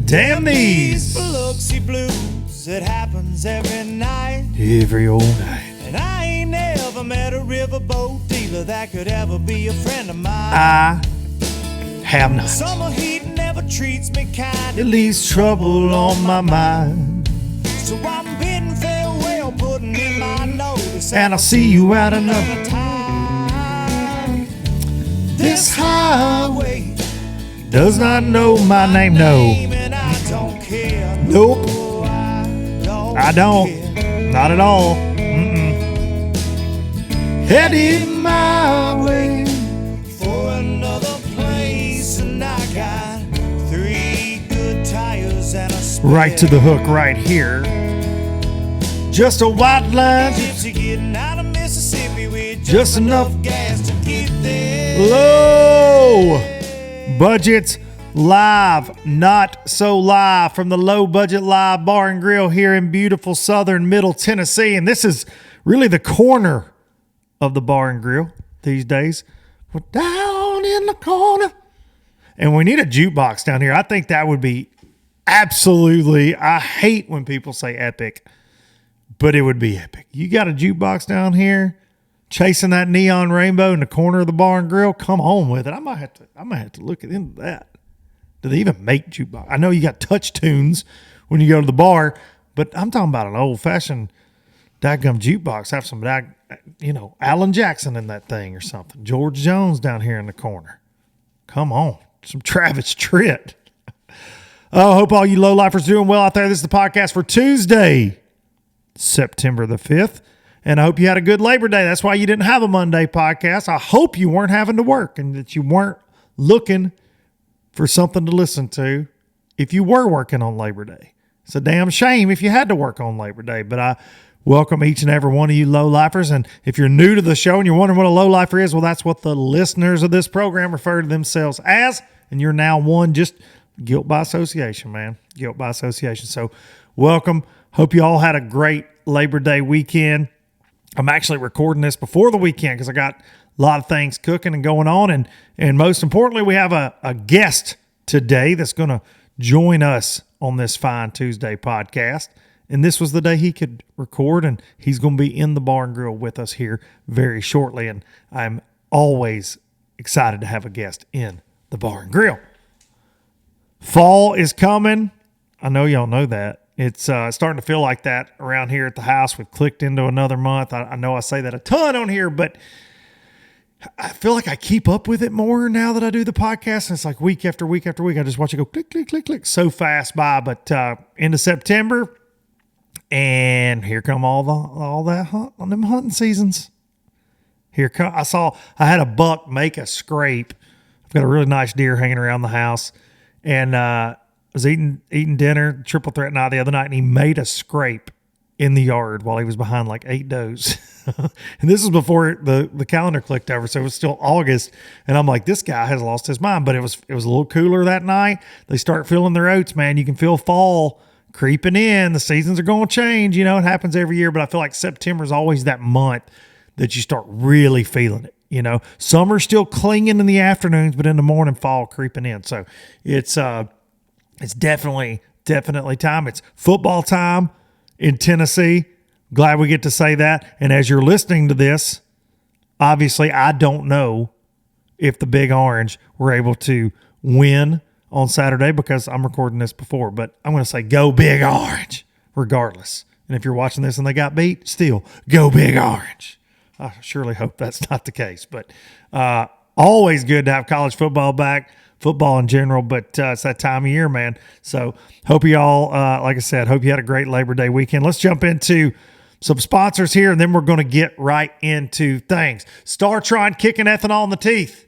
Damn these Biloxi blues, it happens every night. every old night. And I ain't never met a riverboat dealer that could ever be a friend of mine. I have not. Summer heat never treats me kind. It leaves trouble on my mind. So I'm bidding farewell, putting in my notice. And I'll see you at another time. This highway does not know my name, no. And I don't care. Nope. No, I don't. care. Not at all. Headed my way. For another place, and I got 3 good tires and a spare. Right to the hook right here. Just a white line. Gypsy getting out of Mississippi with Just enough gas to get there. low budgets live, not so live, from the Low Budget Live Bar and Grill here in beautiful southern Middle Tennessee. And this is really the corner of the bar and grill these days. We're down in the corner. And we need a jukebox down here. I think that would be absolutely, I hate when people say epic, but it would be epic. You got a jukebox down here chasing that neon rainbow in the corner of the bar and grill. Come on with it. I might have to look into that. Do they even make jukebox? I know you got touch tunes when you go to the bar, but I'm talking about an old fashioned dadgum jukebox. Have some, Alan Jackson in that thing or something. George Jones down here in the corner. Come on. Some Travis Tritt. Oh, hope all you low-lifers doing well out there. This is the podcast for Tuesday, September the 5th. And I hope you had a good Labor Day. That's why you didn't have a Monday podcast. I hope you weren't having to work and that you weren't looking for something to listen to if you were working on Labor Day. It's a damn shame if you had to work on Labor Day, but I welcome each and every one of you low-lifers. And if you're new to the show and you're wondering what a low-lifer is, well, that's what the listeners of this program refer to themselves as. And you're now one, just guilt by association, man. Guilt by association. So welcome. Hope you all had a great Labor Day weekend. I'm actually recording this before the weekend because I got a lot of things cooking and going on. And most importantly, we have a guest today that's going to join us on this fine Tuesday podcast. And this was the day he could record, and he's going to be in the bar and grill with us here very shortly. And I'm always excited to have a guest in the bar and grill. Fall is coming. I know y'all know that. It's starting to feel like that around here at the house. We've clicked into another month. I know I say that a ton on here, but I feel like I keep up with it more now that I do the podcast. And it's like week after week after week. I just watch it go click, click, click, click so fast by. But into September, and here come all that hunt on them hunting seasons. I had a buck make a scrape. I've got a really nice deer hanging around the house, and was eating dinner, triple threat night the other night, and he made a scrape in the yard while he was behind like 8 does. And this was before the calendar clicked over, so it was still August. And I'm like, this guy has lost his mind. But it was a little cooler that night. They start filling their oats, man. You can feel fall creeping in. The seasons are going to change. It happens every year. But I feel like September is always that month that you start really feeling it. Summer's still clinging in the afternoons, but in the morning, fall creeping in. So it's definitely time. It's football time in Tennessee. Glad we get to say that. And as you're listening to this, obviously I don't know if the Big Orange were able to win on Saturday because I'm recording this before, but I'm going to say go Big Orange regardless. And if you're watching this and they got beat, still go Big Orange. I surely hope that's not the case, but always good to have college football back. Football in general, but it's that time of year, man. So hope you all, like I said, hope you had a great Labor Day weekend. Let's jump into some sponsors here, and then we're going to get right into things. StarTron kicking ethanol in the teeth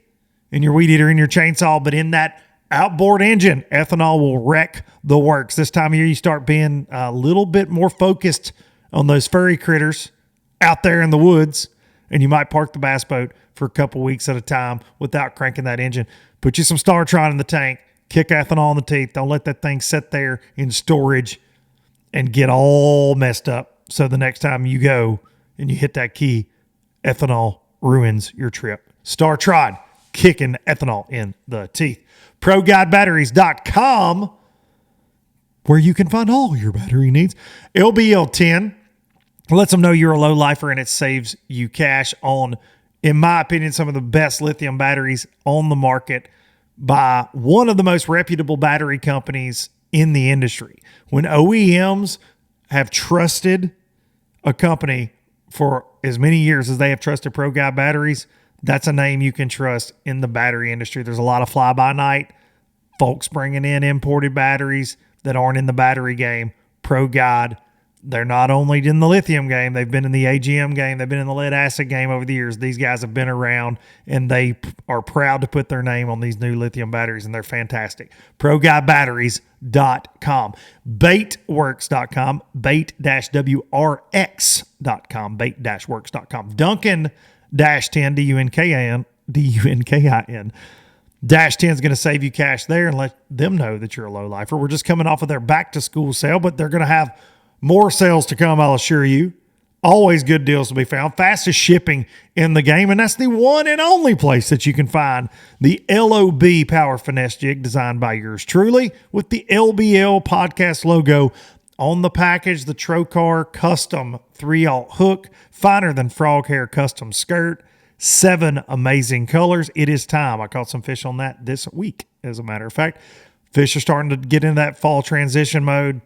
in your weed eater, in your chainsaw, but in that outboard engine, ethanol will wreck the works. This time of year, you start being a little bit more focused on those furry critters out there in the woods, and you might park the bass boat for a couple weeks at a time without cranking that engine. Put you some StarTron in the tank, kick ethanol in the teeth. Don't let that thing sit there in storage and get all messed up. So the next time you go and you hit that key, ethanol ruins your trip. StarTron, kicking ethanol in the teeth. ProGuideBatteries.com where you can find all your battery needs. LBL 10 lets them know you're a low lifer, and it saves you cash on, in my opinion, some of the best lithium batteries on the market by one of the most reputable battery companies in the industry. When OEMs have trusted a company for as many years as they have trusted Pro Guide batteries, that's a name you can trust in the battery industry. There's a lot of fly-by-night folks bringing in imported batteries that aren't in the battery game. Pro Guide, they're not only in the lithium game, they've been in the AGM game, they've been in the lead acid game over the years. These guys have been around, and they are proud to put their name on these new lithium batteries, and they're fantastic. ProGuideBatteries.com, baitworks.com, bait-wrx.com, bait-works.com, Dunkin-10, Dunkin, Dash 10 is going to save you cash there and let them know that you're a low lifer. We're just coming off of their back to school sale, but they're going to have more sales to come, I'll assure you. Always good deals to be found. Fastest shipping in the game, and that's the one and only place that you can find the LOB Power Finesse Jig designed by yours truly with the LBL podcast logo on the package. The Trocar custom 3/0 hook, finer than frog hair custom skirt, 7 amazing colors. It is time. I caught some fish on that this week, as a matter of fact. Fish are starting to get in that fall transition mode.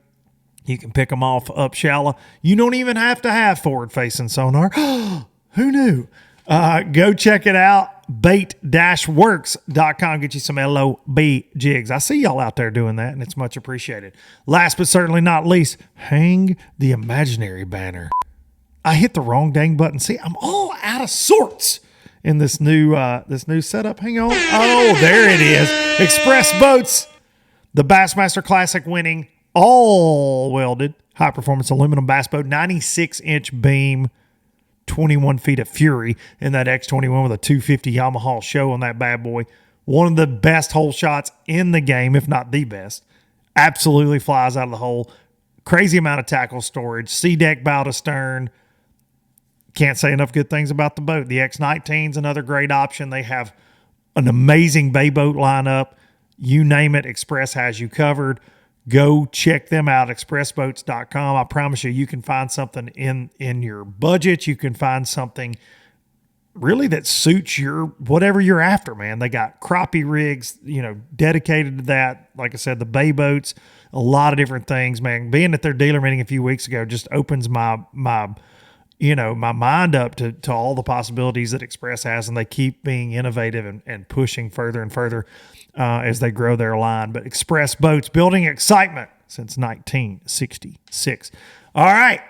You can pick them off up shallow. You don't even have to have forward-facing sonar. Who knew? Go check it out. Bait-works.com. Get you some LOB jigs. I see y'all out there doing that, and it's much appreciated. Last but certainly not least, hang the imaginary banner. I hit the wrong dang button. See, I'm all out of sorts in this new setup. Hang on. Oh, there it is. Express Boats, the Bassmaster Classic winning, all welded, high performance aluminum bass boat, 96-inch beam, 21 feet of fury in that X21 with a 250 Yamaha show on that bad boy. One of the best hole shots in the game, if not the best. Absolutely flies out of the hole. Crazy amount of tackle storage. Sea deck bow to stern. Can't say enough good things about the boat. The X19 is another great option. They have an amazing bay boat lineup. You name it, Express has you covered. Go check them out, expressboats.com. I promise you can find something in your budget. You can find something really that suits your whatever you're after, man. They got crappie rigs, dedicated to that. Like I said, the bay boats, a lot of different things, man. Being at their dealer meeting a few weeks ago just opens my mind up to all the possibilities that Express has, and they keep being innovative and pushing further and further as they grow their line. But Express Boats, building excitement since 1966. All right.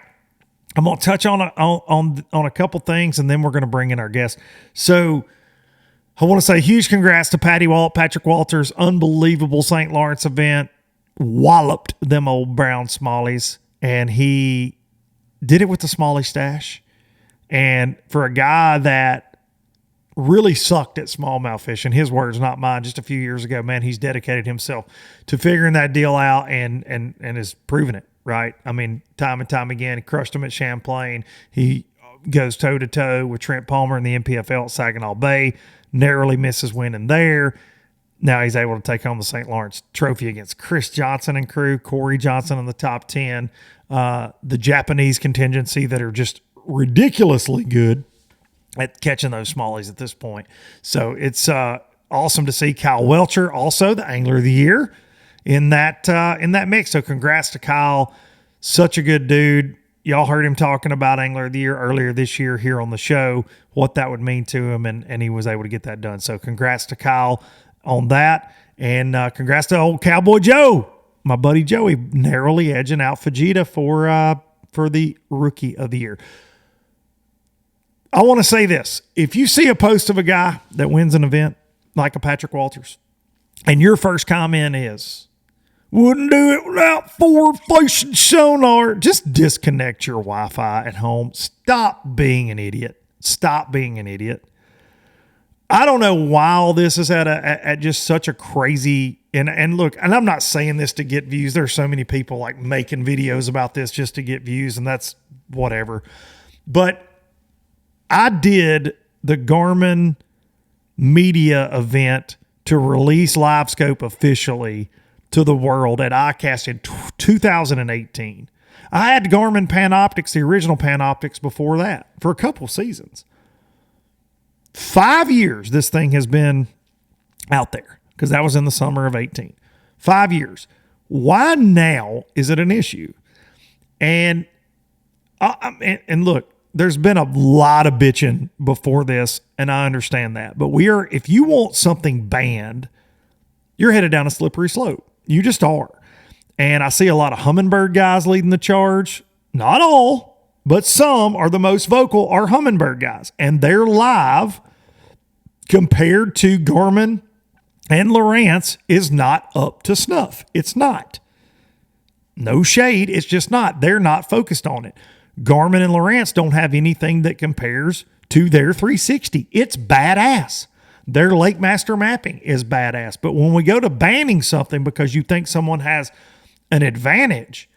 I'm going to touch on a couple things, and then we're going to bring in our guest. So I want to say huge congrats to Patrick Walters, unbelievable St. Lawrence event, walloped them old brown smallies, and he did it with the smallie stash. And for a guy that really sucked at smallmouth fishing, his words, not mine, just a few years ago, man, he's dedicated himself to figuring that deal out and is proving it, right? I mean, time and time again, he crushed him at Champlain. He goes toe-to-toe with Trent Palmer in the NPFL at Saginaw Bay, narrowly misses winning there. Now he's able to take home the St. Lawrence Trophy against Chris Johnson and crew, Corey Johnson in the top 10, the Japanese contingency that are just ridiculously good at catching those smallies at this point. So it's awesome to see Kyle Welcher, also the Angler of the Year, in that mix. So congrats to Kyle. Such a good dude. Y'all heard him talking about Angler of the Year earlier this year here on the show, what that would mean to him, and he was able to get that done. So congrats to Kyle on that, and congrats to old Cowboy Joe, my buddy Joey, narrowly edging out Fujita for the Rookie of the Year. I want to say this. If you see a post of a guy that wins an event like a Patrick Walters, and your first comment is, wouldn't do it without forward-facing sonar, just disconnect your Wi-Fi at home. Stop being an idiot. Stop being an idiot. I don't know why all this is at just such a crazy, and look, and I'm not saying this to get views. There's so many people like making videos about this just to get views, and that's whatever. But I did the Garmin media event to release LiveScope officially to the world at ICAST in 2018. I had Garmin Panoptics, the original Panoptics, before that for a couple seasons. 5 years this thing has been out there, because that was in the summer of 18. 5 years. Why now is it an issue? And look, there's been a lot of bitching before this, and I understand that. But if you want something banned, you're headed down a slippery slope. You just are. And I see a lot of Humminbird guys leading the charge. Not all, but some are the most vocal are Humminbird guys. And their live compared to Garmin and Lowrance is not up to snuff. It's not. No shade. It's just not. They're not focused on it. Garmin and Lowrance don't have anything that compares to their 360. It's badass. Their Lake Master mapping is badass. But when we go to banning something because you think someone has an advantage,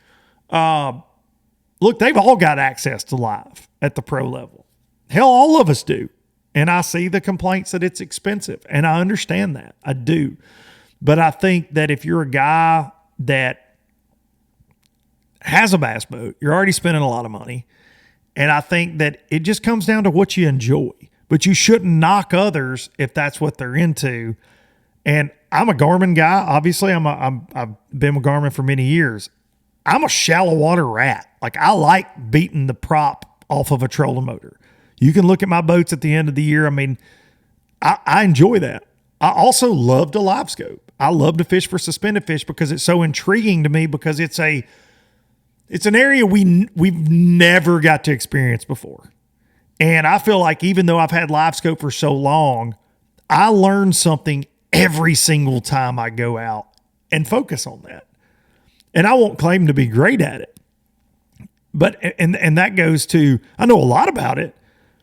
look, they've all got access to live at the pro level. Hell, all of us do. And I see the complaints that it's expensive. And I understand that. I do. But I think that if you're a guy that has a bass boat, you're already spending a lot of money. And I think that it just comes down to what you enjoy. But you shouldn't knock others if that's what they're into. And I'm a Garmin guy. Obviously, I've been with Garmin for many years. I'm a shallow water rat. Like, I like beating the prop off of a trolling motor. You can look at my boats at the end of the year. I mean, I enjoy that. I also love to live scope. I love to fish for suspended fish because it's so intriguing to me, because it's an area we've never got to experience before. And I feel like even though I've had live scope for so long, I learn something every single time I go out and focus on that. And I won't claim to be great at it. But and that goes to, I know a lot about it,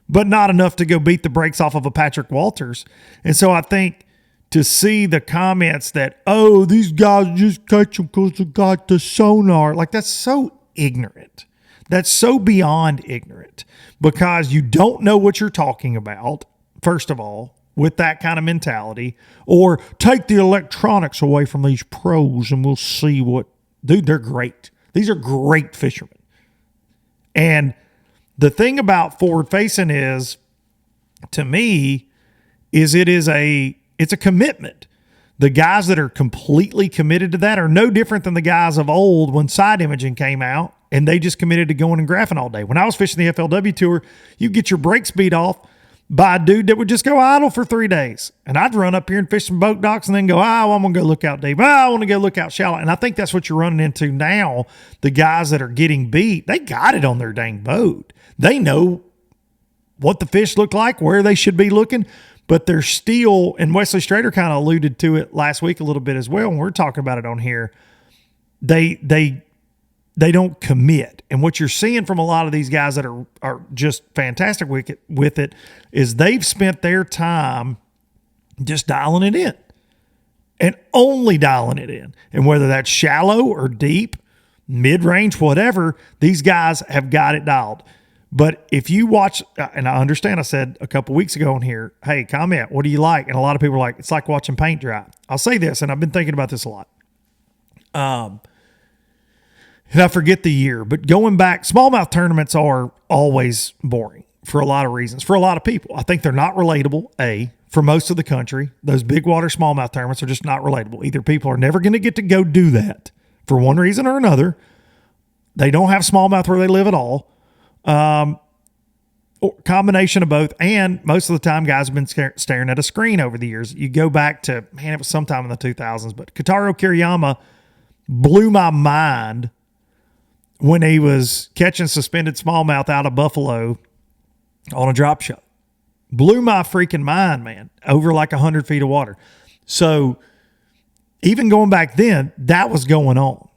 but not enough to go beat the brakes off of a Patrick Walters. And so I think to see the comments that, oh, these guys just catch them because they got the sonar, like, that's so ignorant. That's so beyond ignorant, because you don't know what you're talking about, first of all, with that kind of mentality, or take the electronics away from these pros and we'll see what, dude, they're great. These are great fishermen. And the thing about forward facing is, to me, is it's a commitment. The guys that are completely committed to that are no different than the guys of old when side imaging came out and they just committed to going and graphing all day. When I was fishing the FLW tour, you get your brake speed off by a dude that would just go idle for 3 days. And I'd run up here and fish some boat docks and then go, I'm going to go look out deep. I want to go look out shallow. And I think that's what you're running into now. The guys that are getting beat, they got it on their dang boat. They know what the fish look like, where they should be looking, but they're still, and Wesley Strader kind of alluded to it last week a little bit as well, and we're talking about it on here, they don't commit. And what you're seeing from a lot of these guys that are just fantastic with it is they've spent their time just dialing it in and only dialing it in. And whether that's shallow or deep, mid-range, whatever, these guys have got it dialed. But if you watch, and I understand I said a couple weeks ago on here, hey, comment, what do you like? And a lot of people are like, it's like watching paint dry. I'll say this, and I've been thinking about this a lot. And I forget the year, but going back, smallmouth tournaments are always boring for a lot of reasons, for a lot of people. I think they're not relatable, for most of the country. Those big water smallmouth tournaments are just not relatable. Either people are never going to get to go do that for one reason or another. They don't have smallmouth where they live at all. Or combination of both. And most of the time, guys have been staring at a screen over the years. You go back to, it was sometime in the 2000s, but Kotaro Kiriyama blew my mind when he was catching suspended smallmouth out of Buffalo on a drop shot. Blew my freaking mind, man, over like 100 feet of water. So even going back then, that was going on.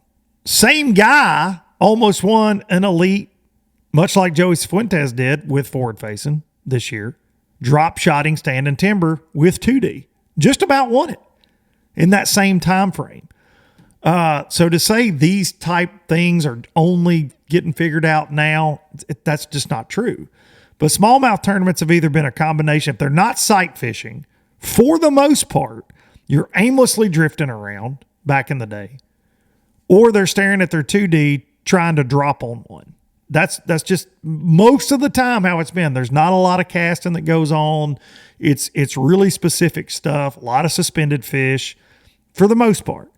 Same guy almost won an elite, much like Joey Fuentes did with forward facing this year, drop shotting standing timber with 2D. Just about won it in that same time frame. So to say these type things are only getting figured out now, that's just not true. But smallmouth tournaments have either been a combination. If they're not sight fishing, for the most part, you're aimlessly drifting around. back in the day, or they're staring at their 2D trying to drop on one. That's just most of the time how it's been. There's not a lot of casting that goes on. It's really specific stuff, a lot of suspended fish for the most part.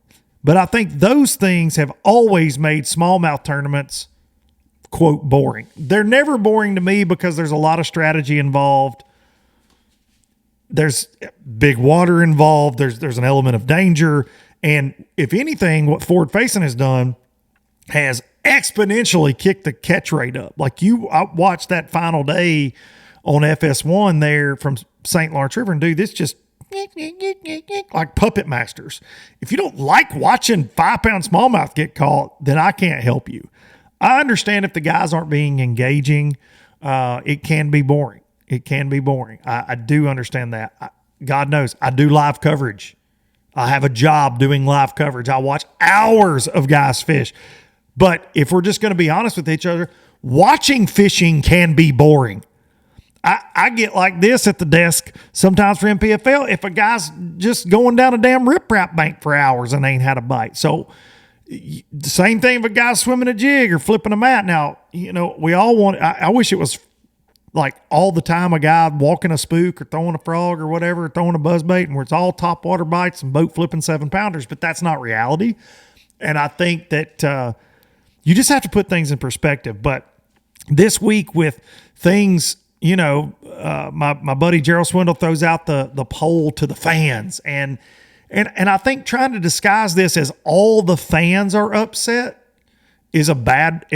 But I think those things have always made smallmouth tournaments, quote, boring. They're never boring to me because there's a lot of strategy involved. There's big water involved. There's an element of danger. And if anything, what forward facing has done has exponentially kicked the catch rate up. Like I watched that final day on FS1 there from St. Lawrence River, and dude, this just like puppet masters. If you don't like watching 5-pound smallmouth get caught, then I can't help you. I understand if the guys aren't being engaging, it can be boring. It can be boring. I do understand that. God knows I do live coverage. I have a job doing live coverage. I watch hours of guys fish. But if we're just going to be honest with each other, watching fishing can be boring. I get like this at the desk sometimes for MPFL if a guy's just going down a damn riprap bank for hours and ain't had a bite. So the same thing if a guy's swimming a jig or flipping a mat. Now, we all want, I wish it was like all the time a guy walking a spook or throwing a frog or whatever, or throwing a buzzbait, and where it's all top water bites and boat flipping 7-pounders, but that's not reality. And I think that you just have to put things in perspective. But this week with things, my buddy Gerald Swindle throws out the poll to the fans, and I think trying to disguise this as all the fans are upset is a bad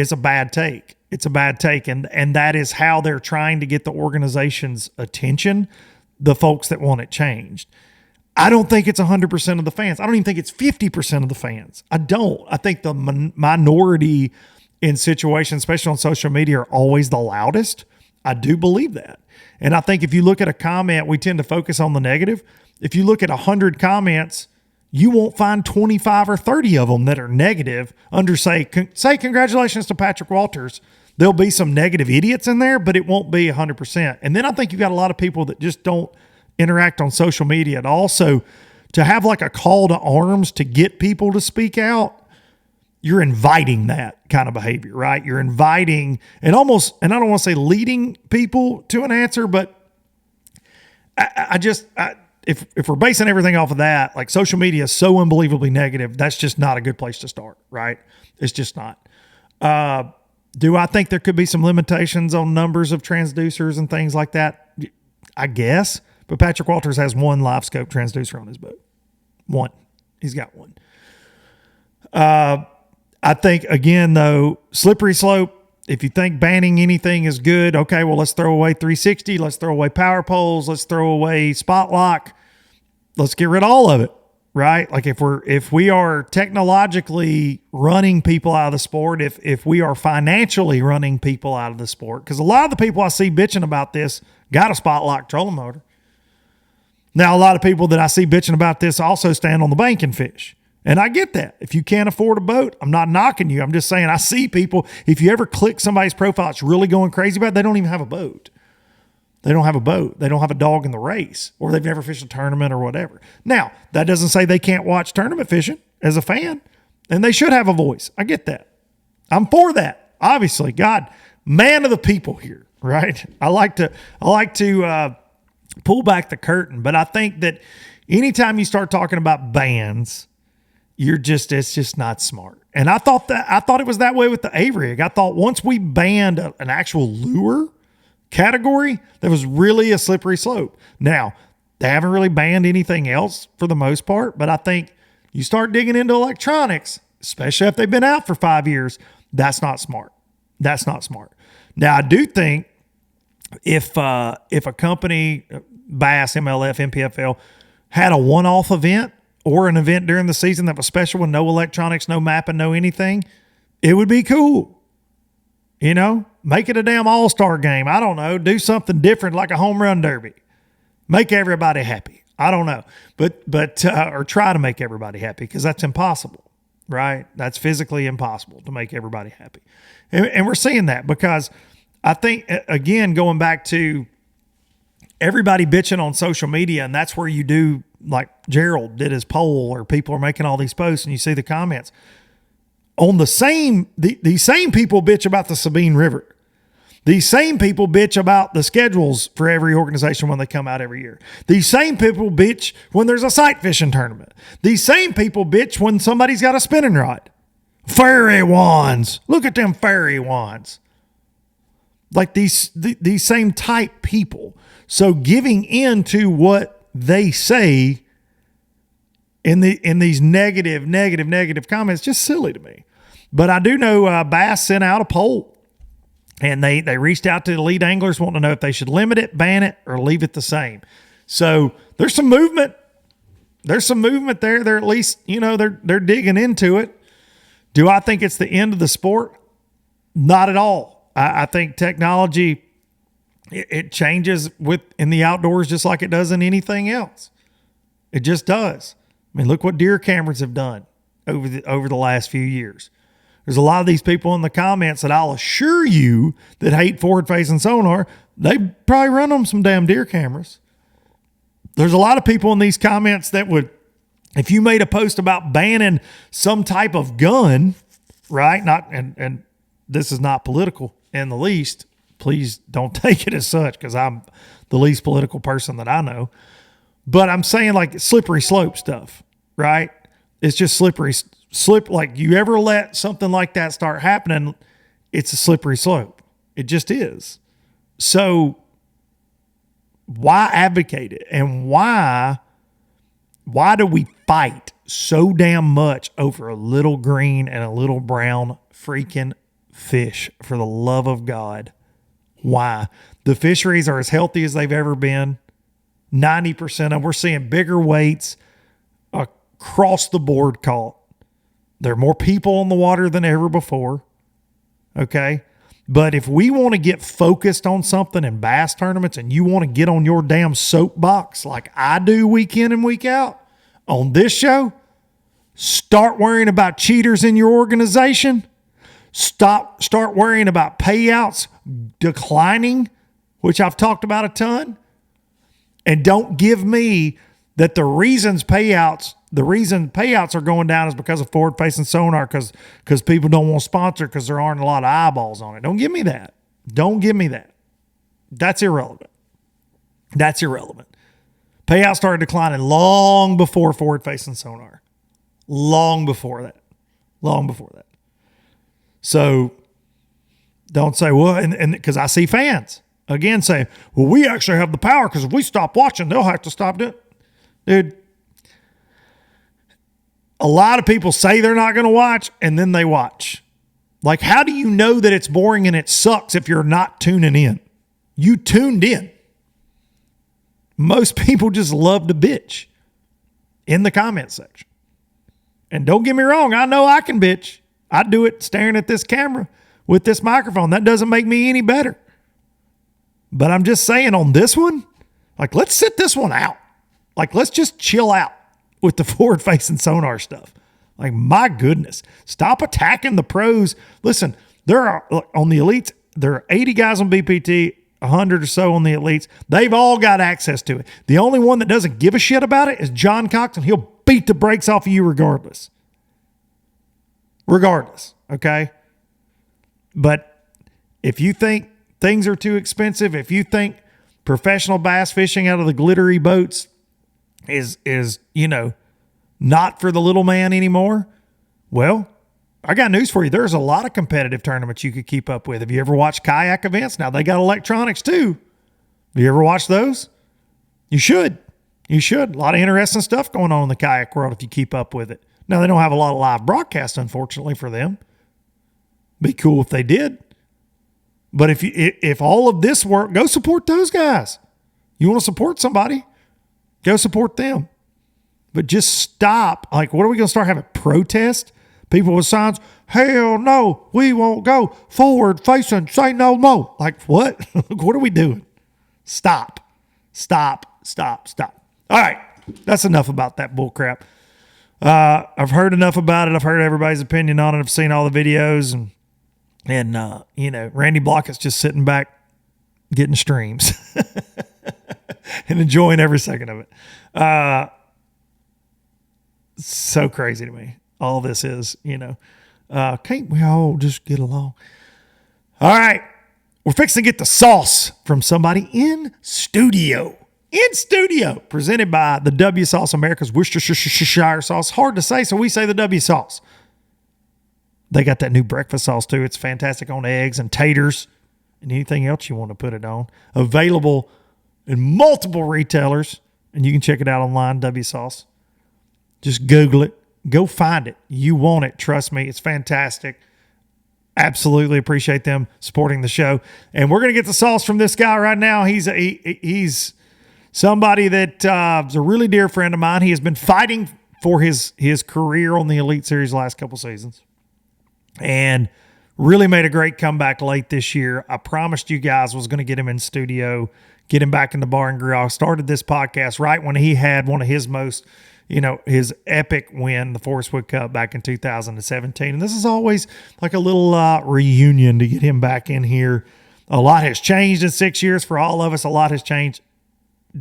take. It's a bad take, and that is how they're trying to get the organization's attention, the folks that want it changed. I don't think it's 100% of the fans. I don't even think it's 50% of the fans. I don't. I think the minority in situations, especially on social media, are always the loudest. I do believe that. And I think if you look at a comment, we tend to focus on the negative. If you look at 100 comments, you won't find 25 or 30 of them that are negative under say congratulations to Patrick Walters. There'll be some negative idiots in there, but it won't be 100%. And then I think you've got a lot of people that just don't interact on social media at all. So to have like a call to arms to get people to speak out, you're inviting that kind of behavior, right? You're inviting and I don't want to say leading people to an answer, but if we're basing everything off of that, like social media is so unbelievably negative, that's just not a good place to start, right? It's just not. Do I think there could be some limitations on numbers of transducers and things like that? I guess. But Patrick Walters has one live scope transducer on his boat. One. He's got one. I think, again, though, slippery slope, if you think banning anything is good, okay, well, let's throw away 360. Let's throw away power poles. Let's throw away spot lock. Let's get rid of all of it, right? Like if we are technologically running people out of the sport, if we are financially running people out of the sport, because a lot of the people I see bitching about this got a spot lock trolling motor. Now, a lot of people that I see bitching about this also stand on the bank and fish. And I get that. If you can't afford a boat, I'm not knocking you. I'm just saying I see people, if you ever click somebody's profile, it's really going crazy about it, they don't even have a boat. They don't have a boat. They don't have a dog in the race, or they've never fished a tournament or whatever. Now, that doesn't say they can't watch tournament fishing as a fan, and they should have a voice. I get that. I'm for that. Obviously, God, man of the people here, right? I like to pull back the curtain, but I think that anytime you start talking about bans, it's just not smart. And I thought it was that way with the A-rig. I thought once we banned an actual lure category, there was really a slippery slope. Now, they haven't really banned anything else for the most part, but I think you start digging into electronics, especially if they've been out for 5 years, that's not smart. That's not smart. Now, I do think if a company, Bass, MLF, MPFL, had a one-off event or an event during the season that was special with no electronics, no mapping, no anything, it would be cool. Make it a damn all-star game. I don't know. Do something different like a home run derby. Make everybody happy. I don't know. But or try to make everybody happy, because that's impossible, right? That's physically impossible to make everybody happy. And we're seeing that because I think, again, going back to everybody bitching on social media, and that's where you do, like Gerald did his poll, or people are making all these posts, and you see the comments. On these same people bitch about the Sabine River. These same people bitch about the schedules for every organization when they come out every year. These same people bitch when there's a sight fishing tournament. These same people bitch when somebody's got a spinning rod. Fairy wands. Look at them fairy wands. Like these same type people. So giving in to what they say in these negative comments, just silly to me. But I do know Bass sent out a poll. And they reached out to the lead anglers wanting to know if they should limit it, ban it, or leave it the same. So there's some movement. There's some movement there. They're at least, they're digging into it. Do I think it's the end of the sport? Not at all. I think technology, it changes in the outdoors just like it does in anything else. It just does. I mean, look what deer cameras have done over the last few years. There's a lot of these people in the comments that I'll assure you that hate forward-facing sonar. They probably run on some damn deer cameras. There's a lot of people in these comments that would, if you made a post about banning some type of gun, right? And this is not political in the least. Please don't take it as such, because I'm the least political person that I know. But I'm saying like slippery slope stuff, right? It's just slippery like you ever let something like that start happening, it's a slippery slope. It just is. So why advocate it? And why do we fight so damn much over a little green and a little brown freaking fish, for the love of God? Why? The fisheries are as healthy as they've ever been. 90% of them, we're seeing bigger weights across the board caught. There are more people on the water than ever before. Okay. But if we want to get focused on something in bass tournaments, and you want to get on your damn soapbox like I do week in and week out on this show, start worrying about cheaters in your organization. Start worrying about payouts declining, which I've talked about a ton. And don't give me that the reason payouts are going down is because of forward-facing sonar, because people don't want to sponsor because there aren't a lot of eyeballs on it. Don't give me that. Don't give me that. That's irrelevant. That's irrelevant. Payouts started declining long before forward-facing sonar. Long before that. So don't say, well, and because I see fans, again, saying, well, we actually have the power because if we stop watching, they'll have to stop doing it. Dude, a lot of people say they're not going to watch, and then they watch. Like, how do you know that it's boring and it sucks if you're not tuning in? You tuned in. Most people just love to bitch in the comment section. And don't get me wrong, I know I can bitch. I do it staring at this camera with this microphone. That doesn't make me any better. But I'm just saying, on this one, like, let's sit this one out. Like, let's just chill out with the forward-facing sonar stuff. Like, my goodness. Stop attacking the pros. Listen, there are, on the elites, there are 80 guys on BPT, 100 or so on the elites. They've all got access to it. The only one that doesn't give a shit about it is John Cox, and he'll beat the brakes off of you regardless. Okay? But if you think things are too expensive, if you think professional bass fishing out of the glittery boats is not for the little man anymore, well, I got news for you. There's a lot of competitive tournaments you could keep up with. Have you ever watched kayak events? Now, they got electronics too. Have you ever watched those? You should. A lot of interesting stuff going on in the kayak world if you keep up with it. Now, they don't have a lot of live broadcasts, unfortunately, for them. Be cool if they did. But if all of this work, go support those guys. You want to support somebody, go support them. But just stop. Like, what are we going to start having? Protest? People with signs, hell no, we won't go forward facing, say no more. Like, what? What are we doing? Stop. All right, that's enough about that bull crap. I've heard enough about it. I've heard everybody's opinion on it. I've seen all the videos, and Randy Blockett's just sitting back getting streams. and enjoying every second of it. So crazy to me. All this is, can't we all just get along? All right. We're fixing to get the sauce from somebody in studio. Presented by the W Sauce, America's Worcestershire sauce. Hard to say, so we say the W Sauce. They got that new breakfast sauce too. It's fantastic on eggs and taters and anything else you want to put it on. Available in multiple retailers, and you can check it out online, W Sauce. Just Google it. Go find it. You want it. Trust me. It's fantastic. Absolutely appreciate them supporting the show. And we're going to get the sauce from this guy right now. He's somebody that is a really dear friend of mine. He has been fighting for his career on the Elite Series the last couple seasons and really made a great comeback late this year. I promised you guys was going to get him in studio, get him back in the bar and grill. I started this podcast right when he had one of his most his epic win, the Forest Wood Cup back in 2017. And this is always like a little reunion to get him back in here. A lot has changed in 6 years for all of us. A lot has changed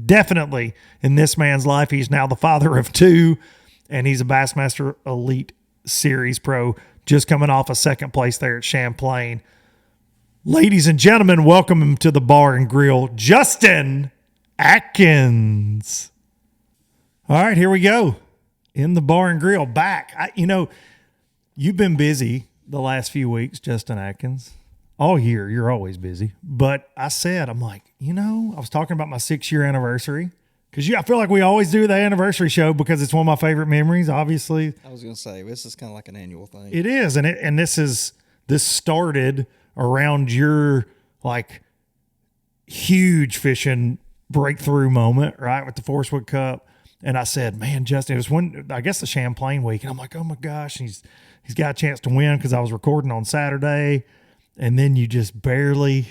definitely in this man's life. He's now the father of two, and he's a Bassmaster Elite Series pro, just coming off a second place there at Champlain. Ladies and gentlemen, welcome him to the bar and grill, Justin Atkins. All right, here we go. In the bar and grill, back. You've been busy the last few weeks, Justin Atkins. All year, you're always busy. But I was talking about my 6-year anniversary. Because I feel like we always do the anniversary show because it's one of my favorite memories, obviously. I was going to say, this is kind of like an annual thing. It is, and this started around your, huge fishing breakthrough moment, right, with the Forest Wood Cup. And I said, man, Justin, it was the Champlain week. And I'm like, oh my gosh, he's got a chance to win because I was recording on Saturday. And then you just barely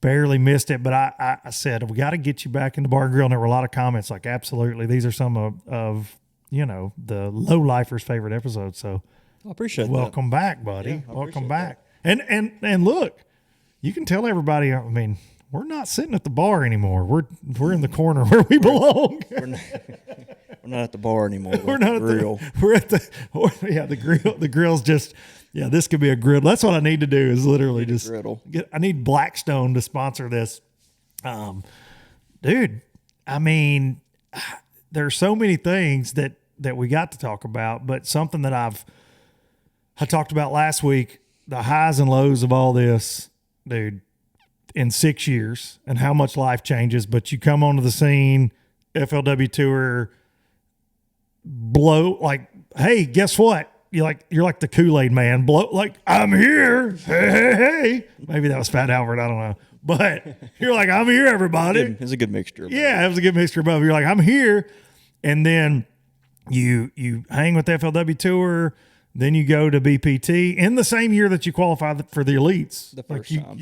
missed it. But I said, we got to get you back in the bar and grill. And there were a lot of comments like, absolutely. These are some of the low lifers' favorite episodes. So I appreciate welcome back, buddy. Yeah, welcome back. That. And look, you can tell everybody, we're not sitting at the bar anymore. We're in the corner where we belong. We're not at the bar anymore. We're not at the grill. We're at the grill. The grill's just, this could be a griddle. That's what I need to do is literally just griddle. I need Blackstone to sponsor this. Dude, there's so many things that we got to talk about, but something that I talked about last week, the highs and lows of all this, dude, in 6 years and how much life changes. But you come onto the scene, FLW Tour, blow, hey, guess what? You're like the Kool-Aid man. Blow, I'm here. Hey. Maybe that was Fat Albert. I don't know. But you're like, I'm here, everybody. It's a good mixture. Yeah, it was a good mixture of both. You're like, I'm here. And then you hang with the FLW Tour. Then you go to BPT in the same year that you qualified for the elites.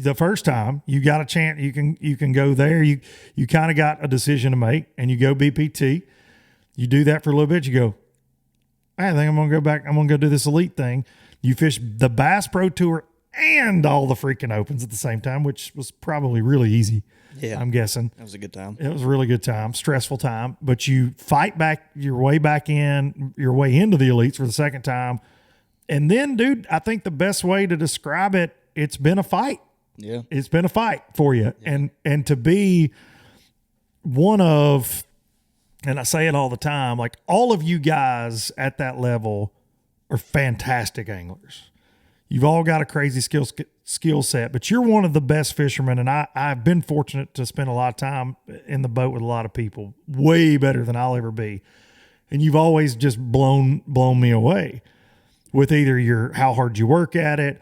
The first time you got a chance, you can go there. You kind of got a decision to make, and you go BPT. You do that for a little bit. You go, I think I'm gonna go back. I'm gonna go do this elite thing. You fish the Bass Pro Tour and all the freaking opens at the same time, which was probably really easy. Yeah, I'm guessing that was a good time. It was a really good time, stressful time, but you fight back your way into the elites for the second time. And then, dude, I think the best way to describe it, it's been a fight. Yeah. It's been a fight for you. Yeah. And to be one of, and I say it all the time, all of you guys at that level are fantastic anglers. You've all got a crazy skill set, but you're one of the best fishermen. And I've been fortunate to spend a lot of time in the boat with a lot of people, way better than I'll ever be. And you've always just blown me away with either how hard you work at it,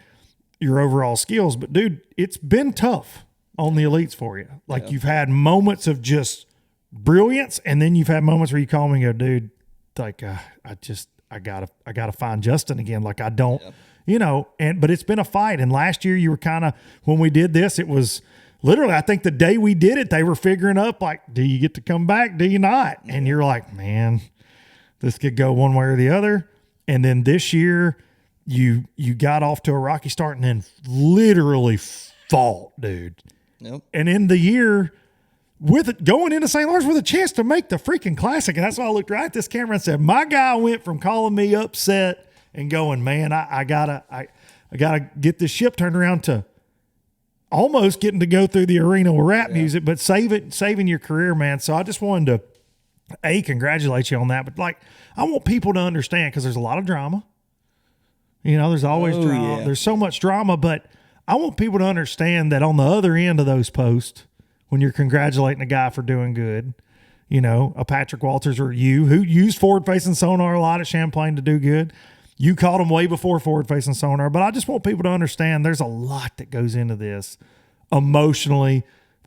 your overall skills. But, dude, it's been tough on the elites for you. You've had moments of just brilliance, and then you've had moments where you call me and go, dude, I gotta find Justin again. I don't, but it's been a fight. And last year you were kind of, when we did this, it was literally, I think the day we did it, they were figuring up, do you get to come back? Do you not? And you're like, man, this could go one way or the other. And then this year, you got off to a rocky start and then literally fought, dude. Yep. And in the year, going into St. Lawrence with a chance to make the freaking classic. And that's why I looked right at this camera and said, my guy went from calling me upset and going, man, I gotta get this ship turned around to almost getting to go through the arena with rap music, but saving your career, man. So I just wanted to congratulate you on that. But like, I want people to understand, because there's a lot of drama. You know, there's always drama. Yeah. There's so much drama, but I want people to understand that on the other end of those posts, when you're congratulating a guy for doing good, you know, a Patrick Walters or you, who used forward-facing sonar a lot at Champlain to do good. You caught them way before forward-facing sonar, but I just want people to understand there's a lot that goes into this emotionally,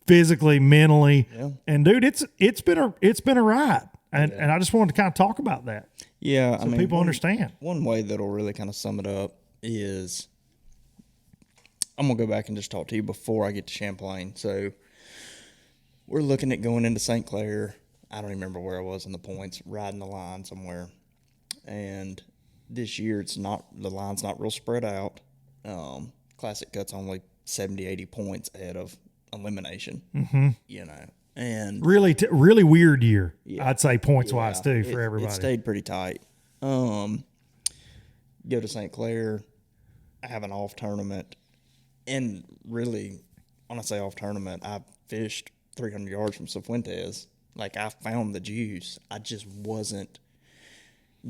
physically, mentally. Yeah. And dude, it's been a ride. And I just wanted to kind of talk about that. Yeah, so people understand. One way that'll really kind of sum it up is, I'm gonna go back and just talk to you before I get to Champlain. So we're looking at going into St. Clair. I don't even remember where I was in the points, riding the line somewhere. And this year the line's not real spread out. Classic Cut's only 70, 80 points ahead of elimination. Mm-hmm. You know, and really weird year. Yeah, I'd say points wise too for everybody. It stayed pretty tight. Go to St. Clair, have an off tournament, and really, when I say off tournament, I fished 300 yards from Cifuentes. Like, I found the juice. I just wasn't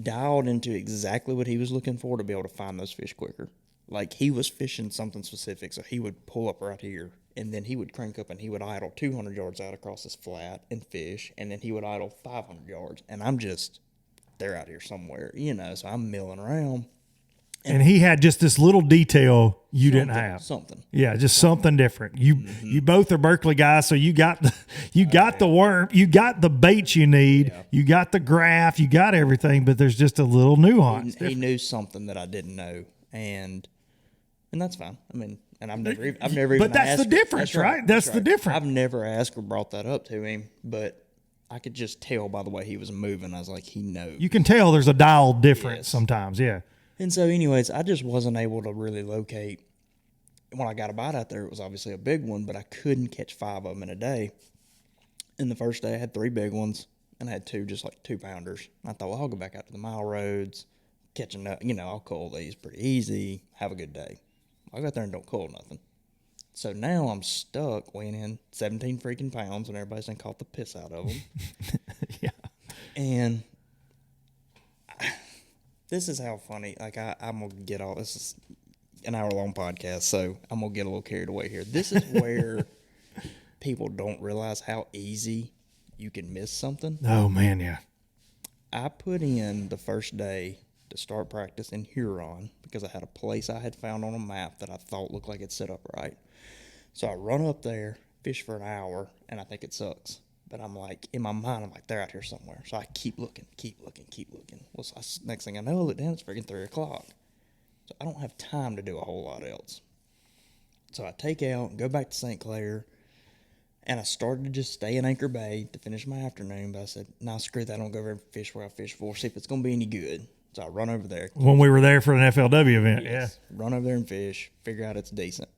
dialed into exactly what he was looking for to be able to find those fish quicker. Like, he was fishing something specific, so he would pull up right here, and then he would crank up and he would idle 200 yards out across this flat and fish, and then he would idle 500 yards, and they're out here somewhere, you know, so I'm milling around. And he had just this little detail you didn't have. Something. Yeah, just something different. You both are Berkeley guys, so you got the worm, you got the bait you need, you got the graph, you got everything, but there's just a little nuance. He knew something that I didn't know, and that's fine. I mean, and I've never even. But that's the difference, right? That's the difference. I've never asked or brought that up to him, but I could just tell by the way he was moving. I was like, he knows. You can tell there's a dial difference sometimes, yeah. And so, anyways, I just wasn't able to really locate. When I got a bite out there, it was obviously a big one, but I couldn't catch 5 of them in a day. And the first day, I had 3 big ones, and I had 2 just like 2-pounders. I thought, well, I'll go back out to the mile roads, catching up. You know, I'll cull these pretty easy, have a good day. I go out there and don't cull nothing. So now I'm stuck weighing in 17 freaking pounds, and everybody's done caught the piss out of them. Yeah. And this is how funny, like, I'm going to get all, this is an hour-long podcast, so I'm going to get a little carried away here. This is where people don't realize how easy you can miss something. Oh, man, yeah. I put in the first day to start practice in Huron because I had a place I had found on a map that I thought looked like it set up right. So I run up there, fish for an hour, and I think it sucks. But I'm like, in my mind, I'm like, they're out here somewhere. So I keep looking. Well, so next thing I know, I look down, it's freaking 3 o'clock. So I don't have time to do a whole lot else. So I take out and go back to St. Clair, and I started to just stay in Anchor Bay to finish my afternoon. But I said, nah, screw that. I don't go over and fish where I fished before, see if it's going to be any good. So I run over there. When we were there for an FLW event, yes. Run over there and fish, figure out it's decent.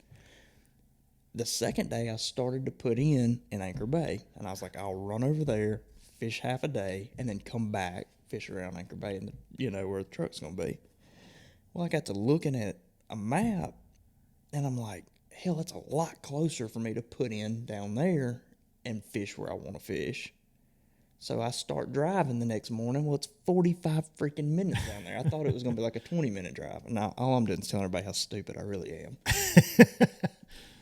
The second day, I started to put in Anchor Bay, and I was like, I'll run over there, fish half a day, and then come back, fish around Anchor Bay, and where the truck's going to be. Well, I got to looking at a map, and I'm like, hell, that's a lot closer for me to put in down there and fish where I want to fish. So I start driving the next morning. Well, it's 45 freaking minutes down there. I thought it was going to be like a 20-minute drive. And now all I'm doing is telling everybody how stupid I really am.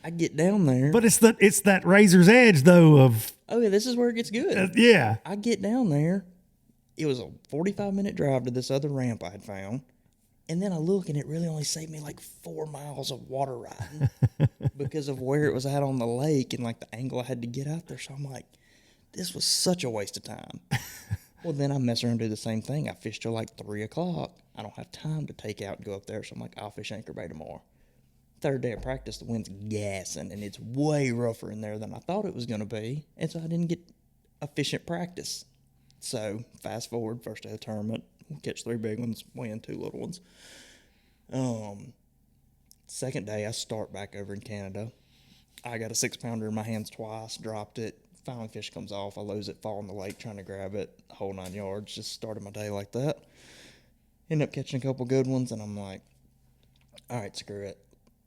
I get down there. But it's that razor's edge, though, of... Oh, yeah, this is where it gets good. Yeah. I get down there. It was a 45-minute drive to this other ramp I had found. And then I look, and it really only saved me like 4 miles of water riding because of where it was at on the lake and like the angle I had to get out there. So I'm like, this was such a waste of time. Well, then I mess around and do the same thing. I fish till like 3 o'clock. I don't have time to take out and go up there. So I'm like, I'll fish Anchor Bay tomorrow. Third day of practice, the wind's gassing, and it's way rougher in there than I thought it was going to be. And so I didn't get efficient practice. So fast forward, first day of the tournament, we'll catch 3 big ones, win 2 little ones. Second day, I start back over in Canada. I got a 6-pounder in my hands twice, dropped it, finally fish comes off. I lose it, fall in the lake trying to grab it, whole 9 yards. Just started my day like that. End up catching a couple good ones, and I'm like, all right, screw it.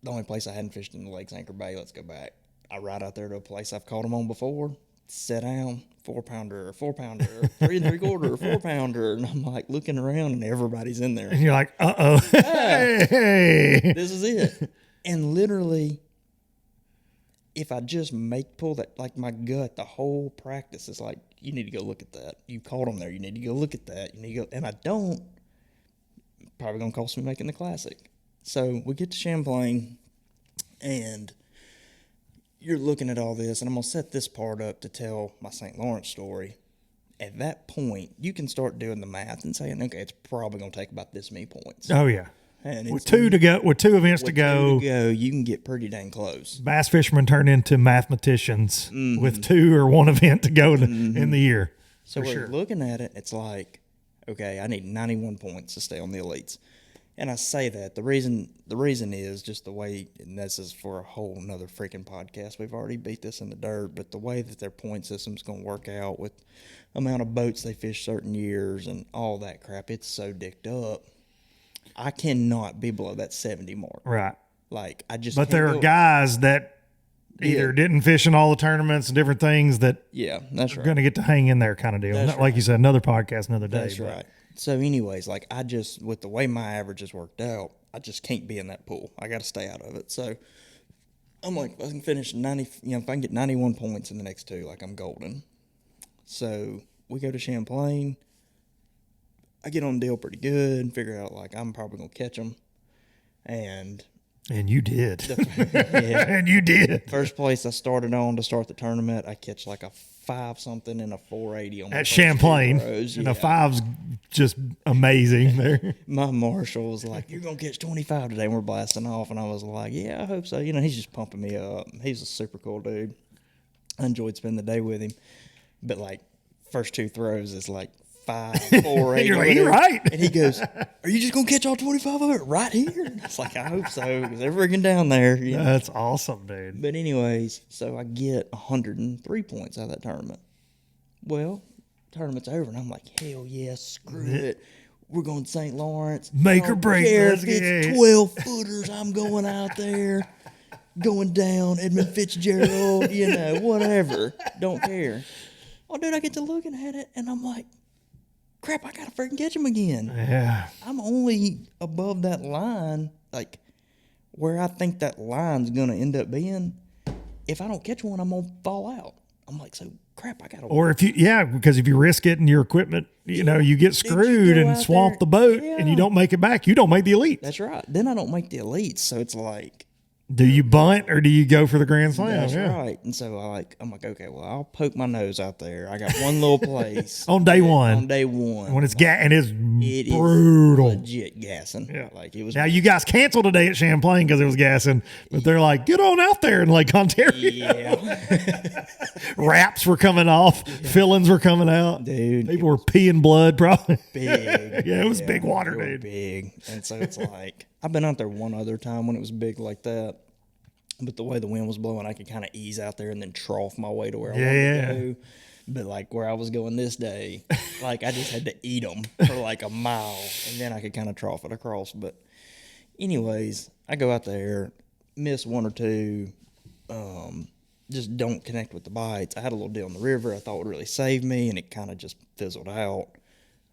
The only place I hadn't fished in the lake's Anchor Bay. Let's go back. I ride out there to a place I've caught them on before. Sit down, 4-pounder, 4-pounder, 3 3/4, 4-pounder, and I'm like looking around, and everybody's in there. And you're like, uh-oh. Hey. This is it. And literally, if I just pull that, like my gut, the whole practice is like, you need to go look at that. You caught them there. You need to go look at that. You need to go, and I don't. Probably gonna cost me making the classic. So we get to Champlain, and you're looking at all this, and I'm going to set this part up to tell my St. Lawrence story. At that point, you can start doing the math and saying, okay, it's probably going to take about this many points. Oh, yeah. And With 2 to go, with 2 events to go, you can get pretty dang close. bass fishermen turn into mathematicians with 2 or 1 event to go in the year. So we're looking at it, it's like, okay, I need 91 points to stay on the elites. And I say that the reason is just the way, and this is for a whole nother freaking podcast. We've already beat this in the dirt, but the way that their point system's going to work out with amount of boats they fish certain years and all that crap, it's so dicked up. I cannot be below that 70 mark. Right. Like I just. But there are guys that either didn't fish in all the tournaments and different things that that's are right. going to get to hang in there kind of deal. That's Not like you said, another podcast, another day. That's right. So anyways, like I just, with the way my averages worked out, I just can't be in that pool. I got to stay out of it. So I'm like, if I can finish 90, if I can get 91 points in the next 2, like I'm golden. So we go to Champlain. I get on the deal pretty good and figure out like I'm probably going to catch them. And you did. Yeah. And you did. First place I started on to start the tournament, I catch like a 5-something and a 480 on my At first Champlain. 2 rows. And a 5's just amazing there. My marshal was like, you're going to catch 25 today. And we're blasting off. And I was like, yeah, I hope so. You know, he's just pumping me up. He's a super cool dude. I enjoyed spending the day with him. But like, first 2 throws is like 5, 4, 8. You're like, you're right. And he goes, are you just going to catch all 25 of it right here? And it's like, I hope so. Because they're freaking down there. You know? That's awesome, dude. But anyways, so I get 103 points out of that tournament. Well, tournament's over, and I'm like, hell yeah, screw it. We're going to St. Lawrence. Make or break. If it's 12 footers, I'm going out there, going down Edmund Fitzgerald, you know, whatever. Don't care. Oh, dude, I get to looking at it, and I'm like, crap, I got to freaking catch him again. Yeah. I'm only above that line, like where I think that line's going to end up being. If I don't catch one, I'm going to fall out. I'm like, so crap, I got to. Or if because if you risk it in your equipment, you know, you get screwed and swamp the boat and you don't make it back, you don't make the elite. That's right. Then I don't make the elites. So it's like, do you bunt or do you go for the Grand Slam? that's right. And so I'm like, okay, well, I'll poke my nose out there. I got one little place on day one. On day one, when it's and it's it brutal, is legit gassing. Yeah, like it was. Now you guys canceled today at Champlain because it was gassing, but they're like, get on out there in Lake Ontario. Yeah, wraps were coming off, fillings were coming out, dude. People were peeing blood, probably. Big, yeah, it was big water, dude. Big, and so it's like I've been out there one other time when it was big like that. But the way the wind was blowing, I could kind of ease out there and then trough my way to where I wanted to go. But like where I was going this day, like I just had to eat them for like a mile, and then I could kind of trough it across. But anyways, I go out there, miss 1 or 2, just don't connect with the bites. I had a little deal in the river I thought would really save me, and it kind of just fizzled out.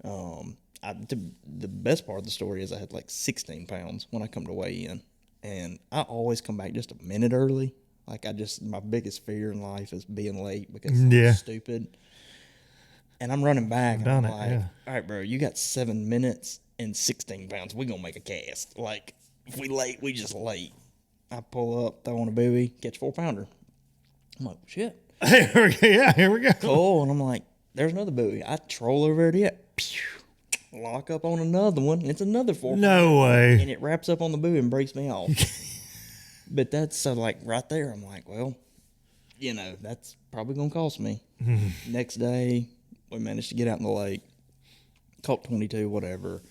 The best part of the story is I had like 16 pounds when I come to weigh in. And I always come back just a minute early. Like my biggest fear in life is being late because I'm stupid. And I'm running back. And I'm like, all right, bro, you got 7 minutes and 16 pounds. We're going to make a cast. Like, if we late, we just late. I pull up, throw on a buoy, catch 4-pounder. I'm like, shit. Here we go. Cool. And I'm like, there's another buoy. I troll over it. Lock up on another one. It's another 4-pounder. No way. And it wraps up on the buoy and breaks me off. But that's so like right there. I'm like, well, you know, that's probably going to cost me. Next day, we managed to get out in the lake. Caught 22, whatever.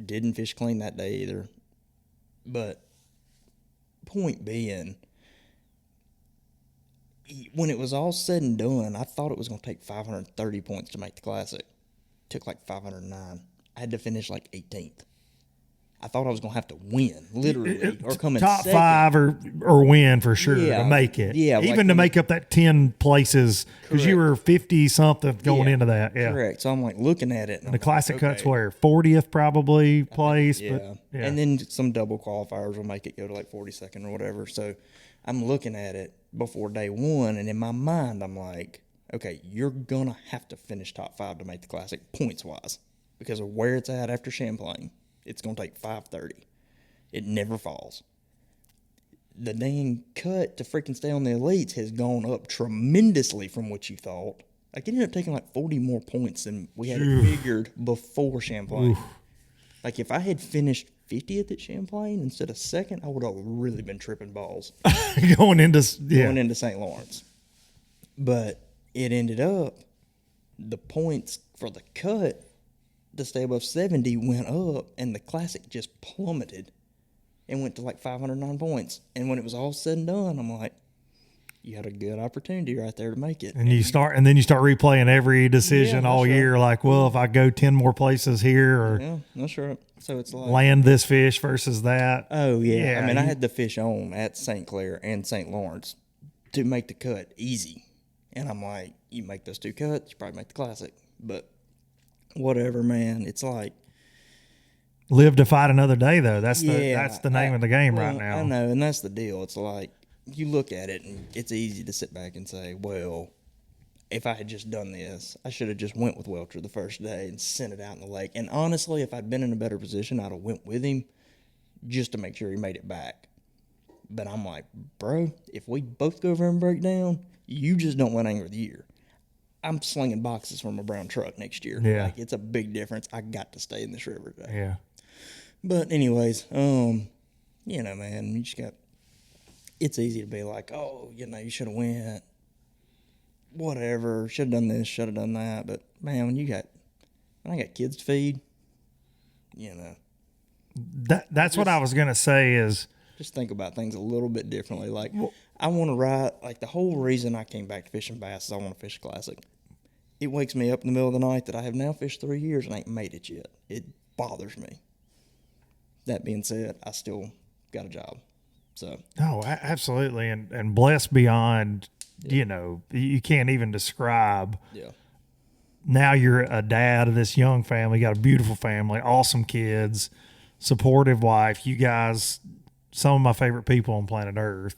Didn't fish clean that day either. But point being, when it was all said and done, I thought it was going to take 530 points to make the Classic. Took like 509. I had to finish like 18th. I thought I was going to have to win, literally, or come in top second. 5 or win for sure to make it. Yeah, even to make up that 10 places because you were 50 something going into that. Yeah, correct. So I'm like looking at it, and the Classic Cuts where 40th probably place. Yeah. But, And then some double qualifiers will make it go to like 42nd or whatever. So I'm looking at it before day one, and in my mind, I'm like, okay, you're going to have to finish top 5 to make the Classic points-wise because of where it's at after Champlain. It's going to take 530. It never falls. The dang cut to freaking stay on the elites has gone up tremendously from what you thought. Like, it ended up taking like 40 more points than we had it figured before Champlain. Like, if I had finished 50th at Champlain instead of second, I would have really been tripping balls going into St. Lawrence. But it ended up, the points for the cut to stay above 70 went up, and the Classic just plummeted and went to like 509 points. And when it was all said and done, I'm like, you had a good opportunity right there to make it. And you start replaying every decision all year. Right. Like, well, if I go 10 more places here or Yeah, that's right. So it's like land this fish versus that. Oh yeah. I mean, I had the fish on at St. Clair and St. Lawrence to make the cut easy. And I'm like, you make those 2 cuts, you probably make the Classic. But whatever, man. It's like live to fight another day, though. That's the name of the game right now. I know, and that's the deal. It's like you look at it, and it's easy to sit back and say, well, if I had just done this, I should have just went with Welcher the first day and sent it out in the lake. And honestly, if I'd been in a better position, I'd have went with him just to make sure he made it back. But I'm like, bro, if we both go over and break down, you just don't win Angler of the Year. I'm slinging boxes from a brown truck next year. Yeah. Like, it's a big difference. I got to stay in this river today. Yeah. But anyways, man, you just got, it's easy to be like, oh, you should have went, whatever, should have done this, should have done that. But man, when I got kids to feed, That's what I was going to say is just think about things a little bit differently. Like, I want to ride, like, the whole reason I came back to fishing bass is I want to fish a Classic. It wakes me up in the middle of the night that I have now fished 3 years and ain't made it yet. It bothers me. That being said, I still got a job. So. Oh, absolutely. And blessed beyond, you can't even describe. Yeah. Now you're a dad of this young family, got a beautiful family, awesome kids, supportive wife. You guys, some of my favorite people on planet Earth.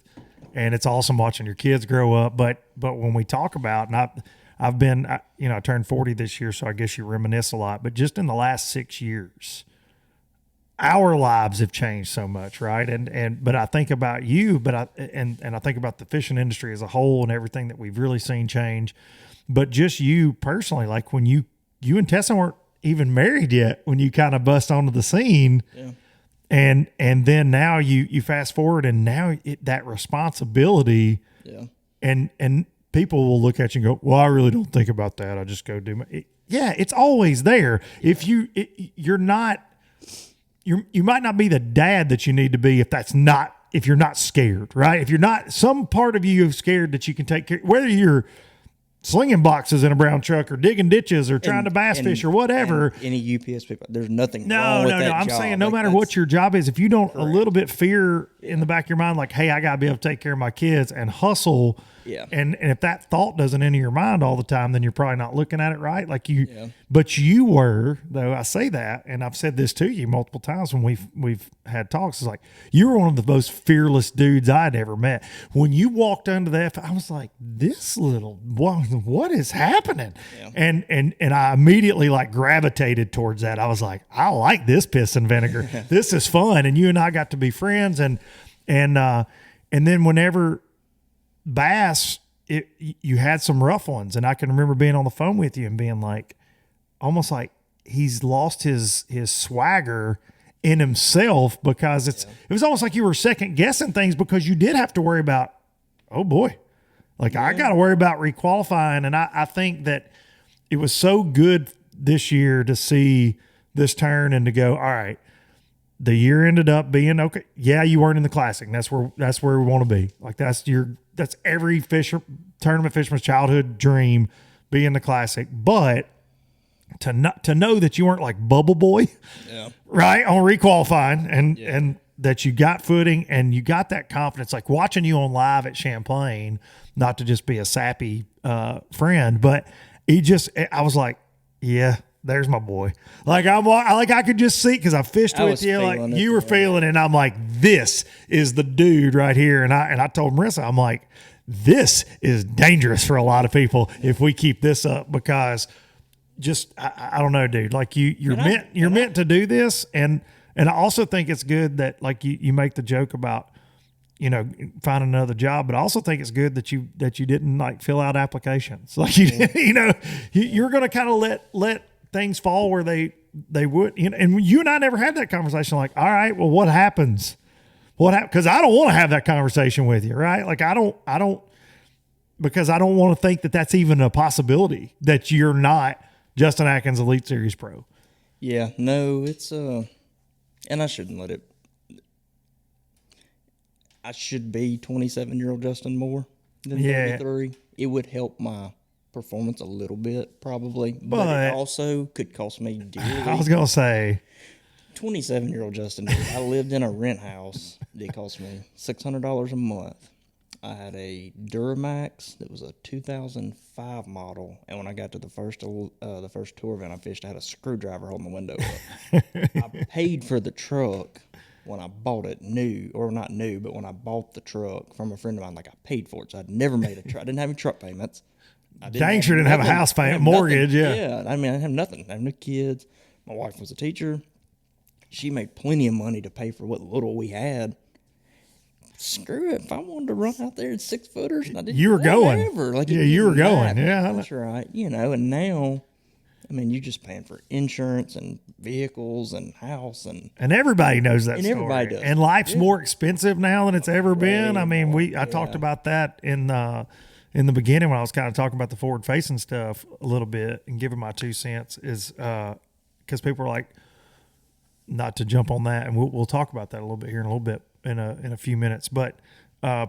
And it's awesome watching your kids grow up. But when we talk about, and I turned 40 this year, so I guess you reminisce a lot. But just in the last 6 years, our lives have changed so much, right? But I think about you, I think about the fishing industry as a whole and everything that we've really seen change. But just you personally, like when you and Tessa weren't even married yet when you kind of bust onto the scene. Yeah. And then now you fast forward and now that responsibility. Yeah. And people will look at you and go, well, I really don't think about that. I just go do my, it's always there. Yeah. If you're not, you might not be the dad that you need to be if you're not scared, right? If you're not, some part of you is scared that you can take care, whether you're slinging boxes in a brown truck or digging ditches or trying to bass fish or whatever. Any UPS people, there's nothing wrong with that I'm job. saying no matter what your job is, if you don't a little bit fear in the back of your mind, like, hey, I got to be able to take care of my kids and hustle. Yeah. And if that thought doesn't enter your mind all the time, then you're probably not looking at it right. Like but you were, though I say that, and I've said this to you multiple times when we've had talks, it's like, you were one of the most fearless dudes I'd ever met. When you walked under that, I was like, this little, what is happening? Yeah. And I immediately like gravitated towards that. I was like, I like this piss and vinegar. This is fun. And you and I got to be friends. And then whenever bass, you had some rough ones, and I can remember being on the phone with you and being like, almost like he's lost his swagger in himself, because it was almost like you were second guessing things because you did have to worry about, oh boy, like I got to worry about requalifying. And I think that it was so good this year to see this turn and to go, all right, the year ended up being okay. Yeah, you weren't in the classic. That's where we want to be. Like that's every tournament fisherman's childhood dream, be in the classic. But to know that you weren't like Bubble Boy, right, on requalifying, and that you got footing and you got that confidence, like watching you on live at Champlain, not to just be a sappy friend, but I was like, yeah, there's my boy. Like I could just see, because I fished with you, like you were feeling it, and I'm like, this is the dude right here. And I told Marissa, I'm like, this is dangerous for a lot of people if we keep this up, because just I don't know, dude. Like you're meant to do this, and I also think it's good that like you make the joke about, you know, find another job, but I also think it's good that you didn't like fill out applications. Like you're going to kind of let things fall where they would, you know, and you and I never had that conversation. Like, all right, well, what happens? Because I don't want to have that conversation with you, right? Like I don't, because I don't want to think that that's even a possibility, that you're not Justin Atkins Elite Series Pro. Yeah, no, it's and I shouldn't let it. I should be 27-year-old Justin more than 33. It would help my performance a little bit, probably, but it also could cost me dearly. I was gonna say, 27-year-old Justin, I lived in a rent house. It cost me $600 a month. I had a Duramax that was a 2005 model, and when I got to the first tour event I fished, I had a screwdriver holding the window up. I paid for the truck when I bought it not new, but when I bought the truck from a friend of mine, like I paid for it, so I'd never made a truck. I didn't have any truck payments. Dang sure didn't have a house payment, mortgage, Yeah, I mean, I didn't have nothing. I have no kids. My wife was a teacher. She made plenty of money to pay for what little we had. Screw it. If I wanted to run out there in 6-footers, I didn't. You were going. You were going. Yeah, that's right. You know, and now, I mean, you're just paying for insurance and vehicles and house and everybody knows that and story. Everybody does. And life's more expensive now than it's ever been. I mean, I talked about that in the beginning when I was kind of talking about the forward facing stuff a little bit and giving my 2 cents, is because people are like, not to jump on that, and we'll talk about that a little bit here in a little bit in a few minutes, but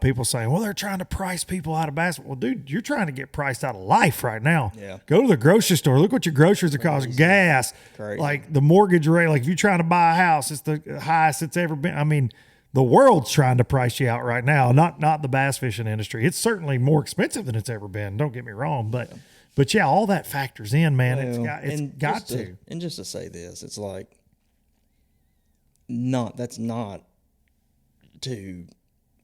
people saying, well, they're trying to price people out of basketball. Well, dude, you're trying to get priced out of life right now. Yeah. Go to the grocery store. Look what your groceries are costing. Gas. Crazy. Like the mortgage rate. Like if you're trying to buy a house, it's the highest it's ever been. I mean, the world's trying to price you out right now. Not the bass fishing industry. It's certainly more expensive than it's ever been. Don't get me wrong, but yeah, all that factors in, man. It's got to. And just to say this, it's like that's not to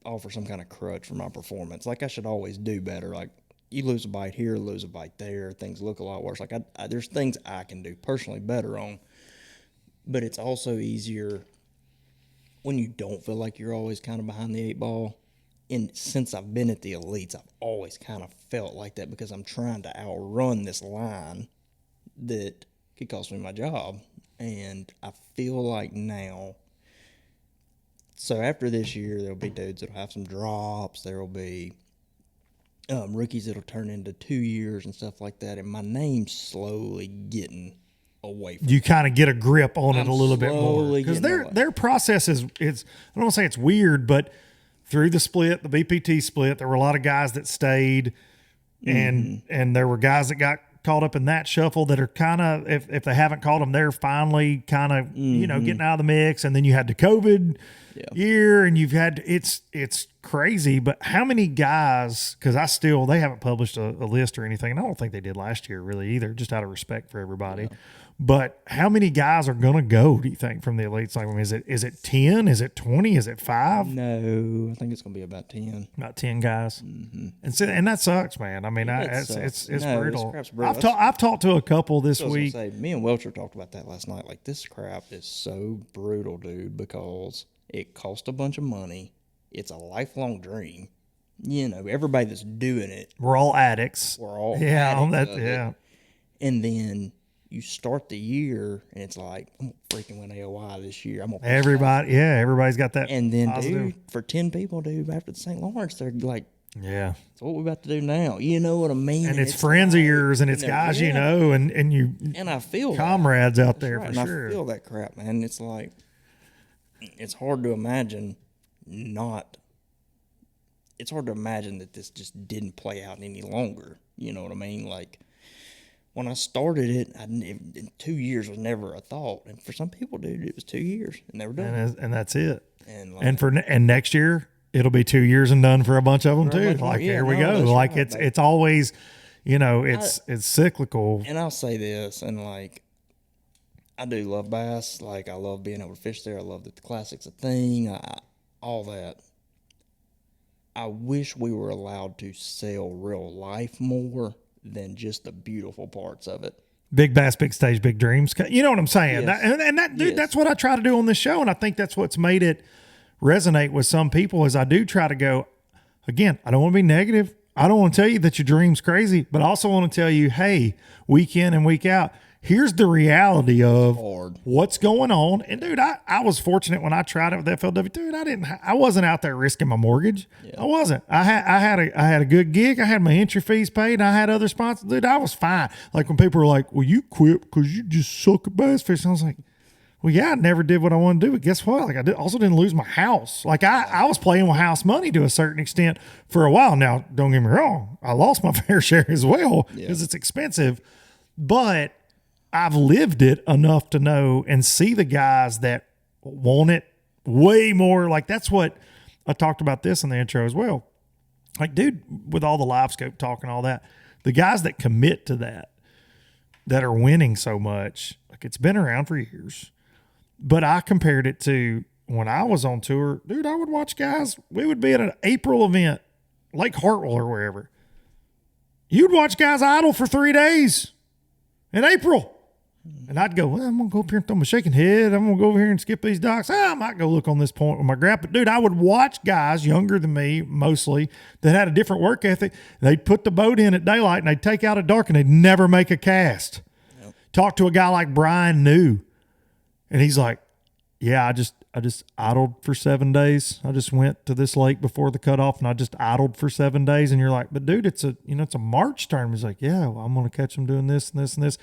offer some kind of crutch for my performance. Like I should always do better. Like you lose a bite here, lose a bite there, things look a lot worse. Like there's things I can do personally better on, but it's also easier when you don't feel like you're always kind of behind the 8 ball. And since I've been at the elites, I've always kind of felt like that, because I'm trying to outrun this line that could cost me my job. And I feel like now, so after this year, there'll be dudes that'll have some drops. There'll be rookies that'll turn into 2 years and stuff like that. And my name's slowly getting away from you. Kind of get a grip on it a little bit more, because their process is, I don't want to say it's weird, but through the split, the BPT split, there were a lot of guys that stayed, and there were guys that got caught up in that shuffle that are kind of, if they haven't caught them, they're finally kind of getting out of the mix. And then you had the COVID year, and you've had it's crazy. But how many guys? Because they haven't published a list or anything, and I don't think they did last year really either, just out of respect for everybody. Yeah. But how many guys are going to go, do you think, from the elites? Like, I mean, is it 10? Is it 20? Is it 5? No, I think it's going to be about 10. About 10 guys. Mm-hmm. And that sucks, man. I mean, it's brutal. I've talked to a couple this week. Me and Welcher talked about that last night. Like, this crap is so brutal, dude, because it costs a bunch of money. It's a lifelong dream. You know, everybody that's doing it. We're all addicts. And then you start the year, and it's like, I'm going to freaking win AOI this year. Everybody's got that. And then, dude, for 10 people, dude, after the St. Lawrence, they're like, yeah, so what we about to do now? You know what I mean? And it's friends of yours, and it's guys you know, and you and I feel comrades out there for and sure. I feel that crap, man. It's like, it's hard to imagine it's hard to imagine that this just didn't play out any longer. You know what I mean? Like, when I started it, 2 years was never a thought. And for some people, dude, it was 2 years and they were done. And that's it. And, And next year, it'll be 2 years and done for a bunch of them too. Like, here we go. Like, right, it's always, it's cyclical. And I'll say this, and like, I do love bass. Like, I love being able to fish there. I love that the Classic's a thing. All that. I wish we were allowed to sell real life more than just the beautiful parts of it. Big bass, big stage, big dreams. You know what I'm saying? Yes. Dude, that's what I try to do on this show. And I think that's what's made it resonate with some people is I do try to go, again, I don't want to be negative. I don't want to tell you that your dream's crazy, but I also want to tell you, hey, week in and week out, here's the reality of what's going on. And dude, I was fortunate when I tried it with FLW. Dude, I wasn't out there risking my mortgage. Yeah. I wasn't. I had a good gig. I had my entry fees paid. I had other sponsors. Dude, I was fine. Like when people were like, well, you quit because you just suck at bass fishing. I was like, well, yeah, I never did what I wanted to do, but guess what? Like also didn't lose my house. Like I was playing with house money to a certain extent for a while. Now, don't get me wrong. I lost my fair share as well because it's expensive, but I've lived it enough to know and see the guys that want it way more. Like that's what I talked about this in the intro as well. Like, dude, with all the live scope talk and all that, the guys that commit to that are winning so much, like it's been around for years. But I compared it to when I was on tour, dude, I would watch guys. We would be at an April event, Lake Hartwell or wherever. You'd watch guys idle for 3 days in April. And I'd go, well, I'm going to go up here and throw my shaking head. I'm going to go over here and skip these docks. I might go look on this point with my grab. But, dude, I would watch guys younger than me mostly that had a different work ethic. They'd put the boat in at daylight and they'd take out at dark and they'd never make a cast. Yep. Talk to a guy like Brian New. And he's like, yeah, I just idled for 7 days. I just went to this lake before the cutoff and I just idled for 7 days. And you're like, but dude, it's a March tournament. He's like, yeah, well, I'm going to catch them doing this and this and this.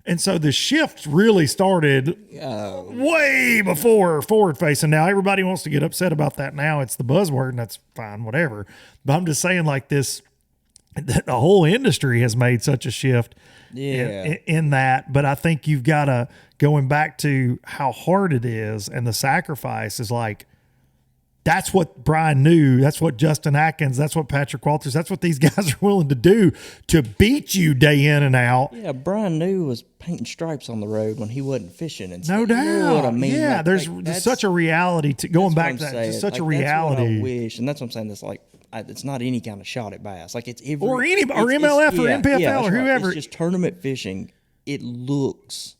And so the shift really started way before forward facing. Now everybody wants to get upset about that. Now it's the buzzword and that's fine, whatever. But I'm just saying like this, the whole industry has made such a shift in that. But I think you've got to, going back to how hard it is and the sacrifice is like, that's what Brian knew. That's what Justin Atkins, that's what Patrick Walters, that's what these guys are willing to do to beat you day in and out. Yeah, Brian New was painting stripes on the road when he wasn't fishing. And no doubt. You know what I mean? Yeah, there's such a reality to going back to that. It's such a reality. That's what I wish, and that's what I'm saying. It's like it's not any kind of shot at bass. Like it's every or MLF or NPFL or whoever. It's just tournament fishing. It looks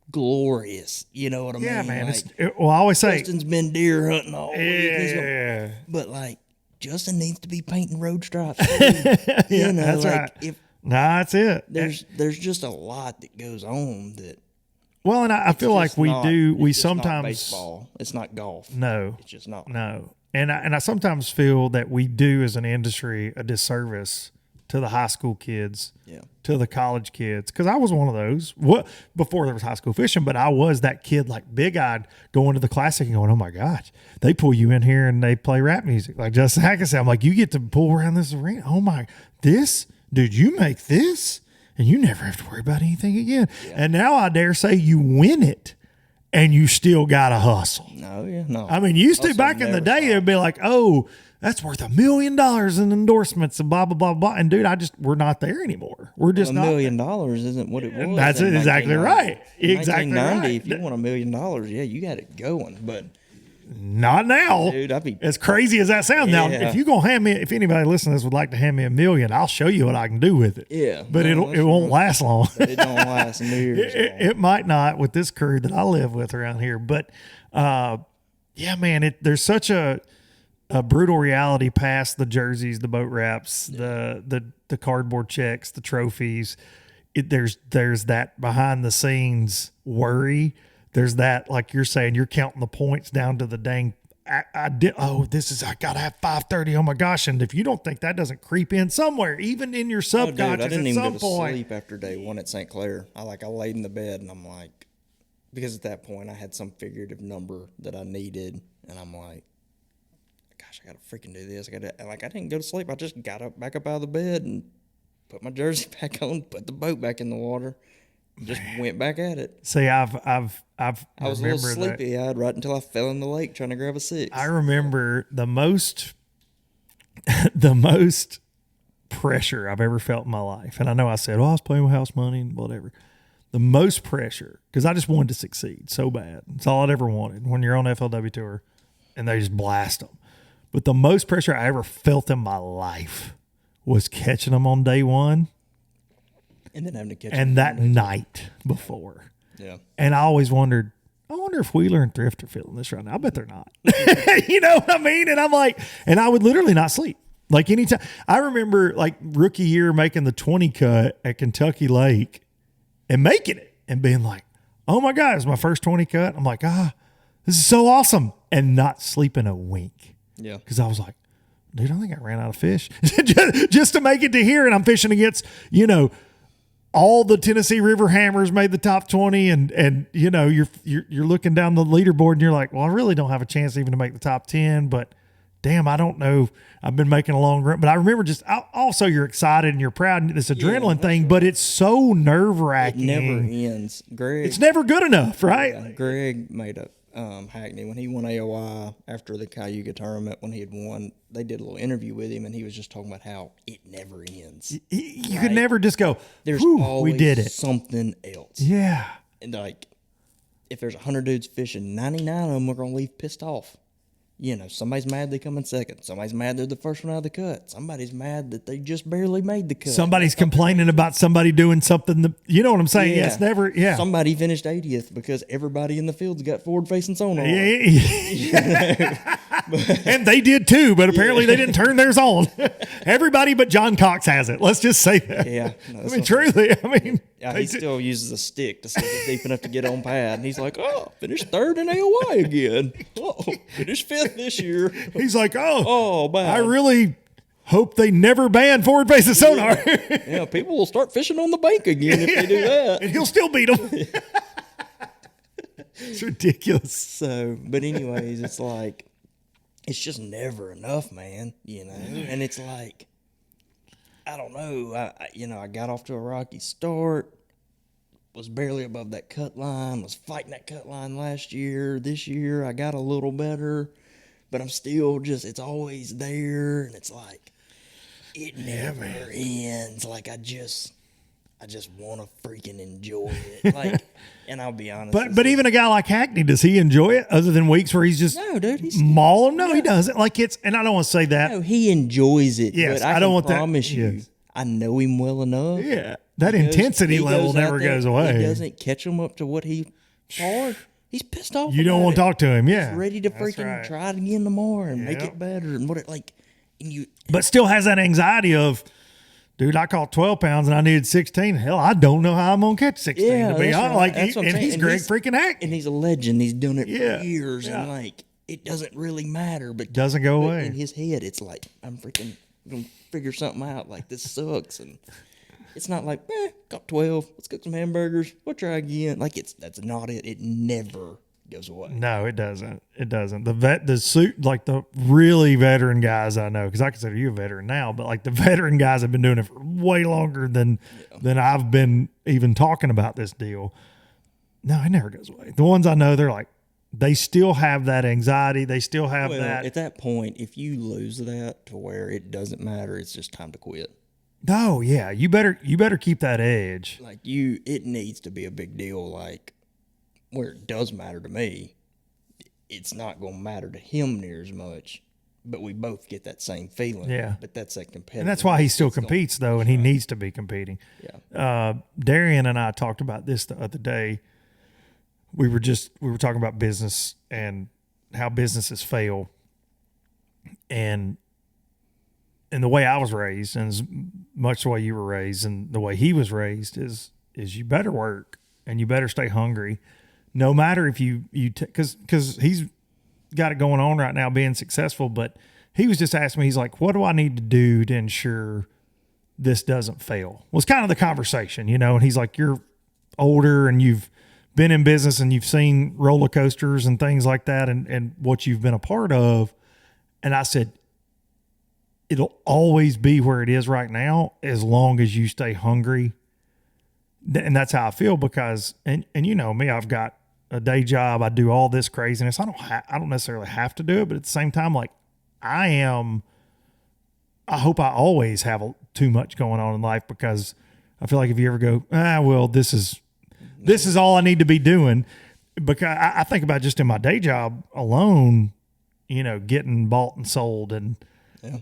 glorious, you know what I mean? Yeah, man. Like, I always say Justin's been deer hunting all week. Yeah, but like Justin needs to be painting road stripes. Yeah, that's like, right. That's it. There's just a lot that goes on that. Well, and I feel like we sometimes not baseball. It's not golf. No, it's just not. No, and I sometimes feel that we do as an industry a disservice to the high school kids, to the college kids. Because I was one of those before there was high school fishing, but I was that kid like big-eyed going to the Classic and going, oh my gosh, they pull you in here and they play rap music. Like Justin Atkins said, I'm like, you get to pull around this arena. Oh my, dude, you make this and you never have to worry about anything again. Yeah. And now I dare say you win it and you still got to hustle. No. I mean, used to back in the day, it'd be like, oh, that's worth $1 million in endorsements and blah, blah, blah, blah. And dude, we're not there anymore. We're just not. $1 million isn't what it was. That's exactly right. Exactly right. If you want $1 million, yeah, you got it going, but not now. Dude, as crazy as that sounds. Now, if you gonna if anybody listening to this would like to hand me $1 million, I'll show you what I can do with it. Yeah. But it won't last long. It don't last years. It might not with this crew that I live with around here. But yeah, man, there's such a brutal reality past the jerseys, the boat wraps, the cardboard checks, the trophies. There's that behind the scenes worry. There's that, like you're saying, you're counting the points down to the dang. I gotta have 530. Oh my gosh! And if you don't think that doesn't creep in somewhere, even in your subconscious, I didn't even at some go to point. sleep after day one at St. Clair. I laid in the bed and I'm like, because at that point I had some figurative number that I needed, and I'm like, gosh, I gotta freaking do this. I didn't go to sleep. I just got back up out of the bed and put my jersey back on, put the boat back in the water, just went back at it. See, I was a little sleepy-eyed right until I fell in the lake trying to grab a 6. I remember the most pressure I've ever felt in my life. And I know I said, I was playing with house money and whatever. The most pressure, because I just wanted to succeed so bad. It's all I'd ever wanted when you're on FLW tour and they just blast them. But the most pressure I ever felt in my life was catching them on day one. And then having to catch and that night before. Yeah. And I always wondered, I wonder if Wheeler and Thrift are feeling this right now. I bet they're not. You know what I mean? And I'm like, and I would literally not sleep. Like anytime. I remember like rookie year making the 20 cut at Kentucky Lake and making it and being like, oh my God, it's my first 20 cut. I'm like, this is so awesome. And not sleeping a wink. Yeah. Because I was like, dude, I think I ran out of fish just to make it to here. And I'm fishing against, all the Tennessee River Hammers made the top 20 and you're looking down the leaderboard and you're like, well, I really don't have a chance even to make the top 10, but damn, I don't know. I've been making a long run, but I remember also you're excited and you're proud and this adrenaline thing, right. But it's so nerve wracking. It never ends. It's never good enough, right? Yeah, Greg made a Hackney when he won AOI after the Cayuga tournament when he had won. They did a little interview with him and he was just talking about how it never ends. You could never just go, there's always we did it. Something else. Yeah. And like, if there's 100 dudes fishing, 99 of them are going to leave pissed off. Somebody's mad they come in second. Somebody's mad they're the first one out of the cut. Somebody's mad that they just barely made the cut. Somebody's complaining about somebody doing something. You know what I'm saying? Yeah. It's never, Somebody finished 80th because everybody in the field's got forward-facing sonar. Yeah. And they did too, but apparently they didn't turn theirs on. Everybody but John Cox has it. Let's just say that. Yeah. No, truly, he still uses a stick to see if it's deep enough to get on pad. And he's like, finished third in AOY again. Finished fifth this year. He's like, man. I really hope they never ban forward-facing sonar. Yeah, people will start fishing on the bank again if they do that. And he'll still beat them. It's ridiculous. So, but anyways, it's like, it's just never enough, man, And it's like, I don't know. I got off to a rocky start, was barely above that cut line, was fighting that cut line last year. This year, I got a little better, but I'm still it's always there. And it's like, it never ends. Like, I just want to freaking enjoy it. Like, and I'll be honest. But even a guy like Hackney, does he enjoy it other than weeks where he's just mauling? No, he doesn't. Like and I don't want to say that. No, he enjoys it. Yes, but I don't want promise you, yes. I know him well enough. Yeah, that intensity level never goes away. He doesn't catch him up to what he hard. He's pissed off. You don't want to talk to him. Yeah, he's ready to freaking try it again tomorrow and make it better and but still has that anxiety of, dude, I caught 12 pounds and I needed 16. Hell, I don't know how I'm going to catch 16. Yeah, to be honest. Right. He's Greg freaking Hackney. And he's a legend. He's done it for years. Yeah. And it doesn't really matter. But doesn't go away. In his head, it's like, I'm freaking going to figure something out. Like, this sucks. And it's not like, got 12. Let's cook some hamburgers. We'll try again. Like, that's not it. It never goes away. No, it doesn't. It doesn't. The really veteran guys I know, because I consider you a veteran now, but like the veteran guys have been doing it for way longer than I've been even talking about this deal. No, it never goes away. The ones I know, they're like, they still have that anxiety. They still have that. At that point, if you lose that to where it doesn't matter, it's just time to quit. No, yeah, you better keep that edge. Like it needs to be a big deal. Like, where it does matter to me, it's not going to matter to him near as much, but we both get that same feeling. Yeah. But that's that competitive. And that's why he still competes, though, and he needs to be competing. Yeah. Darian and I talked about this the other day. We were talking about business and how businesses fail. And the way I was raised, and as much the way you were raised and the way he was raised, is you better work and you better stay hungry. No matter if because he's got it going on right now being successful, but he was just asking me, he's like, what do I need to do to ensure this doesn't fail? Was kind of the conversation, and he's like, you're older and you've been in business and you've seen roller coasters and things like that and what you've been a part of. And I said, it'll always be where it is right now as long as you stay hungry. And that's how I feel because, and you know me, I've got a day job. I do all this craziness. I don't necessarily have to do it, but at the same time, like I hope I always have too much going on in life because I feel like if you ever go, well, this is all I need to be doing, because I think about just in my day job alone, you know, getting bought and sold and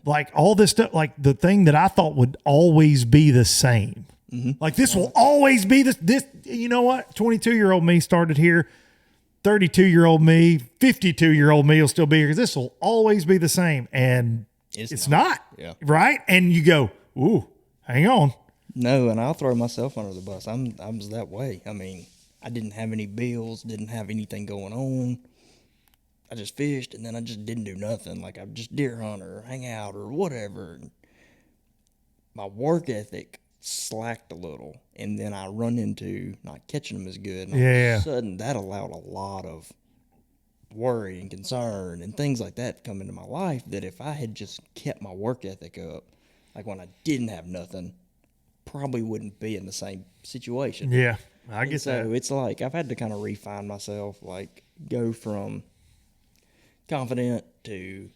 like all this stuff, like the thing that I thought would always be the same. Mm-hmm. Like this will always be this, you know what? 22-year-old me started here. 32-year-old me, 52-year-old me will still be here because this will always be the same. And it's not. Yeah. Right. And you go, ooh, hang on. No, and I'll throw myself under the bus. I was that way. I mean, I didn't have any bills, didn't have anything going on. I just fished, and then I just didn't do nothing. Like, I'm just deer hunter, or hang out, or whatever. My work ethic slacked a little, and then I run into not catching them as good. And all of a sudden, that allowed a lot of worry and concern and things like that to come into my life that if I had just kept my work ethic up, like when I didn't have nothing, probably wouldn't be in the same situation. Yeah, I get that. So it's like I've had to kind of refine myself, like go from confident to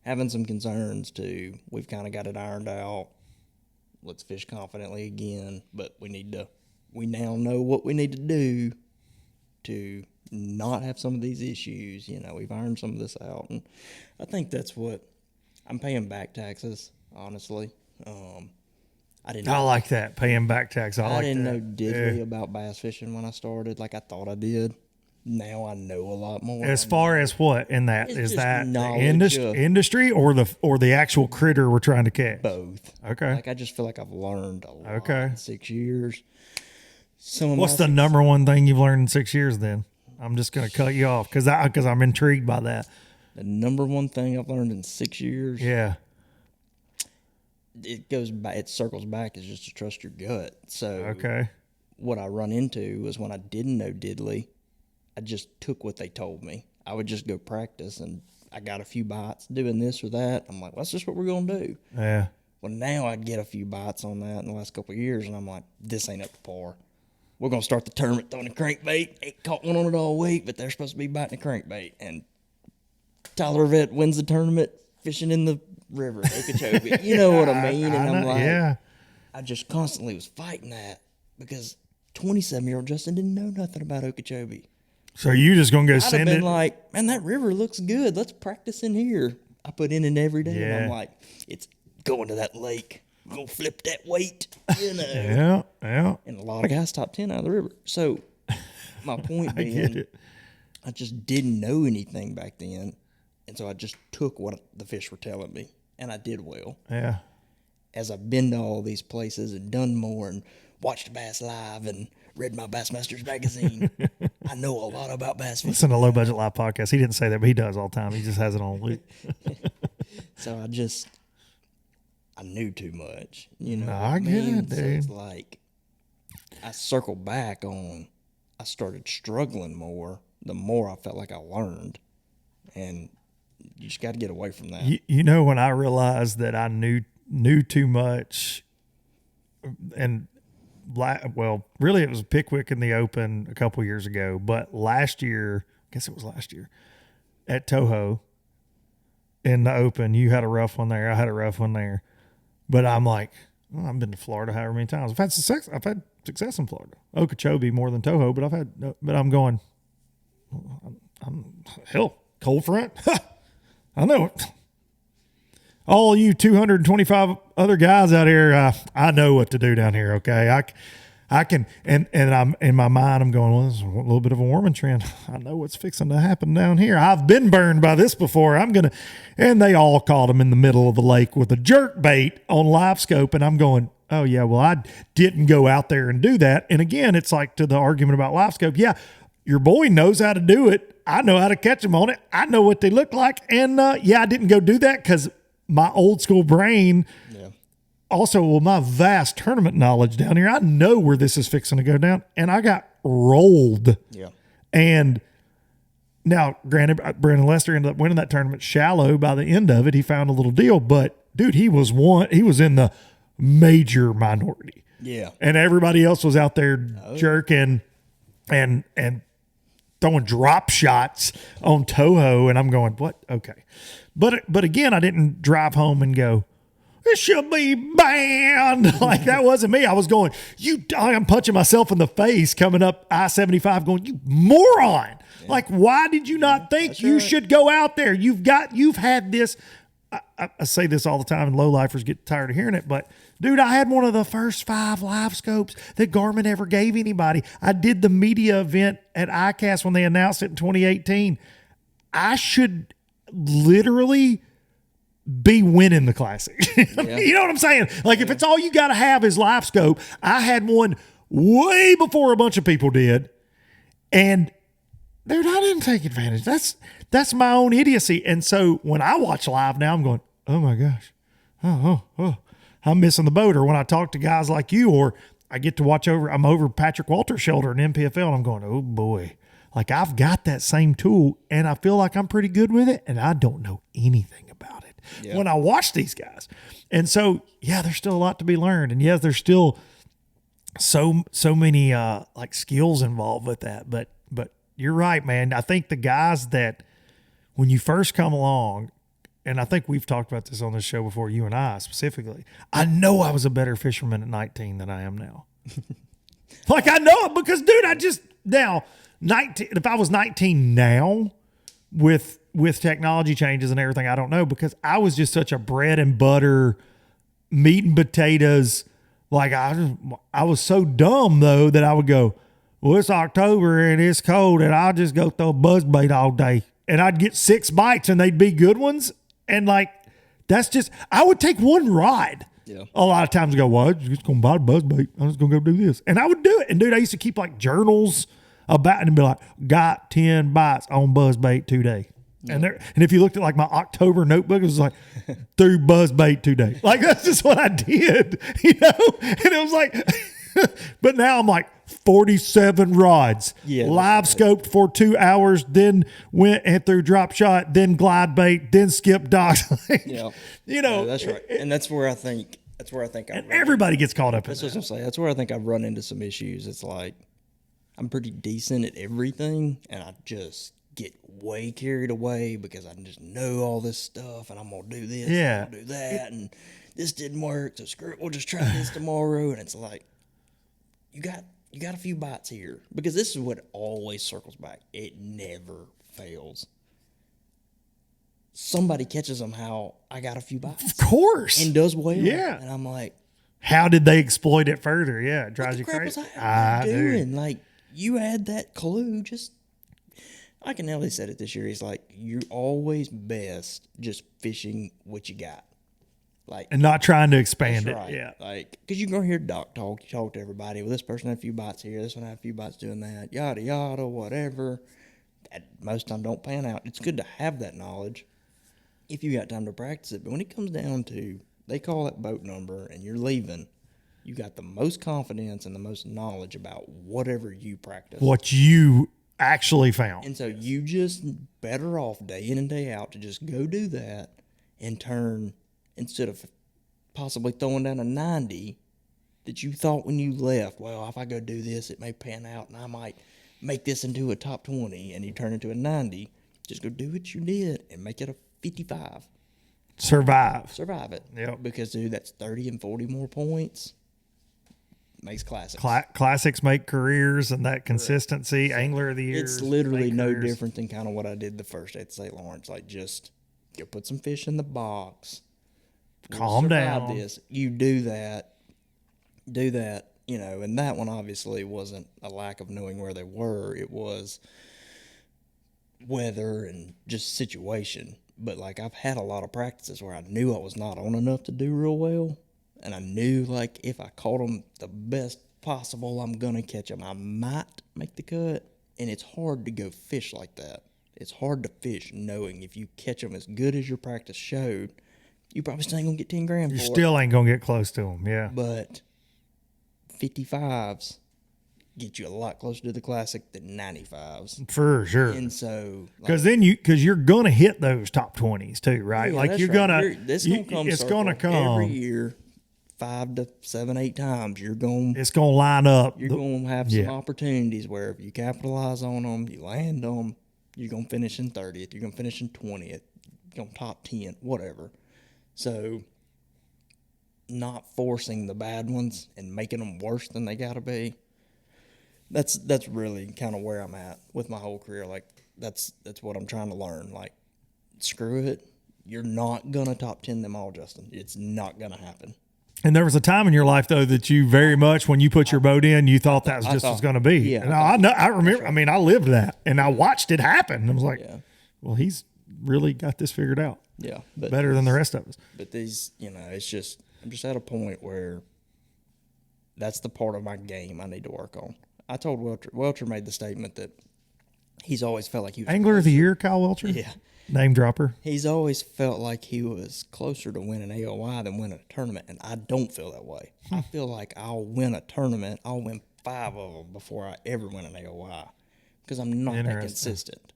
having some concerns to we've kind of got it ironed out. Let's fish confidently again, but we now know what we need to do to not have some of these issues. You know, we've ironed some of this out, and I think that's what I'm paying back taxes, honestly. I like that, paying back tax. I didn't know diddly about bass fishing when I started, like I thought I did. Now I know a lot more. As far as what in that it's is just that the industry or the actual critter we're trying to catch? Both. Okay. Like I just feel like I've learned a lot in 6 years. What's the number one thing you've learned in 6 years? Then I'm just going to cut you off because I'm intrigued by that. The number one thing I've learned in 6 years. Yeah. It goes back. It circles back. Is just to trust your gut. So okay. What I run into was when I didn't know diddly, I just took what they told me. I would just go practice, and I got a few bites doing this or that. I'm like, well, that's just what we're going to do. Yeah. Well, now I get a few bites on that in the last couple of years, and I'm like, this ain't up to par. We're going to start the tournament throwing a crankbait. Ain't caught one on it all week, but they're supposed to be biting a crankbait. And Tyler Vet wins the tournament fishing in the river, Okeechobee. You know what I mean? And I'm like, I just constantly was fighting that because 27-year-old Justin didn't know nothing about Okeechobee. So you just gonna go I'd send have been it? Like, man, that river looks good. Let's practice in here. I put in it every day, and I'm like, it's going to that lake. We're gonna flip that weight, you know. Yeah. And a lot of guys top 10 out of the river. So my point being, I just didn't know anything back then, and so I just took what the fish were telling me, and I did well. Yeah. As I've been to all these places and done more and watched Bass Live and read my Bassmasters magazine, I know a lot about bass fishing. Listen to Low Budget Live podcast. He didn't say that, but he does all the time. He just has it on loop. So I knew too much. You know, I get it, dude. So it's like I circled back on. I started struggling more. The more I felt like I learned, and you just got to get away from that. You know, when I realized that I knew too much, and well, really it was Pickwick in the Open a couple years ago, but last year, I guess it was last year, at Toho in the Open, you had a rough one there. I had a rough one there. But I'm like, well, I've been to Florida however many times. I've had success in Florida. Okeechobee more than Toho, but I'm going, hell, cold front. I know it. All you 225 other guys out here, I know what to do down here. Okay, I can, and I'm in my mind, I'm going, well, this is a little bit of a warming trend. I know what's fixing to happen down here. I've been burned by this before. And they all caught him in the middle of the lake with a jerk bait on live scope, and I'm going, oh yeah, well I didn't go out there and do that. And again, it's like to the argument about live scope. Yeah, your boy knows how to do it. I know how to catch them on it. I know what they look like, and I didn't go do that because my old school brain also, well, my vast tournament knowledge down here, I know where this is fixing to go down, and I got rolled. Yeah. And now, granted, Brandon Lester ended up winning that tournament shallow by the end of it. He found a little deal, but dude, he was in the major minority. Yeah. And everybody else was out there jerking and throwing drop shots on Toho, and I'm going, what? Okay. But again, I didn't drive home and go, it should be banned. Like, that wasn't me. I was going, I'm punching myself in the face coming up I-75 going, you moron. Yeah. Like, why did you not think you should go out there? You've had this. I say this all the time, and low-lifers get tired of hearing it, but dude, I had one of the first 5 live scopes that Garmin ever gave anybody. I did the media event at ICAST when they announced it in 2018. I should literally be winning the classic. Yeah. You know what I'm saying? Like, if it's all you got to have is live scope, I had one way before a bunch of people did. And dude, I didn't take advantage. That's my own idiocy. And so when I watch live now, I'm going, oh my gosh. Oh, I'm missing the boat. Or when I talk to guys like you, or I get to watch I'm over Patrick Walter's shoulder in MPFL, and I'm going, oh boy. Like, I've got that same tool, and I feel like I'm pretty good with it, and I don't know anything about it when I watch these guys. And so, yeah, there's still a lot to be learned. And yes, there's still so many like skills involved with that. But you're right, man. I think the guys that when you first come along, and I think we've talked about this on this show before, you and I specifically, I know I was a better fisherman at 19 than I am now. Like, I know it because, dude, now 19, if I was 19 now with technology changes and everything, I don't know, because I was just such a bread and butter, meat and potatoes. Like, I was so dumb though that I would go, well, it's October and it's cold and I'll just go throw buzzbait all day. And I'd get 6 bites and they'd be good ones. And like, I would take one rod. Yeah. A lot of times go, well, I'm just going to buy a buzzbait. I'm just going to go do this. And I would do it. And dude, I used to keep like journals about it and be like, got 10 bites on buzzbait today. Yeah. And if you looked at like my October notebook, it was like threw buzzbait today. Like, that's just what I did, you know? And it was like, but now I'm like 47 rods, live scoped for 2 hours, then went and threw drop shot, then glide bait, then skip docks. You know, that's right. And that's where I think everybody gets caught up in that. That's what I'm saying. That's where I think I've run into some issues. It's like, I'm pretty decent at everything, and I just get way carried away because I just know all this stuff, and I'm going to do this, and I'm going to do that, and this didn't work, so screw it, we'll just try this tomorrow. And it's like, you got a few bites here, because this is what always circles back. It never fails. Somebody catches them how I got a few bites. Of course. And does well. Yeah. And I'm like, how did they exploit it further? Yeah, it drives you crazy. What was I doing? Like, you had that clue. Just, like Nelly said it this year. He's like, you're always best just fishing what you got. Like, and not trying to expand it. Right. Yeah. Like, because you go hear doc talk, you talk to everybody. Well, this person had a few bites here, this one had a few bites doing that, yada, yada, whatever. That most time don't pan out. It's good to have that knowledge if you got time to practice it. But when it comes down to, they call that boat number and you're leaving, you got the most confidence and the most knowledge about whatever you practice. What you actually found. And so you just better off day in and day out to just go do that and turn, instead of possibly throwing down a 90 that you thought when you left, well, if I go do this, it may pan out and I might make this into a top 20, and you turn into a 90, just go do what you did and make it a 55. Survive it. Yeah. Because, dude, that's 30 and 40 more points. Makes classics. Classics make careers, and that consistency, Angler of the Year. It's literally no different than kind of what I did the first day at St. Lawrence. Like, just go put some fish in the box. Calm down. This. You do that, you know, and that one obviously wasn't a lack of knowing where they were. It was weather and just situation. But, like, I've had a lot of practices where I knew I was not on enough to do real well. And I knew, like, if I caught them the best possible, I'm going to catch them. I might make the cut. And it's hard to go fish like that. It's hard to fish knowing if you catch them as good as your practice showed, You probably still ain't gonna get 10 grand You for it. still ain't gonna get close to them. Yeah. But 55s get you a lot closer to the classic than 95s. For sure. And so, Because you're gonna hit those top 20s too, right? yeah, like that's you're right. gonna, It's gonna come. it's gonna come every year, 5 to 7, 8 times. It's gonna line up. You're gonna have some opportunities where if you capitalize on them, you land them. You're gonna finish in 30th. You're gonna finish in 20th. You're gonna top 10, whatever. So, not forcing the bad ones and making them worse than they gotta be. That's really kind of where I'm at with my whole career. Like that's what I'm trying to learn. Like, screw it. You're not gonna top 10 them all, Justin. It's not gonna happen. And there was a time in your life though that you very much, when you put your boat in, you thought that was just was going to be. Yeah, and I know. I remember. Right. I mean, I lived that, and I watched it happen. I was like, well, he's really got this figured out. Yeah, better than the rest of us. But these, it's just I'm just at a point where that's the part of my game I need to work on. I told Welcher. Welcher made the statement that he's always felt like he was Angler of the Year, Kyle Welcher. Yeah. Name dropper. He's always felt like he was closer to winning AOI than winning a tournament, and I don't feel that way. I feel like I'll win a tournament. I'll win 5 of them before I ever win an AOI because I'm not that consistent.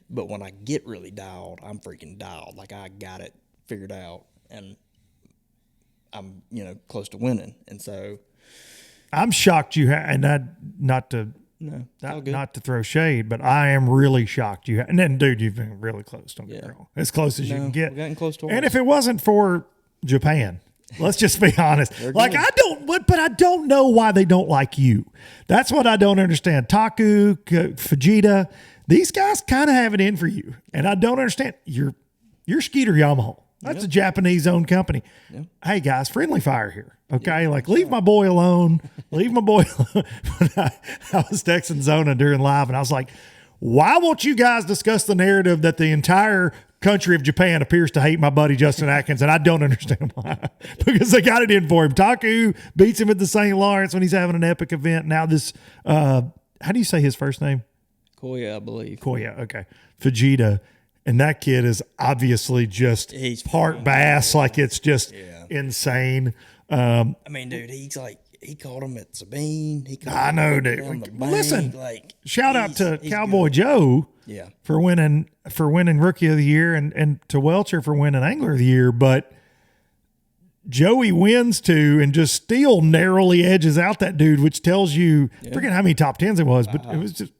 But when I get really dialed, I'm freaking dialed. Like I got it figured out, and I'm close to winning. And so I'm shocked you and not to throw shade, but I am really shocked you. And then, dude, you've been really close. Don't get me wrong. As close as you can get. We're getting close to. And if it wasn't for Japan, let's just be honest. Like I don't know why they don't like you. That's what I don't understand. Taku, Fujita, these guys kind of have it in for you, and I don't understand. You're Skeeter Yamaha. That's a Japanese-owned company. Yep. Hey, guys, friendly fire here, okay? Yep. Leave my boy alone. Leave my boy alone. I was texting Zona during live, and I was like, why won't you guys discuss the narrative that the entire country of Japan appears to hate my buddy Justin Atkins, and I don't understand why. Because they got it in for him. Taku beats him at the St. Lawrence when he's having an epic event. Now this, how do you say his first name? Koya, I believe. Koya, okay. Fujita. And that kid is obviously just part bass, like it's just insane. I mean, dude, he caught him at Sabine. I know, dude. Listen, shout out to Cowboy Joe for winning Rookie of the Year and to Welcher for winning Angler of the Year. But Joey wins too and just still narrowly edges out that dude, which tells you, I forget how many top 10s it was, but it was just.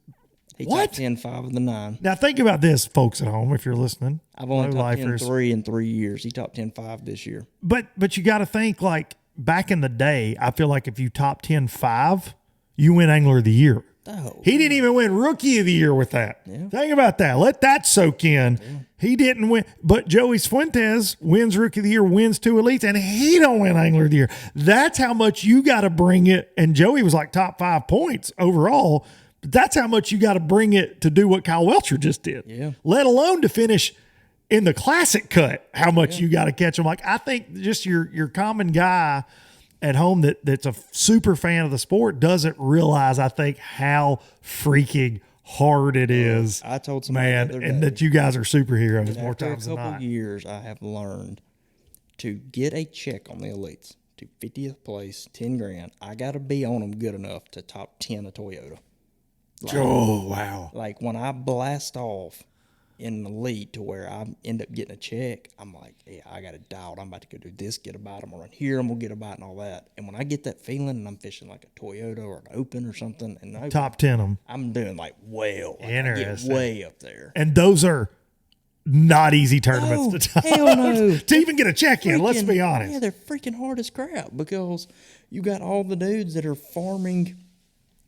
He top 10 5 of the 9. Now think about this, folks at home, if you're listening. I've only top 10 3 in 3 years. He top 10 5 this year. But you got to think, like, back in the day, I feel like if you top 10 5, you win Angler of the Year. Oh, he didn't even win Rookie of the Year with that. Yeah. Think about that. Let that soak in. Yeah. He didn't win. But Joey Fuentes wins Rookie of the Year, wins 2 elites, and he don't win Angler of the Year. That's how much you got to bring it. And Joey was like top 5 points overall. But that's how much you got to bring it to do what Kyle Welcher just did. Yeah. Let alone to finish in the classic cut, how much you got to catch them. Like, I think just your common guy at home that's a super fan of the sport doesn't realize, I think, how freaking hard it is. I told somebody and that you guys are superheroes more times than not. After a couple years, I have learned to get a check on the elites to 50th place, 10 grand. I got to be on them good enough to top 10 a Toyota. Wow. Like when I blast off in the lead to where I end up getting a check, I'm like, yeah, I got it dialed. I'm about to go do this, get a bite. I'm going to run here. I'm going to get a bite and all that. And when I get that feeling and I'm fishing like a Toyota or an Open or something, and top 10 them, I'm doing like well. Like interesting. I get way up there. And those are not easy tournaments to top. Hell no. To even get a check in, let's be honest. Yeah, they're freaking hard as crap because you got all the dudes that are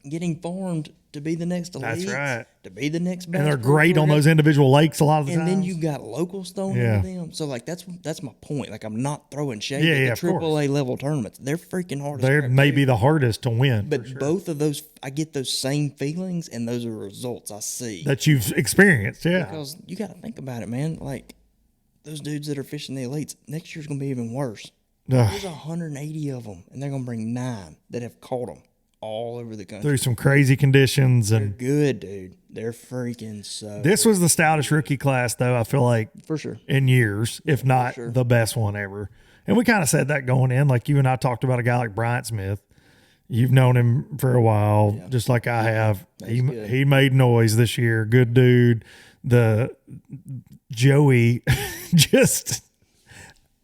getting farmed to be the next elite. That's right. To be the next best. And they're great on those individual lakes a lot of the time. And then you got locals throwing into them. So, like, that's my point. Like, I'm not throwing shade at the AAA level tournaments. They're freaking hard. They're maybe the hardest to win. But both of those, I get those same feelings, and those are results I see. That you've experienced, Because you got to think about it, man. Like, those dudes that are fishing the elites, next year's going to be even worse. There's 180 of them, and they're going to bring 9 that have caught them. all over the country. through some crazy conditions. They're And good, dude. They're freaking so. this was the stoutest rookie class, though, I feel like, for sure. in years, if not sure. the best one ever. And we kind of said that going in, like you and I talked about a guy like Bryant Smith. You've known him for a while, just like I have. He made noise this year. Good dude. The Joey just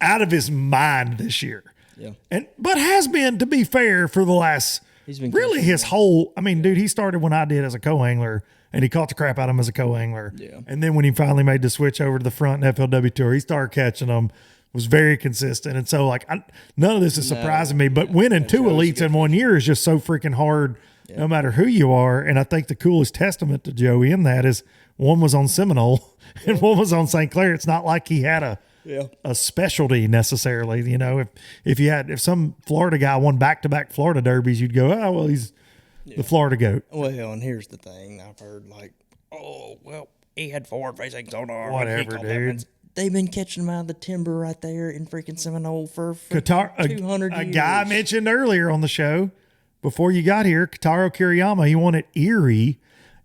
out of his mind this year. Yeah. But has been, to be fair, for the last He's been really his whole. I mean, dude, he started when I did as a co-angler, and he caught the crap out of him as a co-angler. Yeah. And then when he finally made the switch over to the front FLW tour, he started catching them. Was very consistent, and so like none of this is surprising me. But winning two elites in 1 year is just so freaking hard, no matter who you are. And I think the coolest testament to Joey in that is one was on Seminole and one was on St. Clair. It's not like he had a specialty necessarily. You know, if some Florida guy won back-to-back Florida derbies, you'd go, oh well, he's the Florida goat. Well, and here's the thing: I've heard like, oh well, he had forward-facing sonar. Whatever, dude. They've been catching them out of the timber right there in freaking Seminole for Qatar, 200 years. A guy mentioned earlier on the show before you got here, Kataro Kiriyama, he won at Erie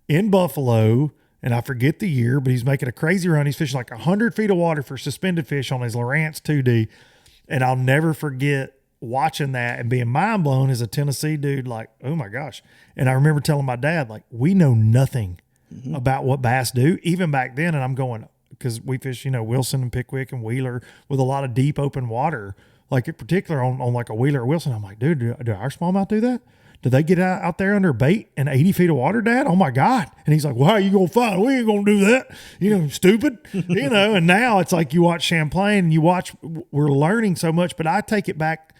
in Buffalo, and I forget the year, but he's making a crazy run. He's fishing like 100 feet of water for suspended fish on his Lowrance 2D, and I'll never forget watching that and being mind blown as a Tennessee dude, like, oh my gosh. And I remember telling my dad, like, we know nothing about what bass do, even back then, and I'm going, because we fish, Wilson and Pickwick and Wheeler with a lot of deep open water, like in particular on like a Wheeler or Wilson. I'm like, dude, do our smallmouth do that? Do they get out there under bait in 80 feet of water, Dad? Oh my God. And he's like, well, how are you going to find it? We ain't going to do that. Stupid. And now it's like you watch Champlain and we're learning so much, but I take it back.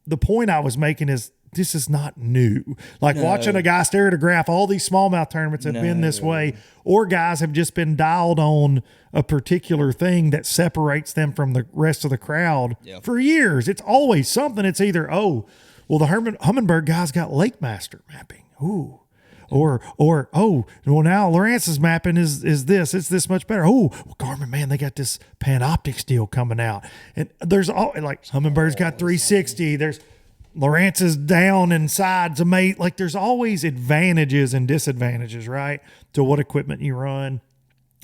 The point I was making is this is not new. Like watching a guy stare at a graph, all these smallmouth tournaments have been this way, or guys have just been dialed on a particular thing that separates them from the rest of the crowd for years. It's always something. It's either, the Humminbird guy's got Lake Master mapping. Ooh. Or now Lawrence's mapping is this. It's this much better. Oh, well, Garmin, man, they got this Panoptix deal coming out. And there's like Humminbird's got 360. There's Lawrence's down and sides mate. Like there's always advantages and disadvantages, right, to what equipment you run.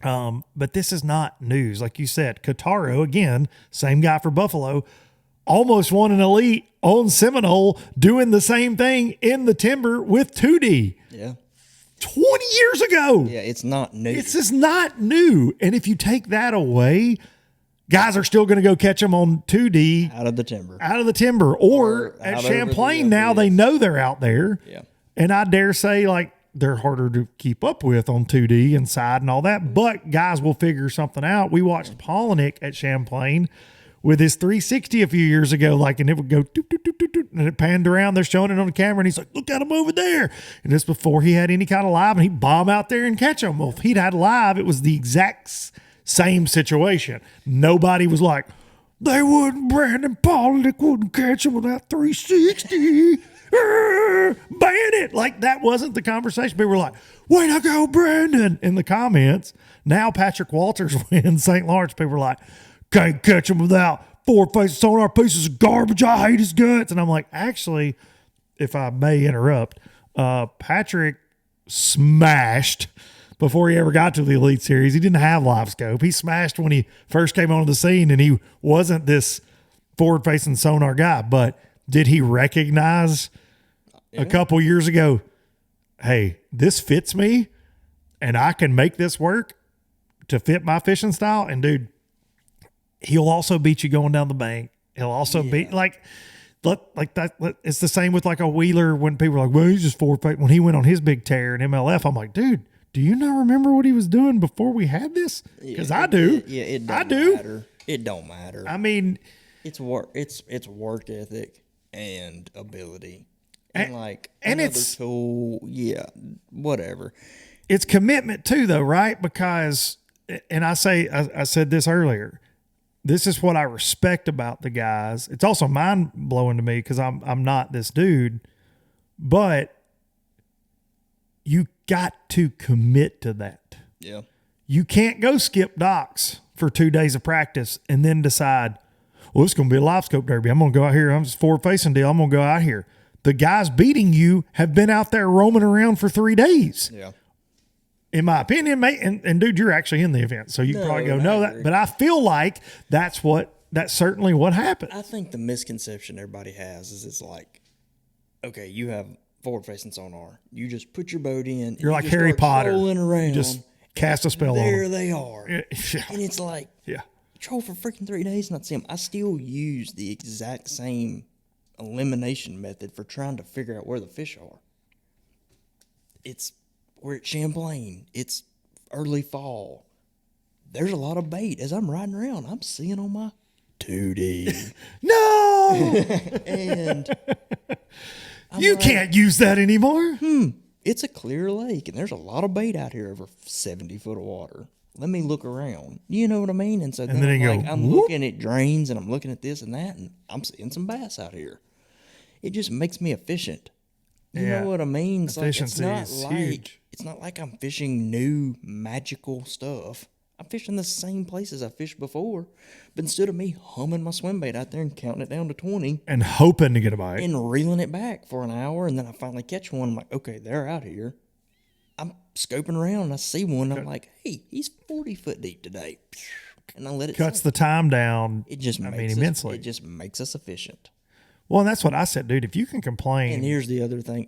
But this is not news. Like you said, Kataro, again, same guy for Buffalo, almost won an elite on Seminole doing the same thing in the timber with 2D. Yeah. 20 years ago. Yeah, it's not new. It's just not new. And if you take that away, guys are still going to go catch them on 2D. Out of the timber. Or at Champlain now, they know they're out there. Yeah. And I dare say, like, they're harder to keep up with on 2D and side and all that. But guys will figure something out. We watched Polinick at Champlain with his 360 a few years ago, like, and it would go doop, doop, doop, doop, doop, and it panned around. They're showing it on the camera, and he's like, look at him over there. And this before he had any kind of live, and he'd bomb out there and catch them. Well, if he'd had live, it was the exact same situation. Nobody was like, Brandon Polinick wouldn't catch him without 360. Ban it. Like, that wasn't the conversation. People were like, way to go, Brandon, in the comments. Now Patrick Walters wins St. Lawrence. People were like, can't catch him without forward-facing sonar, pieces of garbage. I hate his guts. And I'm like, actually, if I may interrupt, Patrick smashed before he ever got to the Elite Series. He didn't have live scope. He smashed when he first came onto the scene, and he wasn't this forward-facing sonar guy. But did he recognize a couple years ago, hey, this fits me, and I can make this work to fit my fishing style? And, dude, he'll also beat you going down the bank. He'll also beat like that. It's the same with like a Wheeler when people are like, well, he's just forward-facing. When he went on his big tear in MLF, I'm like, dude, do you not remember what he was doing before we had this? Because I do. It don't matter. It don't matter. I mean, it's work ethic and ability. And it's tool, whatever. It's commitment too, though, right? Because, and I said this earlier, this is what I respect about the guys. It's also mind blowing to me because I'm not this dude, but you got to commit to that. Yeah. You can't go skip docks for 2 days of practice and then decide, well, it's going to be a live scope derby. I'm going to go out here. I'm just forward facing deal. I'm going to go out here. the guys beating you have been out there roaming around for 3 days. Yeah. In my opinion, mate, and dude, you're actually in the event, so you can probably go, no, that, but I feel like that's certainly what happened. I think the misconception everybody has is it's like, okay, you have forward-facing sonar. You just put your boat in. You're like Harry Potter. Rolling around. You just cast a spell on them. There they are. Yeah. And it's like, Yeah. troll for freaking 3 days not see them. I still use the exact same elimination method for trying to figure out where the fish are. We're at Champlain. It's early fall. There's a lot of bait. As I'm riding around, I'm seeing on my 2D. No! And you can't use that anymore. it's a clear lake, and there's a lot of bait out here over 70 foot of water. Let me look around. You know what I mean? And so then I'm looking at drains, and I'm looking at this and that, and I'm seeing some bass out here. It just makes me efficient. You know what I mean? It's Efficiency is huge. It's not like I'm fishing new magical stuff. I'm fishing the same places I fished before, but instead of me humming my swim bait out there and counting it down to 20 and hoping to get a bite and reeling it back for an hour, and then I finally catch one, I'm like, okay, they're out here. I'm scoping around and I see one. I'm like, hey, he's 40 foot deep today, and I let it cuts sink. the time down. It just immensely. It just makes us efficient. Well, and that's what I said, dude. If you can complain, And here's the other thing: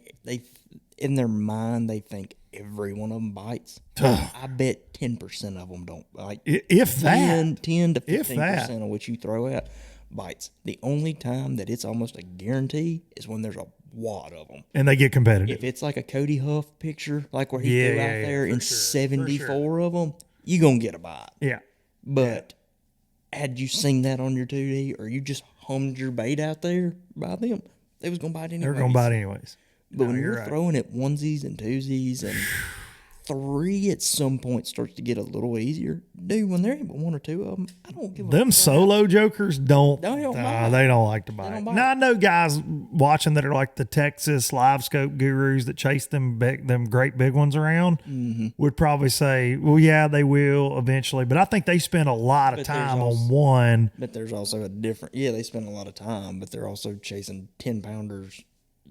in their mind, they think every one of them bites. I bet 10% of them don't bite. if that, 10 to if 15% of what you throw out bites. The only time that it's almost a guarantee is when there's a wad of them. and they get competitive. If it's like a Cody Huff picture, like where he threw out there for and sure, 74 of them, you gonna get a bite. Yeah. But had you seen that on your 2D, or you just hummed your bait out there by them, they was gonna bite anyway. They're going to bite anyways. But when you're you're right. throwing at onesies and twosies, and 3 at some point starts to get a little easier, dude. When there ain't but 1 or 2 of them, I don't give a Them solo jokers don't. They don't bite. They don't like to bite. don't bite. Now I know guys watching that are like the Texas live scope gurus that chase them great big ones around would probably say, "Well, yeah, they will eventually." But I think they spend a lot of But there's time also- on one. But there's also a different. Yeah, they spend a lot of time, but they're also chasing 10-pounders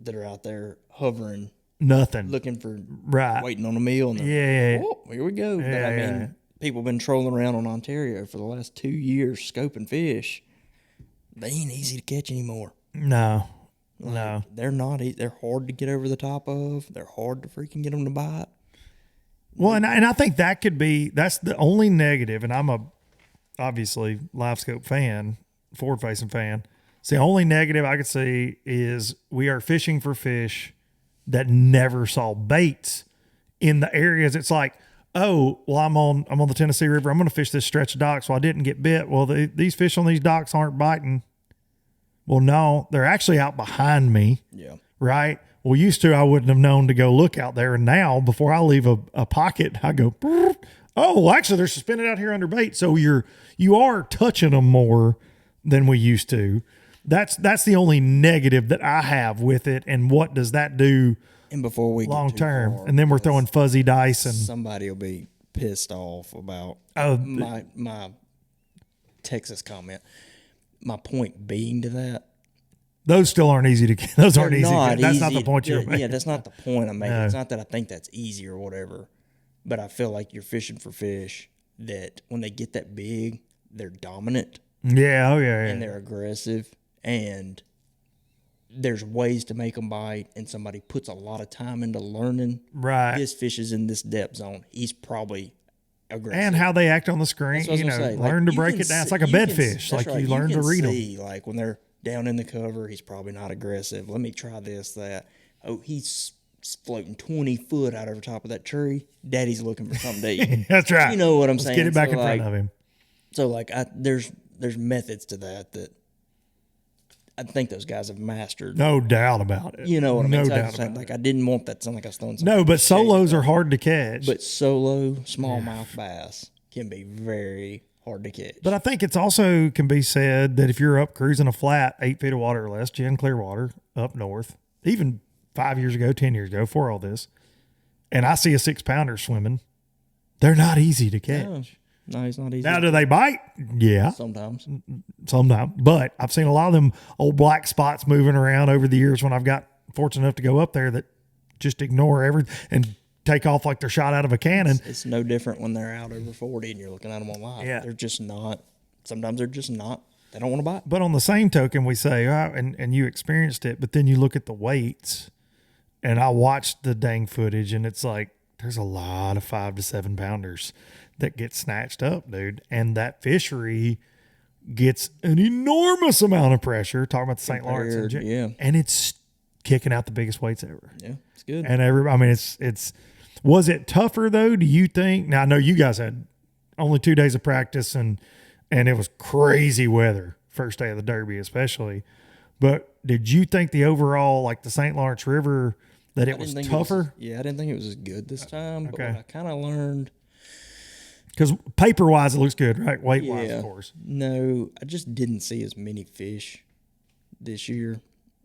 that are out there hovering, Nothing. looking for Right. waiting on a meal. And Yeah. oh, here we go. But I mean, people been trolling around on Ontario for the last 2 years scoping fish. They ain't easy to catch anymore. No. No. They're not. They're hard to get over the top of. They're hard to freaking get them to bite. Well, and I think that's the only negative, and I'm obviously live scope fan, forward facing fan. It's the only negative I could see is we are fishing for fish that never saw baits in the areas. It's like, oh, well, I'm on the Tennessee River. I'm going to fish this stretch of docks. Well, I didn't get bit. Well, these fish on these docks aren't biting. Well, no, they're actually out behind me. Yeah. Right. Well, used to, I wouldn't have known to go look out there. And now before I leave a pocket, I go, oh, well, actually they're suspended out here under bait. So you are touching them more than we used to. That's the only negative that I have with it. And what does that do And before we long get too term? far, And then we're throwing fuzzy dice and somebody will be pissed off about my Texas comment. My point being to that, those still aren't easy to get. Those aren't easy. That's not the point you're making. Yeah, that's not the point I'm making. It's not that I think that's easy or whatever, but I feel like you're fishing for fish that when they get that big, they're dominant Yeah. Oh yeah. and they're aggressive, and there's ways to make them bite, and somebody puts a lot of time into learning. Right. This fish is in this depth zone. He's probably aggressive. And how they act on the screen. That's what I was gonna say. Like, Learn to you break can it down. It's see- like a you can- bedfish. that's Like right. you learn to can read them. see, like when they're down in the cover, he's probably not aggressive. Let me try this, that. Oh, he's floating 20 foot out over top of that tree. Daddy's looking for something to eat. That's right. You know what I'm Let's saying? get it back So, in front like- of him. So like there's methods to that I think those guys have mastered. No doubt about it. You know what I mean? No So doubt like, about it. I didn't want that to sound like I was throwing something. No, but solos are hard to catch. But solo smallmouth bass can be very hard to catch. But I think it's also can be said that if you're up cruising a flat 8 feet of water or less, Jen Clearwater up north, even 5 years ago, 10 years ago, before all this, and I see a 6-pounder swimming, they're not easy to catch. No, he's not easy. Now, do they bite? Yeah, Sometimes. sometimes. But I've seen a lot of them old black spots moving around over the years when I've got fortunate enough to go up there that just ignore everything and take off like they're shot out of a cannon. It's no different when they're out over 40 and you're looking at them on live. Yeah. They're just not. Sometimes they're just not. They don't want to bite. But on the same token, we say, and you experienced it, but then you look at the weights, and I watched the dang footage, and it's like there's a lot of 5 to 7 pounders that get snatched up, dude. And that fishery gets an enormous amount of pressure. Talking about the St. Lawrence, and it's kicking out the biggest weights ever. Yeah, it's good. And it's. Was it tougher though? Do you think? Now I know you guys had only 2 days of practice, and it was crazy weather first day of the Derby, especially. But did you think the overall, like the St. Lawrence River, that it was tougher? I didn't think it was as good this time. But what I kind of learned. Because paper-wise, it looks good, right? Weight-wise, of course. No, I just didn't see as many fish this year.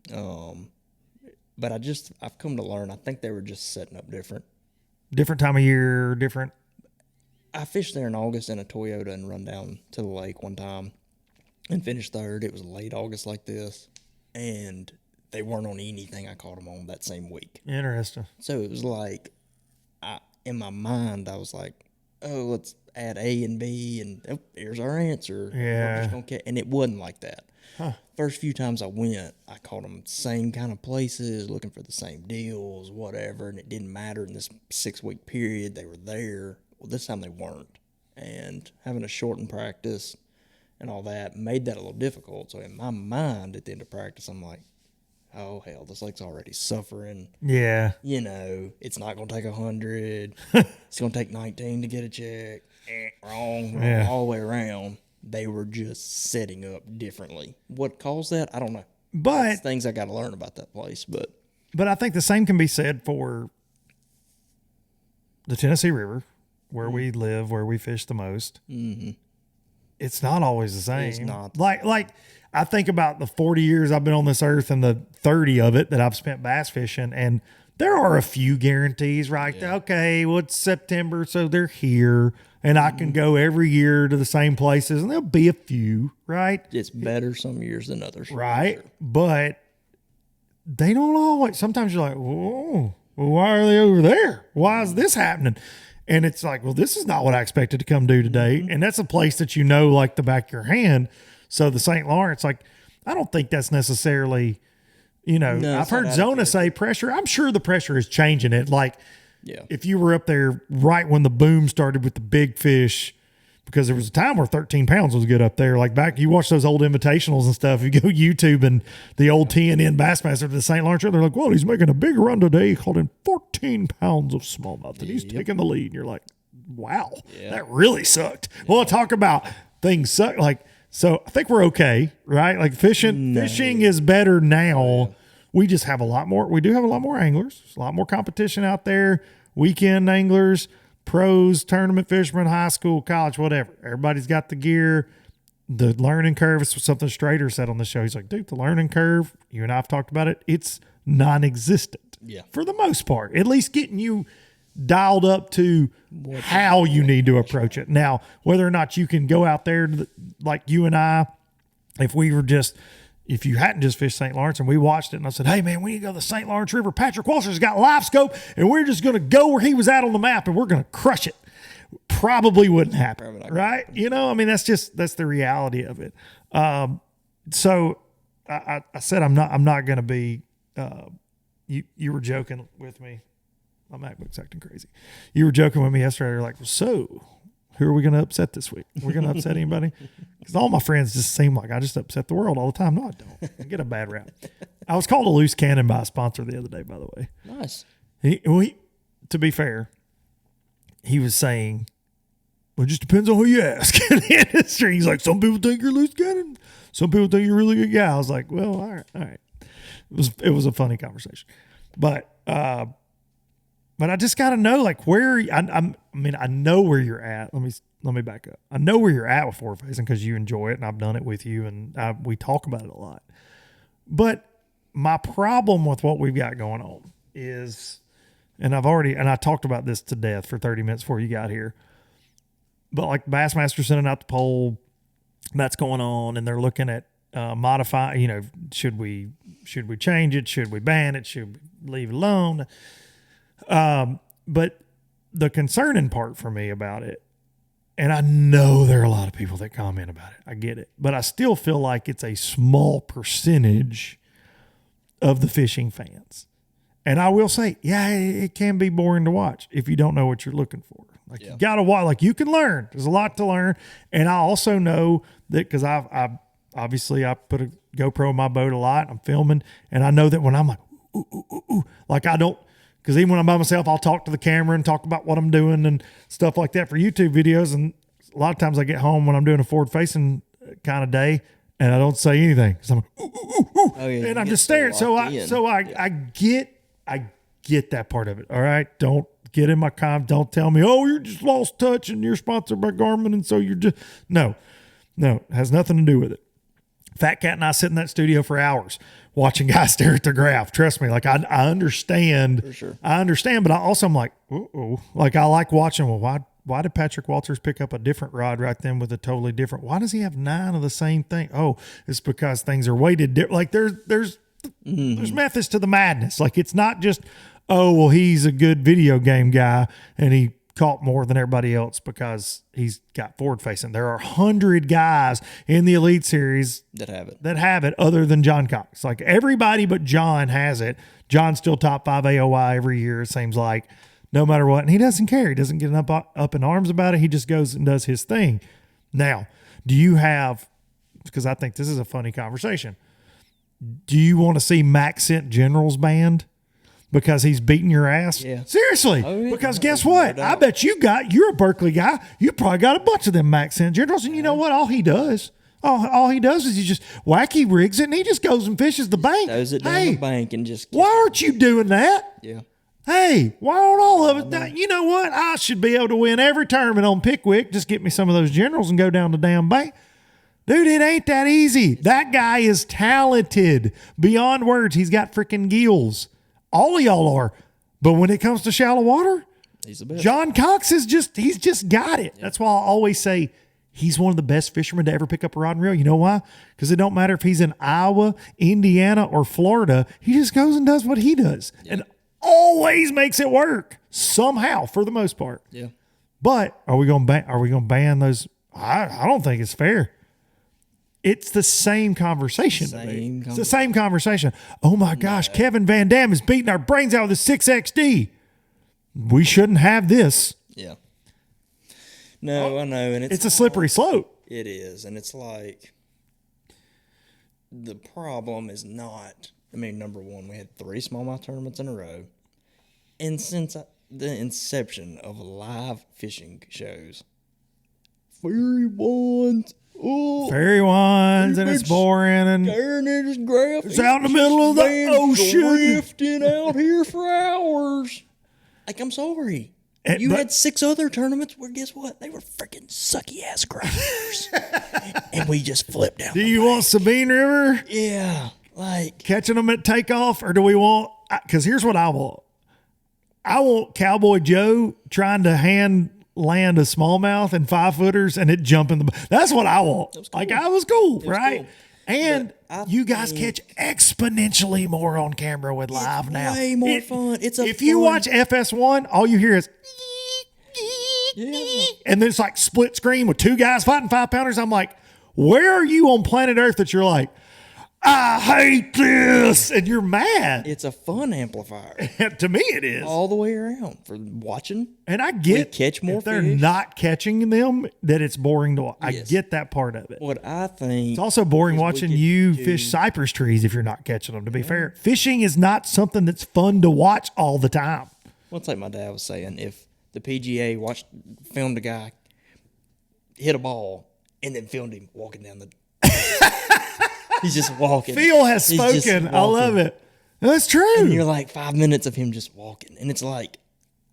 But I've come to learn, I think they were just setting up different. Different time of year, different. I fished there in August in a Toyota and run down to the lake one time and finished third. It was late August like this, and they weren't on anything I caught them on that same week. Interesting. So it was like, in my mind, I was like, oh, let's add A and B, and here's our answer. Yeah. We're just gonna and it wasn't like that. First few times I went, I caught them same kind of places, looking for the same deals, whatever, and it didn't matter in this 6-week period. They were there. Well, this time they weren't. And having a shortened practice and all that made that a little difficult. So in my mind at the end of practice, I'm like, oh, hell, this lake's already suffering. Yeah. You know, it's not going to take 100. It's going to take 19 to get a check. Wrong, all the way around. They were just setting up differently. What caused that? I don't know. But it's things I got to learn about that place. But I think the same can be said for the Tennessee River, where we live, where we fish the most. Mm-hmm. It's not always the same. It's not. Like I think about the 40 years I've been on this earth and the 30 of it that I've spent bass fishing, and there are a few guarantees, right? Yeah. Okay, well, it's September, so they're here, and I can go every year to the same places, and there'll be a few, right? It's better some years than others. Right, sure. But they don't always. Sometimes you're like, whoa, well, why are they over there? Why is this happening? And it's like, well, this is not what I expected to come do today. Mm-hmm. And that's a place that you know like the back of your hand. So the St. Lawrence, like, I don't think that's necessarily, no, I've heard Zona say pressure. I'm sure the pressure is changing it. Like, if you were up there right when the boom started with the big fish, because there was a time where 13 pounds was good up there. Like back, you watch those old invitationals and stuff. You go YouTube and the old TNN Bassmaster to the St. Lawrence, they're like, well, he's making a big run today. He caught in 14 pounds of smallmouth, and he's taking the lead. And you're like, wow, that really sucked. Yeah. Well, talk about things suck. Like, so I think we're okay, right? Like fishing is better now. Oh, yeah. We just have a lot more. We do have a lot more anglers. There's a lot more competition out there. Weekend anglers, pros, tournament fishermen, high school, college, whatever. Everybody's got the gear. The learning curve is something Strader said on the show. He's like, dude, the learning curve, you and I have talked about it, it's non-existent. Yeah. For the most part. At least getting you dialed up to how you need to approach it. Now, whether or not you can go out there like you and I, if you hadn't just fished St. Lawrence and we watched it and I said, hey, man, we need to go to the St. Lawrence River. Patrick Walter's got live scope and we're just going to go where he was at on the map and we're going to crush it. Probably wouldn't happen, right? That's the reality of it. So I said I'm not going to be you were joking with me. My MacBook's acting crazy. You were joking with me yesterday. You're like, well, so who are we going to upset this week? We're going to upset anybody? Because all my friends just seem like I just upset the world all the time. No, I don't. I get a bad rap. I was called a loose cannon by a sponsor the other day, by the way. Nice. To be fair, he was saying, well, it just depends on who you ask in the industry. He's like, some people think you're a loose cannon. Some people think you're a really good guy. I was like, well, all right. It was a funny conversation. But I just got to know, like, where I know where you're at. Let me back up. I know where you're at with forward facing because you enjoy it, and I've done it with you, and we talk about it a lot. But my problem with what we've got going on is, and I talked about this to death for 30 minutes before you got here. But like Bassmaster sending out the poll, that's going on, and they're looking at modify, should we change it? Should we ban it? Should we leave it alone? But the concerning part for me about it, and I know there are a lot of people that comment about it, I get it, but I still feel like it's a small percentage of the fishing fans. And I will say, yeah, it can be boring to watch if you don't know what you're looking for. Like you got to watch, like you can learn. There's a lot to learn. And I also know that because I obviously put a GoPro in my boat a lot. I'm filming. And I know that when I'm like, ooh, ooh, ooh, ooh, like I don't, because even when I'm by myself, I'll talk to the camera and talk about what I'm doing and stuff like that for YouTube videos. And a lot of times I get home when I'm doing a forward facing kind of day and I don't say anything. Because I'm like, ooh, ooh, ooh, ooh. Oh, yeah, and I'm just staring. I get that part of it. All right. Don't get in my comment. Don't tell me, oh, you're just lost touch and you're sponsored by Garmin. And so you're just, no, it has nothing to do with it. Fat Cat and I sit in that studio for hours watching guys stare at the graph. Trust me. Like I understand, for sure. I understand, but I'm like, like I like watching. Well, why did Patrick Walters pick up a different rod right then with a totally different, why does he have 9 of the same thing? Oh, it's because things are weighted. Like there's methods to the madness. Like it's not just, oh, well, he's a good video game guy and he caught more than everybody else because he's got forward facing. There are 100 guys in the Elite Series that have it other than John Cox. Like everybody but John has it. John's still top 5 AOI every year, it seems like, no matter what. And he doesn't care. He doesn't get up in arms about it. He just goes and does his thing. Now, do you have, because I think this is a funny conversation, do you want to see Max Scent Generals banned because he's beating your ass? Yeah. Seriously. Oh, yeah. Because guess what? I bet you're a Berkeley guy. You probably got a bunch of them Max Scent Generals. And you know what? All he does is he just wacky rigs it and he just goes and fishes the bank. Throws it down the bank and just. Why aren't you doing that? Yeah. Hey, why aren't all of us? You know what? I should be able to win every tournament on Pickwick. Just get me some of those generals and go down the damn bank. Dude, it ain't that easy. That guy is talented beyond words. He's got freaking gills. All of y'all are. But when it comes to shallow water, he's the best. John Cox he's just got it. Yeah. That's why I always say he's one of the best fishermen to ever pick up a rod and reel. You know why? Because it don't matter if he's in Iowa, Indiana, or Florida. He just goes and does what he does. Yeah. And always makes it work somehow for the most part. Yeah. But are we going to ban those? I don't think it's fair. It's the same conversation. It's the same conversation. Oh my gosh, Kevin Van Dam is beating our brains out with a 6XD. We shouldn't have this. Yeah. No, I know. And it's a slippery slope. It is. And it's like, the problem is not, number one, we had 3 smallmouth tournaments in a row. And since the inception of live fishing shows, fairy ones, and it's boring, and it's out in the middle of the ocean, drifting out here for hours. Like, I'm sorry. You had 6 other tournaments where, guess what? They were freaking sucky ass grinders, and we just flipped out. Do you want Sabine River? Yeah, like catching them at takeoff, or do we want? Because here's what I want. I want Cowboy Joe trying to hand land a smallmouth and 5-footers and it jumping the. That's what I want. Cool. Like, I was cool, right? Cool. And you guys catch exponentially more on camera with live now. Way more fun. If you watch FS1, all you hear is. And then it's like split screen with 2 guys fighting 5-pounders. I'm like, where are you on planet Earth that you're like, I hate this, and you're mad? It's a fun amplifier. To me, it is. All the way around for watching. And I get catch more if they're not catching them, that it's boring to watch. Yes. I get that part of it. What I think. It's also boring watching you fish cypress trees if you're not catching them, to be fair. Fishing is not something that's fun to watch all the time. Well, it's like my dad was saying, if the PGA filmed a guy hit a ball and then filmed him walking down the he's just walking. Phil has spoken. I love it. That's true. And you're like 5 minutes of him just walking. And it's like,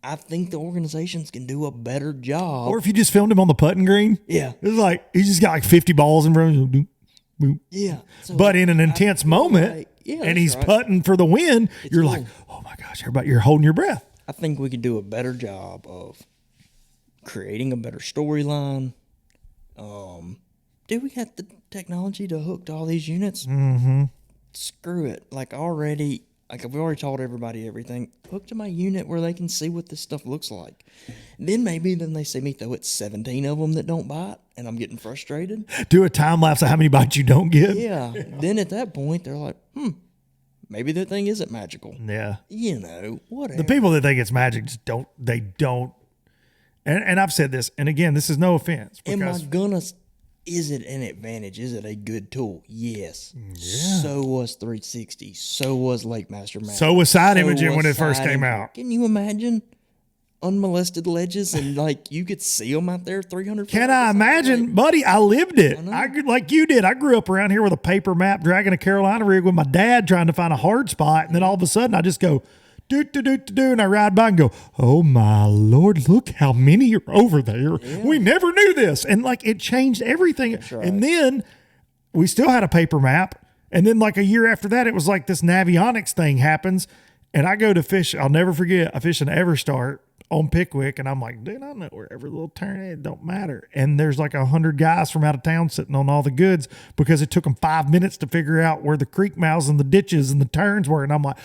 I think the organizations can do a better job. Or if you just filmed him on the putting green. Yeah. It's like, he's just got like 50 balls in front of him. Yeah. So but in an intense moment, and he's putting for the win, you're like, oh my gosh, you're holding your breath. I think we could do a better job of creating a better storyline. Dude, we got technology to hook to all these units. Screw it. Like already, like we've already told everybody everything. Hook to my unit where they can see what this stuff looks like. Then they see me throw it 17 of them that don't bite, and I'm getting frustrated. Do a time lapse of how many bites you don't get. Yeah. Then at that point, they're like, maybe that thing isn't magical. Yeah. You know, whatever. The people that think it's magic just don't. They don't. And I've said this, and again, this is no offense. Am I gonna? Is it an advantage? Is it a good tool? Yes. Yeah. So was 360. So was Lake Master Max. So was side imaging when it first came out. Can you imagine unmolested ledges and like you could see them out there 300 feet? Can I imagine, buddy? I lived it. Like you did. I grew up around here with a paper map, dragging a Carolina rig with my dad, trying to find a hard spot, and then all of a sudden I just go. And I ride by and go, oh my Lord, look how many are over there. Yeah. We never knew this. And like it changed everything. Right. And then we still had a paper map. And then like a year after that, it was like this Navionics thing happens. And I go to fish. I'll never forget. I fish an Everstart on Pickwick. And I'm like, dude, I know where every little turn is. It don't matter. And there's like 100 guys from out of town sitting on all the goods because it took them 5 minutes to figure out where the creek mouths and the ditches and the turns were. And I'm like,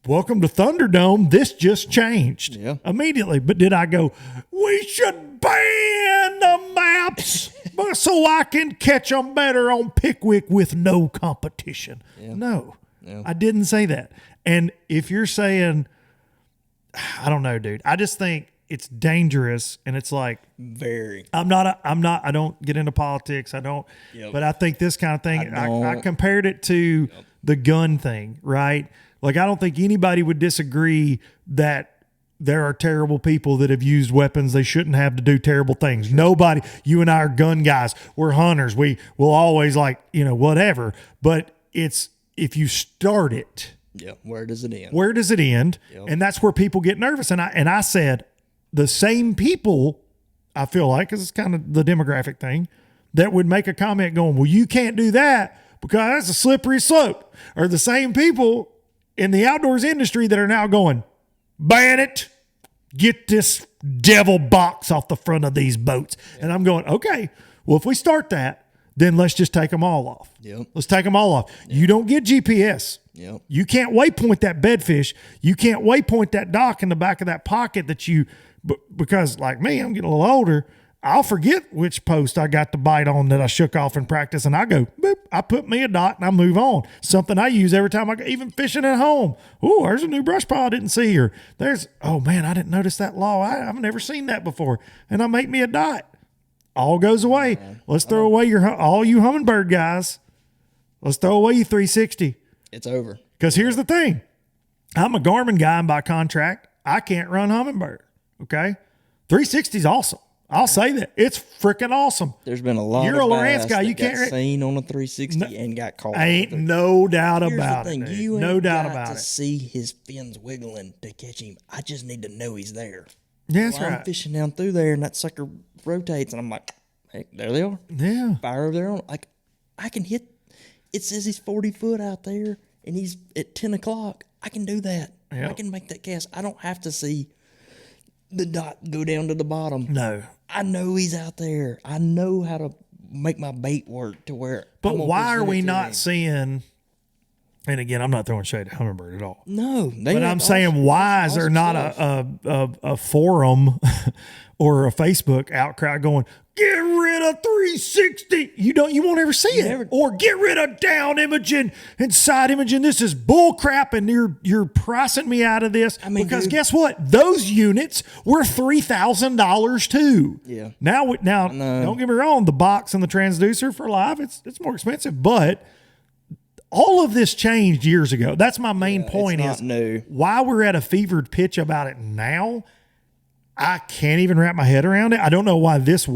welcome to Thunderdome. This just changed immediately. But did I go, we should ban the maps so I can catch them better on Pickwick with no competition? Yeah. No, I didn't say that. And if you're saying, I don't know, dude, I just think it's dangerous. And it's like, I don't get into politics. I don't, but I think this kind of thing, I compared it to the gun thing, right? Like, I don't think anybody would disagree that there are terrible people that have used weapons they shouldn't have to do terrible things. Sure. Nobody, you and I are gun guys. We're hunters. We will always whatever. But it's, if you start it. Yeah. Where does it end? Where does it end? Yep. And that's where people get nervous. And I said, the same people, I feel like, because it's kind of the demographic thing, that would make a comment going, well, you can't do that because that's a slippery slope, are the same people in the outdoors industry that are now going, ban it, get this devil box off the front of these boats. Yeah. And I'm going, okay, well, if we start that, then let's just take them all off. Yep. Let's take them all off. Yep. You don't get GPS. Yep. You can't waypoint that bedfish. You can't waypoint that dock in the back of that pocket because like me, I'm getting a little older. I'll forget which post I got to bite on that I shook off in practice, and I go, boop, I put me a dot and I move on. Something I use every time I go, even fishing at home. Oh, there's a new brush pile I didn't see, or oh man, I didn't notice that law. I've never seen that before. And I make me a dot. All goes away. Let's throw away all you hummingbird guys. Let's throw away your 360. It's over. Because here's the thing. I'm a Garmin guy, and by contract, I can't run hummingbird. Okay? 360 is awesome. I'll say that. It's freaking awesome. There's been a lot You're of a Lawrence guy. You got can't seen on a 360 and got caught. Ain't no doubt about it. You no doubt about to it. See his fins wiggling to catch him. I just need to know he's there. Yeah, that's right. I'm fishing down through there, and that sucker rotates, and I'm like, hey, there they are. Yeah. Fire over there. Like, I can hit. It says he's 40 foot out there, and he's at 10 o'clock. I can do that. Yep. I can make that cast. I don't have to see the dot go down to the bottom. No. I know he's out there. I know how to make my bait work to where. But why are we not seeing? And again, I'm not throwing shade at hummingbird at all. No, but I'm saying, why is there not a forum or a Facebook outcry going, get rid of 360? You won't ever see it. Or get rid of down imaging and side imaging. This is bull crap, and you're pricing me out of this. Because guess what? Those units were $3,000 too. Yeah. Now, don't get me wrong. The box and the transducer for live, it's more expensive, but all of this changed years ago. That's my main point. It's not new. Why we're at a fevered pitch about it now. I can't even wrap my head around it. I don't know why this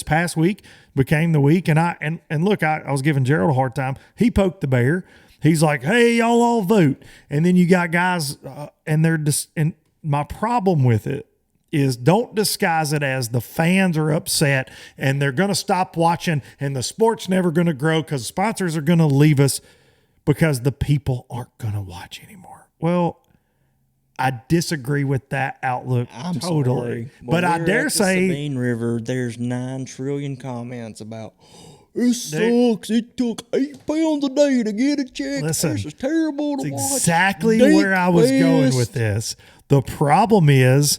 past week became the week. And look, I was giving Gerald a hard time. He poked the bear. He's like, hey, y'all all vote. And then you got guys and they're just, and my problem with it is don't disguise it as the fans are upset and they're going to stop watching and the sport's never going to grow because sponsors are going to leave us because the people aren't going to watch anymore. Well, I disagree with that outlook totally. But I dare say, Sabine River, there's 9 trillion comments about It sucks. It took 8 pounds a day to get a check. Listen, this is terrible to watch. Exactly Date where I was going fest. with this. The problem is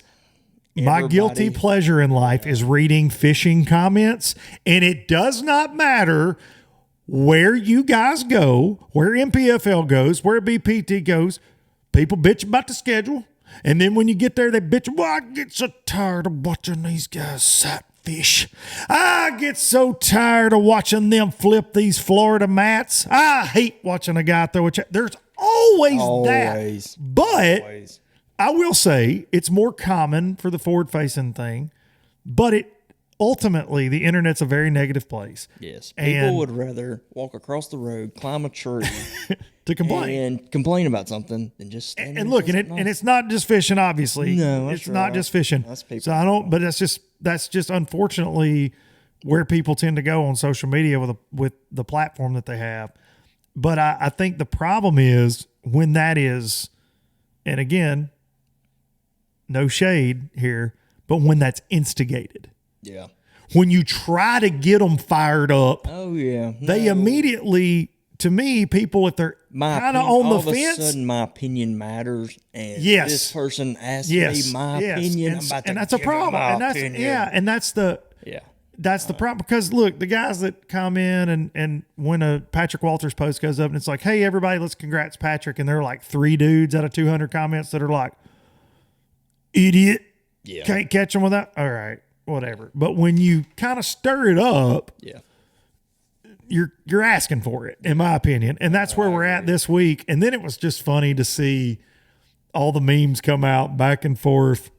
my guilty pleasure in life is reading fishing comments, and it does not matter where you guys go, where MPFL goes, where BPT goes. People bitch about the schedule, and then when you get there, they bitch. Well, I get so tired of watching these guys sight fish. I get so tired of watching them flip these Florida mats. I hate watching a guy throw a check. There's always that. But I will say it's more common for the forward-facing thing, but it ultimately, the internet's a very negative place. Yes. People would rather walk across the road, climb a tree to complain and complain about something than just stand and look, and it's not just fishing, obviously. No, it's not just fishing. That's people. So I don't, but that's just unfortunately where people tend to go on social media with the platform that they have. But I think the problem is when that is, and again, no shade here, but when that's instigated. Yeah. When you try to get them fired up, oh yeah, they immediately, to me, people if they're kind of on the fence, all of a sudden my opinion matters, and yes, this person asked me my opinion, and that's a problem, and that's and that's the that's the problem because look, the guys that come in and when a Patrick Walters post goes up and it's like, hey everybody, let's congrats Patrick, and there are like 3 dudes out of 200 comments that are like, idiot, can't catch them with that. All right. Whatever. But when you kind of stir it up, you're asking for it, in my opinion. And that's where we're at this week. And then it was just funny to see all the memes come out back and forth.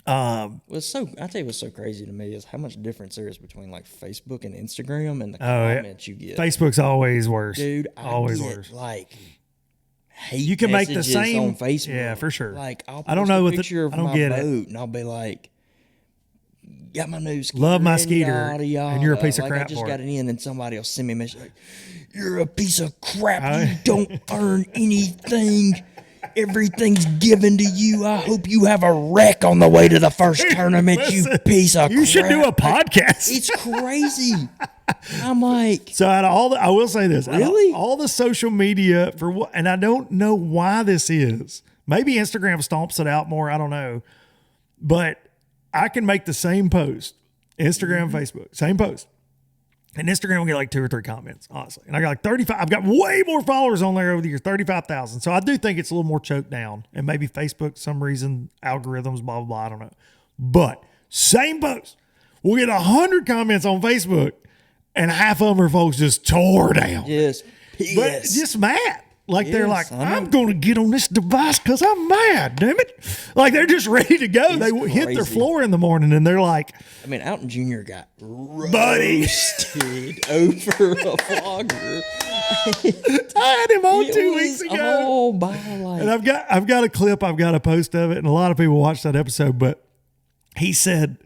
I tell you what's so crazy to me is how much difference there is between like Facebook and Instagram and the comments you get. Facebook's always worse. Dude, always get worse. Like hate you can make the same on Facebook. Yeah, for sure. Like I'll post I don't know a what picture of my get boat it. and I'll be like, got my new Skeeter. Love my Skeeter. Yada, yada. And you're a piece of like, crap. I just for got it. it in, and somebody will send me a message like, "You're a piece of crap. You don't earn anything. Everything's given to you. I hope you have a wreck on the way to the first tournament. Listen, you piece of You crap. should do a podcast. It's crazy. I'm like, so out of all I will say this, really? All the social media for what, and I don't know why this is. Maybe Instagram stomps it out more. I don't know, but I can make the same post, Instagram, Facebook, same post. And Instagram will get like 2 or 3 comments, honestly. And I got like 35. I've got way more followers on there over the years, 35,000. So I do think it's a little more choked down. And maybe Facebook, some reason, algorithms, blah, blah, blah. I don't know. But same post. We'll get 100 comments on Facebook, and half of them are folks just tore down. yes, But just mad. Like they're like, I know. I'm going to get on this device because I'm mad, damn it. Like they're just ready to go. They hit their crazy. floor in the morning and they're like, I mean, Alton Jr. got buddy, roasted over a vlogger. I had him on 2 weeks ago. Oh, by like, And I've got a clip, I've got a post of it, and a lot of people watched that episode, but he said,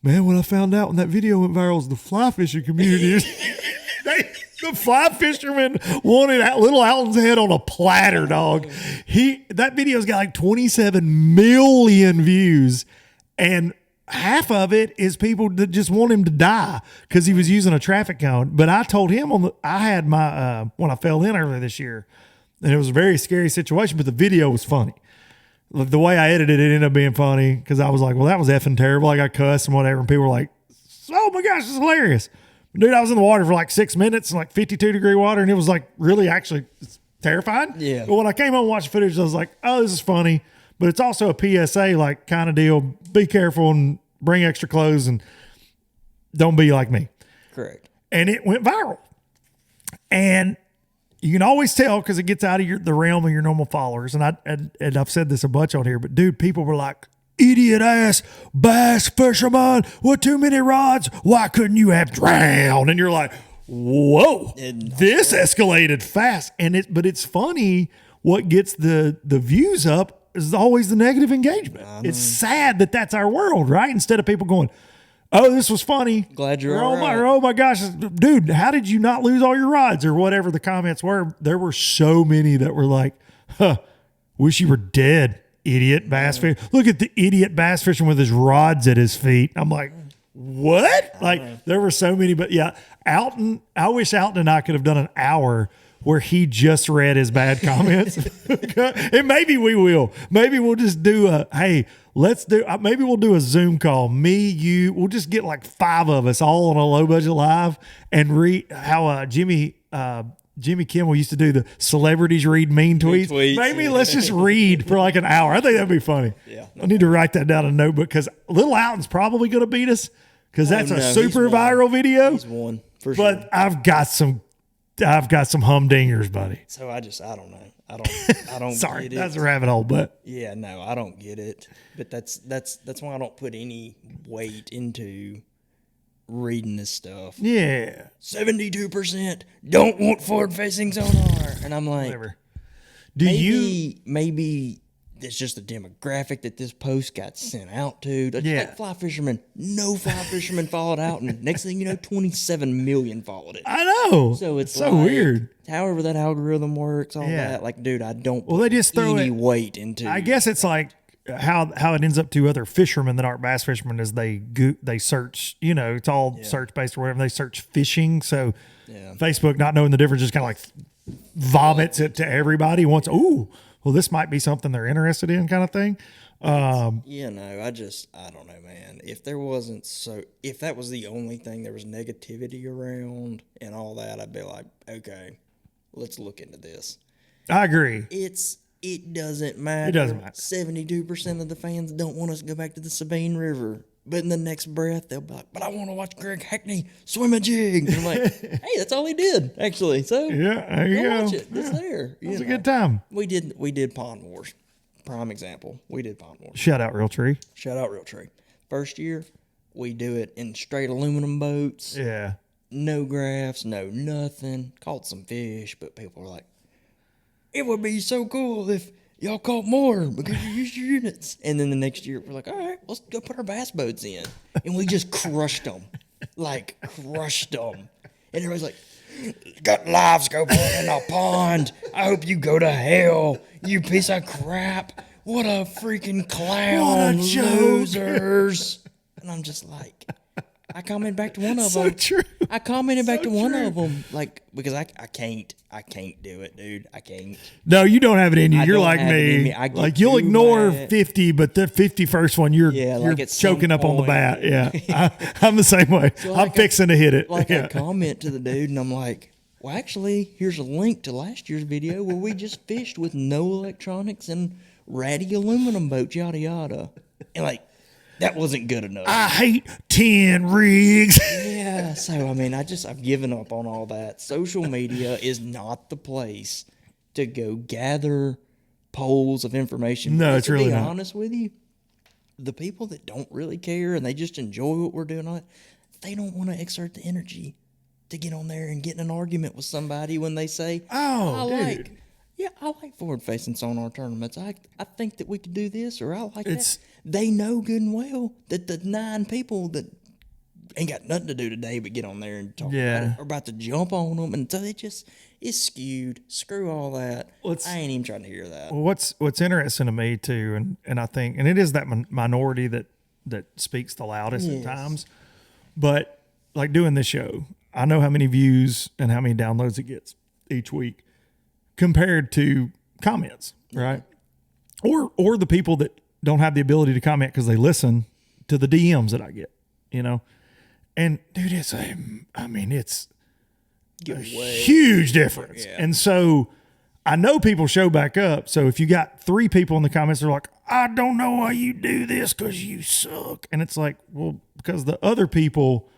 man, when I found out when that video went viral, the fly fishing community is the fly fisherman wanted little Alton's head on a platter, dog. That video's got like 27 million views, and half of it is people that just want him to die because he was using a traffic cone. But I told him I had my when I fell in earlier this year, and it was a very scary situation, but the video was funny. The way I edited it ended up being funny because I was like, well, that was effing terrible. I got cussed and whatever, and people were like, oh my gosh, this is hilarious. Dude, I was in the water for like 6 minutes in like 52-degree water, and it was like really actually terrifying. Yeah. But when I came home and watched the footage, I was like, oh, this is funny. But it's also a PSA like kind of deal. Be careful and bring extra clothes and don't be like me. correct. And it went viral. And you can always tell because it gets out of the realm of your normal followers. And I've said this a bunch on here, but dude, people were like, idiot ass bass fisherman with too many rods. Why couldn't you have drowned? And you're like, whoa, this escalated fast. But it's funny. What gets the views up is always the negative engagement. It's sad that that's our world, right? Instead of people going, oh, this was funny. Glad you're all right. Oh my gosh, dude, how did you not lose all your rods or whatever the comments were? There were so many that were like, wish you were dead. Idiot bass fish. Look at the idiot bass fishing with his rods at his feet. I'm like, what? Like there were so many, but yeah, Alton, I wish Alton and I could have done an hour where he just read his bad comments. And maybe we will. Maybe we'll just do maybe we'll do a Zoom call. Me, you, we'll just get like 5 of us all on a low budget live and read how Jimmy Kimmel used to do the celebrities read mean tweets. Maybe let's just read for like an hour. I think that'd be funny. Yeah. I need to write that down in a notebook because Little Alton's probably going to beat us because that's a super viral video. He's won for sure. But I've got some humdingers, buddy. So I don't know. I don't Sorry, get it. that's a rabbit hole, but Yeah, no, I don't get it. But that's why I don't put any weight into reading this stuff. yeah. 72% don't want forward-facing sonar, and I'm like, Whatever. maybe it's just the demographic that this post got sent out to. Yeah. Like fly fishermen, no fly fishermen followed out, and next thing you know, 27 million followed it. I know. So it's so like, weird. However that algorithm works, all Yeah. that. Like, dude, I don't Well, they just throw any it- weight into. I guess it's like how it ends up to other fishermen that aren't bass fishermen is they search, it's all search based or whatever. They search fishing. So Yeah. Facebook, not knowing the difference, just kind of like vomits it to everybody once. Ooh, well, this might be something they're interested in, kind of thing. I don't know, man. If that was the only thing there was negativity around and all that, I'd be like, okay, let's look into this. I agree. It doesn't matter. It doesn't matter. 72% of the fans don't want us to go back to the Sabine River. But in the next breath, they'll be like, but I want to watch Greg Hackney swim a jig. And I'm like, hey, that's all he did, actually. So Yeah, there you go. watch it. It's there. It was a good time. We did Pond Wars. Prime example. We did Pond Wars. Shout out Real Tree. Shout out Real Tree. First year, we do it in straight aluminum boats. Yeah. No graphs, no nothing. Caught some fish, but people were like, it would be so cool if y'all caught more because you used your units. And then the next year, we're like, all right, let's go put our bass boats in. And we just crushed them. Like, crushed them. And everybody's like, got live scope in a pond. I hope you go to hell, you piece of crap. What a freaking clown, What a joke. losers. And I'm just like, I commented back to one of them. True. I commented back to one true. of them, like, because I can't do it, dude. I can't. No, you don't have it in you. I You're don't like have it in me. me. I get Like you'll too ignore mad. 50, but the 51st one, you're like at some choking up on the point. bat. Yeah, I'm the same way. I'm like fixing to hit it. Like yeah. I comment to the dude, and I'm like, well, actually, here's a link to last year's video where we just fished with no electronics and ratty aluminum boats, yada yada. And like, that wasn't good enough. I hate 10 rigs. Yeah, so I mean, I've given up on all that. Social media is not the place to go gather polls of information. No, Because it's really to be not. honest with you, the people that don't really care and they just enjoy what we're doing on it, they don't want to exert the energy to get on there and get in an argument with somebody when they say, Oh, dude. I like forward-facing sonar tournaments. I think that we could do this, or I like It's- that. They know good and well that the 9 people that ain't got nothing to do today but get on there and talk Yeah. about it are about to jump on them, and so it's skewed. Screw all that. Well, it's- I ain't even trying to hear that. Well, what's interesting to me too, and I think, and it is that minority that speaks the loudest at Yes. times, but like doing this show, I know how many views and how many downloads it gets each week compared to comments, right? Or the people that don't have the ability to comment because they listen to the DMs that I get, and dude, it's huge difference. Yeah. And so I know people show back up. So if you got 3 people in the comments that are like, I don't know why you do this because you suck. And it's like, well, because the other people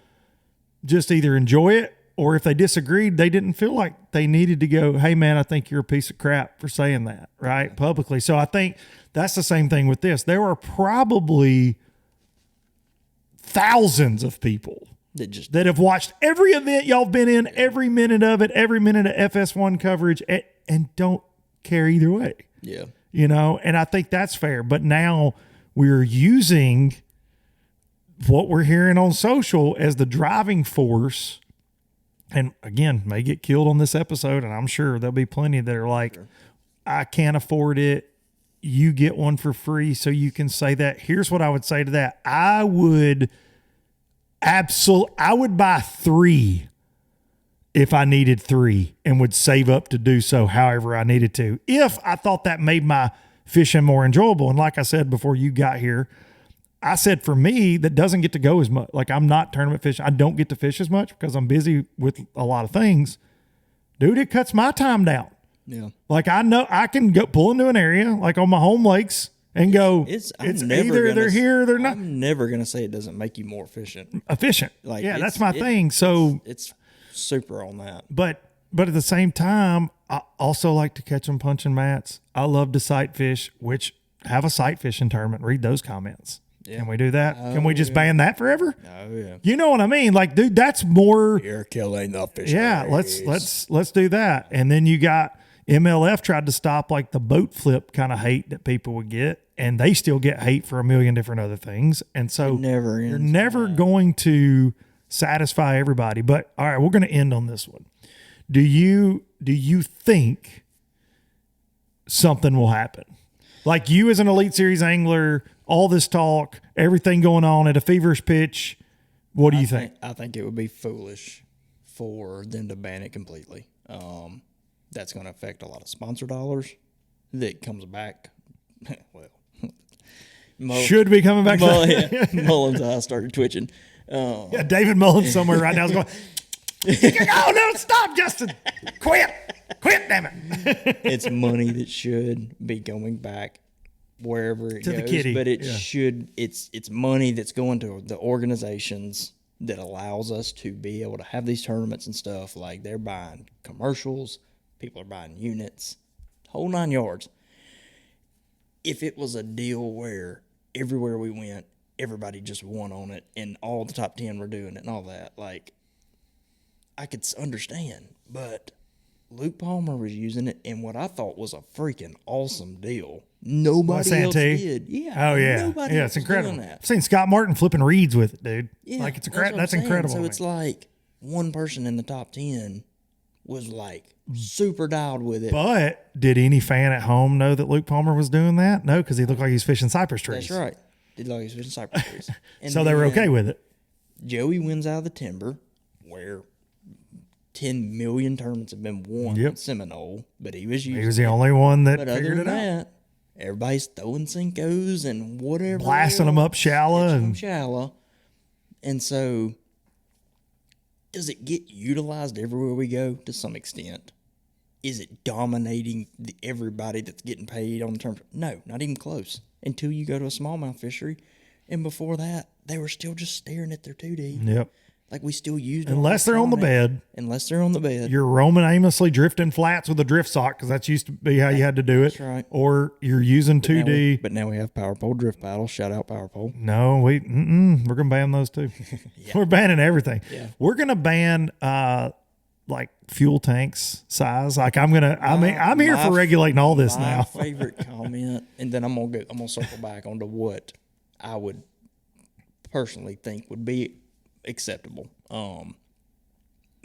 just either enjoy it, or if they disagreed, they didn't feel like they needed to go, hey man, I think you're a piece of crap for saying that, right? Publicly. So I think that's the same thing with this. There are probably thousands of people that have watched every event y'all been in, every minute of it, every minute of FS1 coverage, and don't care either way. Yeah. And I think that's fair. But now we're using what we're hearing on social as the driving force. And again, may get killed on this episode, and I'm sure there'll be plenty that are like, I can't afford it. You get one for free, so you can say that. Here's what I would say to that. I would Absolutely. I would buy 3 if I needed 3 and would save up to do so however I needed to. If I thought that made my fishing more enjoyable. And like I said before you got here, I said for me, that doesn't get to go as much. Like I'm not tournament fishing. I don't get to fish as much because I'm busy with a lot of things. Dude, it cuts my time down. Yeah. Like I know I can go pull into an area like on my home lakes and go, it's either they're here or they're not. I'm never going to say it doesn't make you more efficient. Like, yeah, that's my thing. So it's super on that. But at the same time, I also like to catch them punching mats. I love to sight fish, which have a sight fishing tournament. Read those comments. Yeah. Can we do that? Can we just ban that forever? Oh yeah. You know what I mean? Like, dude, that's more. You're killing the fish. Yeah, let's do that. And then you got MLF tried to stop like the boat flip kind of hate that people would get, and they still get hate for a million different other things. And so you're never going to satisfy everybody. But all right, we're going to end on this one. Do you think something will happen? Like you as an Elite Series angler, all this talk, everything going on at a feverish pitch. What do you think? I think it would be foolish for them to ban it completely. That's going to affect a lot of sponsor dollars that comes back. Well, should be coming back. Mullen's eyes started twitching. Yeah, David Mullins somewhere right now is going, oh, no, stop, Justin. Quit, damn it. It's money that should be going back wherever it goes. The kitty. But it's money that's going to the organizations that allows us to be able to have these tournaments and stuff. Like they're buying commercials, people are buying units, whole 9 yards. If it was a deal where everywhere we went, everybody just won on it and all the top 10 were doing it and all that, like, I could understand. But Luke Palmer was using it in what I thought was a freaking awesome deal. Nobody else did. Yeah. Oh, yeah. Nobody else it's incredible. Doing that. I've seen Scott Martin flipping reeds with it, dude. Yeah, like, that's incredible. So it's like one person in the top 10 was like super dialed with it. But did any fan at home know that Luke Palmer was doing that? No, because he looked like he was fishing cypress trees. That's right. Did look like he was fishing cypress trees. And so they were okay with it. Joey wins out of the timber, where 10 million tournaments have been won in Seminole, but he was the only one that figured it out. Everybody's throwing Cincos and whatever. Blasting them up shallow. And so, does it get utilized everywhere we go to some extent? Is it dominating everybody that's getting paid on the terms? No, not even close. Until you go to a smallmouth fishery. And before that, they were still just staring at their 2D. Yep. Like we still used it. Unless they're on the bed. You're roaming aimlessly, drifting flats with a drift sock, because that used to be how you had to do it. That's right. Or you're using 2D. But now we have power pole drift paddles. Shout out power pole. No, we're going to ban those too. We're banning everything. Yeah. We're going to ban like fuel tanks size. Like I'm here for regulating all this now. My favorite comment, and then I'm gonna circle back onto what I would personally think would be acceptable.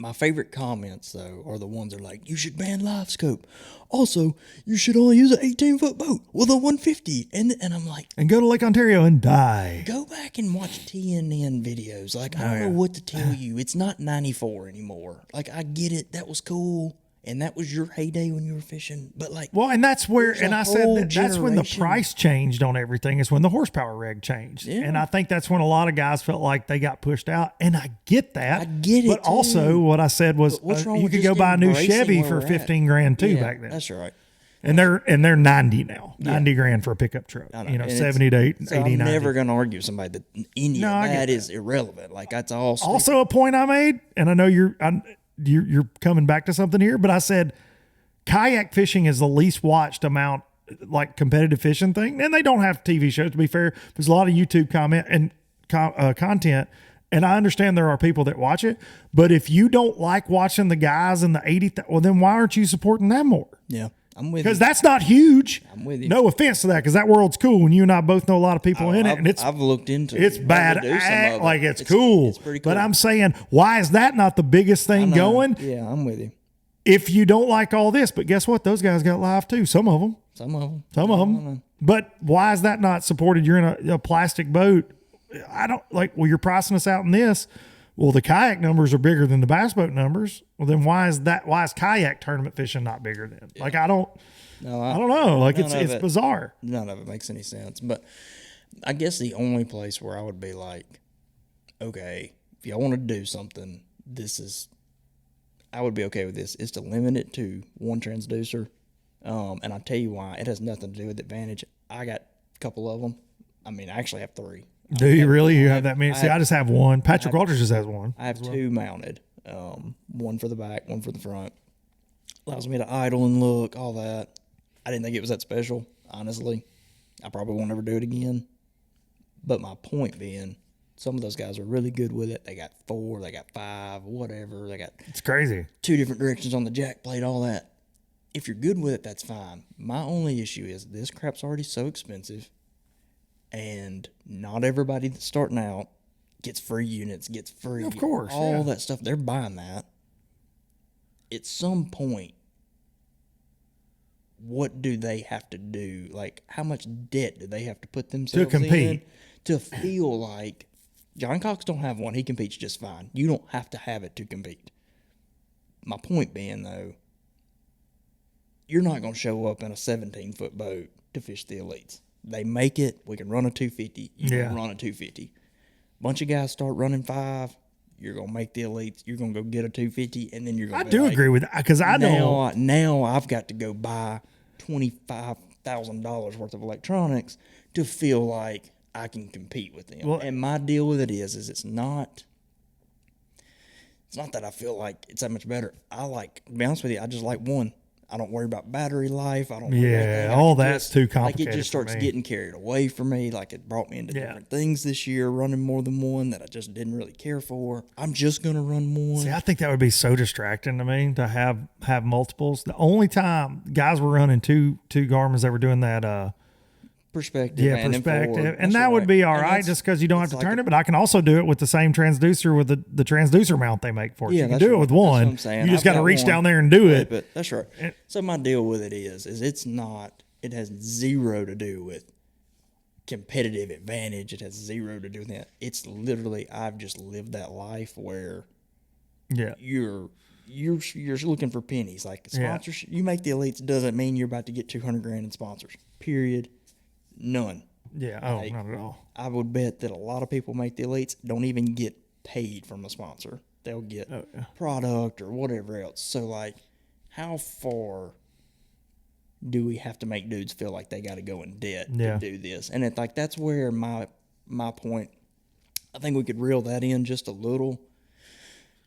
My favorite comments though are the ones that are like, you should ban live scope. Also, you should only use an 18-foot boat with a 150. And I'm like, and go to Lake Ontario and die. Go back and watch TNN videos. Like, I don't know what to tell you. It's not 94 anymore. Like, I get it. That was cool. And that was your heyday when you were fishing. But like, well, and that's where, and I said that's when the price changed on everything, is when the horsepower reg changed. Yeah. And I think that's when a lot of guys felt like they got pushed out. And I get that. I get it. But too. Also, what I said was you could go buy a new Chevy for 15 grand too back then. That's right. And they're 90 now. 90 grand for a pickup truck. 70 to 80, so 80, I'm 90. never going to argue with somebody that any of that is irrelevant. Like, that's all stupid. Also a point I made, and I know you're coming back to something here, but I said kayak fishing is the least watched amount, like competitive fishing thing. And they don't have TV shows, to be fair. There's a lot of YouTube comment and content. And I understand there are people that watch it, but if you don't like watching the guys in the 80, well, then why aren't you supporting them more? Yeah. I'm with you. Because that's not huge. I'm with you. No offense to that, because that world's cool, and you and I both know a lot of people in it, and I've looked into it. It's bad. Like it's cool. It's pretty cool. But I'm saying, why is that not the biggest thing going? Yeah, I'm with you. If you don't like all this, but guess what? Those guys got live too. Some of them. But why is that not supported? You're in a plastic boat I don't like, well, you're pricing us out in this. Well, the kayak numbers are bigger than the bass boat numbers. Well, then why is kayak tournament fishing not bigger then? Yeah. Like, I don't know. Like, it's bizarre. None of it makes any sense. But I guess the only place where I would be like, okay, if y'all want to do something, I would be okay with this, is to limit it to one transducer. And I'll tell you why. It has nothing to do with Advantage. I got a couple of them. I mean, I actually have 3. Do you really? You have that many? See, I just have one. Patrick Walters just has one. I have 2 mounted. One for the back, one for the front. Allows me to idle and look, all that. I didn't think it was that special, honestly. I probably won't ever do it again. But my point being, some of those guys are really good with it. They got 4, they got 5, whatever. They got it's crazy. 2 different directions on the jack plate, all that. If you're good with it, that's fine. My only issue is this crap's already so expensive, and not everybody that's starting out gets free units, gets free, of course, all that stuff. They're buying that. At some point, what do they have to do? Like, how much debt do they have to put themselves to compete in to feel like John Cox don't have one? He competes just fine. You don't have to have it to compete. My point being, though, you're not going to show up in a 17-foot boat to fish the elites. They make it. We can run a 250. You can run a 250. Bunch of guys start running 5. You're going to make the elites. You're going to go get a 250, and then you're going to agree with that, because I know. Now I've got to go buy $25,000 worth of electronics to feel like I can compete with them. Well, and my deal with it is it's not that I feel like it's that much better. To be honest with you, I just like one. I don't worry about battery life. I don't worry about anything. All that's too complicated. Like, it just starts getting carried away for me. Like, it brought me into different things this year, running more than one that I just didn't really care for. I'm just going to run one. See, I think that would be so distracting to me to have multiples. The only time guys were running two Garmin's that were doing that perspective. And that would be all right just because you don't have to turn it. But I can also do it with the same transducer with the transducer mount they make for it. Yeah, you can do it with one. That's what I'm saying. You just got to reach down there and do it. But that's right. So my deal with it is it's not, it has zero to do with competitive advantage. It has zero to do with that. It's literally, I've just lived that life where you're looking for pennies. Like, sponsors, you make the elites doesn't mean you're about to get $200,000 in sponsors. Period. None. Yeah, not at all. I would bet that a lot of people make the elites don't even get paid from a sponsor. They'll get product or whatever else. So, like, how far do we have to make dudes feel like they got to go in debt to do this? And that's where my point, I think we could reel that in just a little.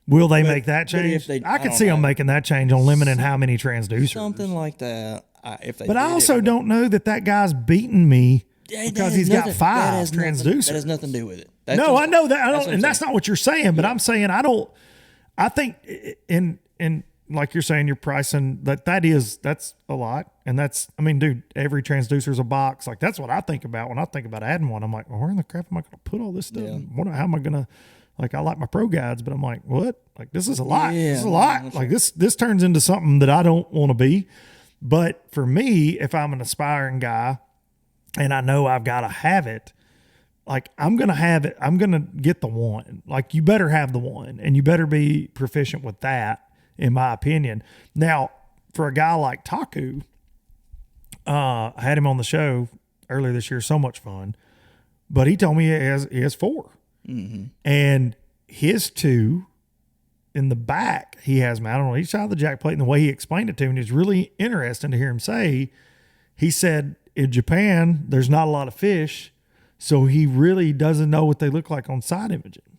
Will they make that change? I could see them making that change on limiting how many transducers. Something like that. But I also don't know that guy's beating me because he's got 5 transducers. That has nothing to do with it. I know that. And that's not what you're saying. But I'm saying I think in like you're saying, you're pricing that's a lot. And dude, every transducer's a box. Like, that's what I think about when I think about adding one. I'm like, well, where in the crap am I going to put all this stuff? Yeah. How am I going to? Like, I like my pro guides, but I'm like, what? Like, this is a lot. Yeah, this is a lot. Like, this turns into something that I don't want to be. But for me, if I'm an aspiring guy and I know I've got to have it, like, I'm going to have it. I'm going to get the one. Like, you better have the one, and you better be proficient with that, in my opinion. Now, for a guy like Taku, I had him on the show earlier this year. So much fun. But he told me he has 4. Mm-hmm. And his 2 in the back, he has mounted on each side of the jack plate. And the way he explained it to me, it's really interesting to hear him say, he said, in Japan, there's not a lot of fish, so he really doesn't know what they look like on side imaging.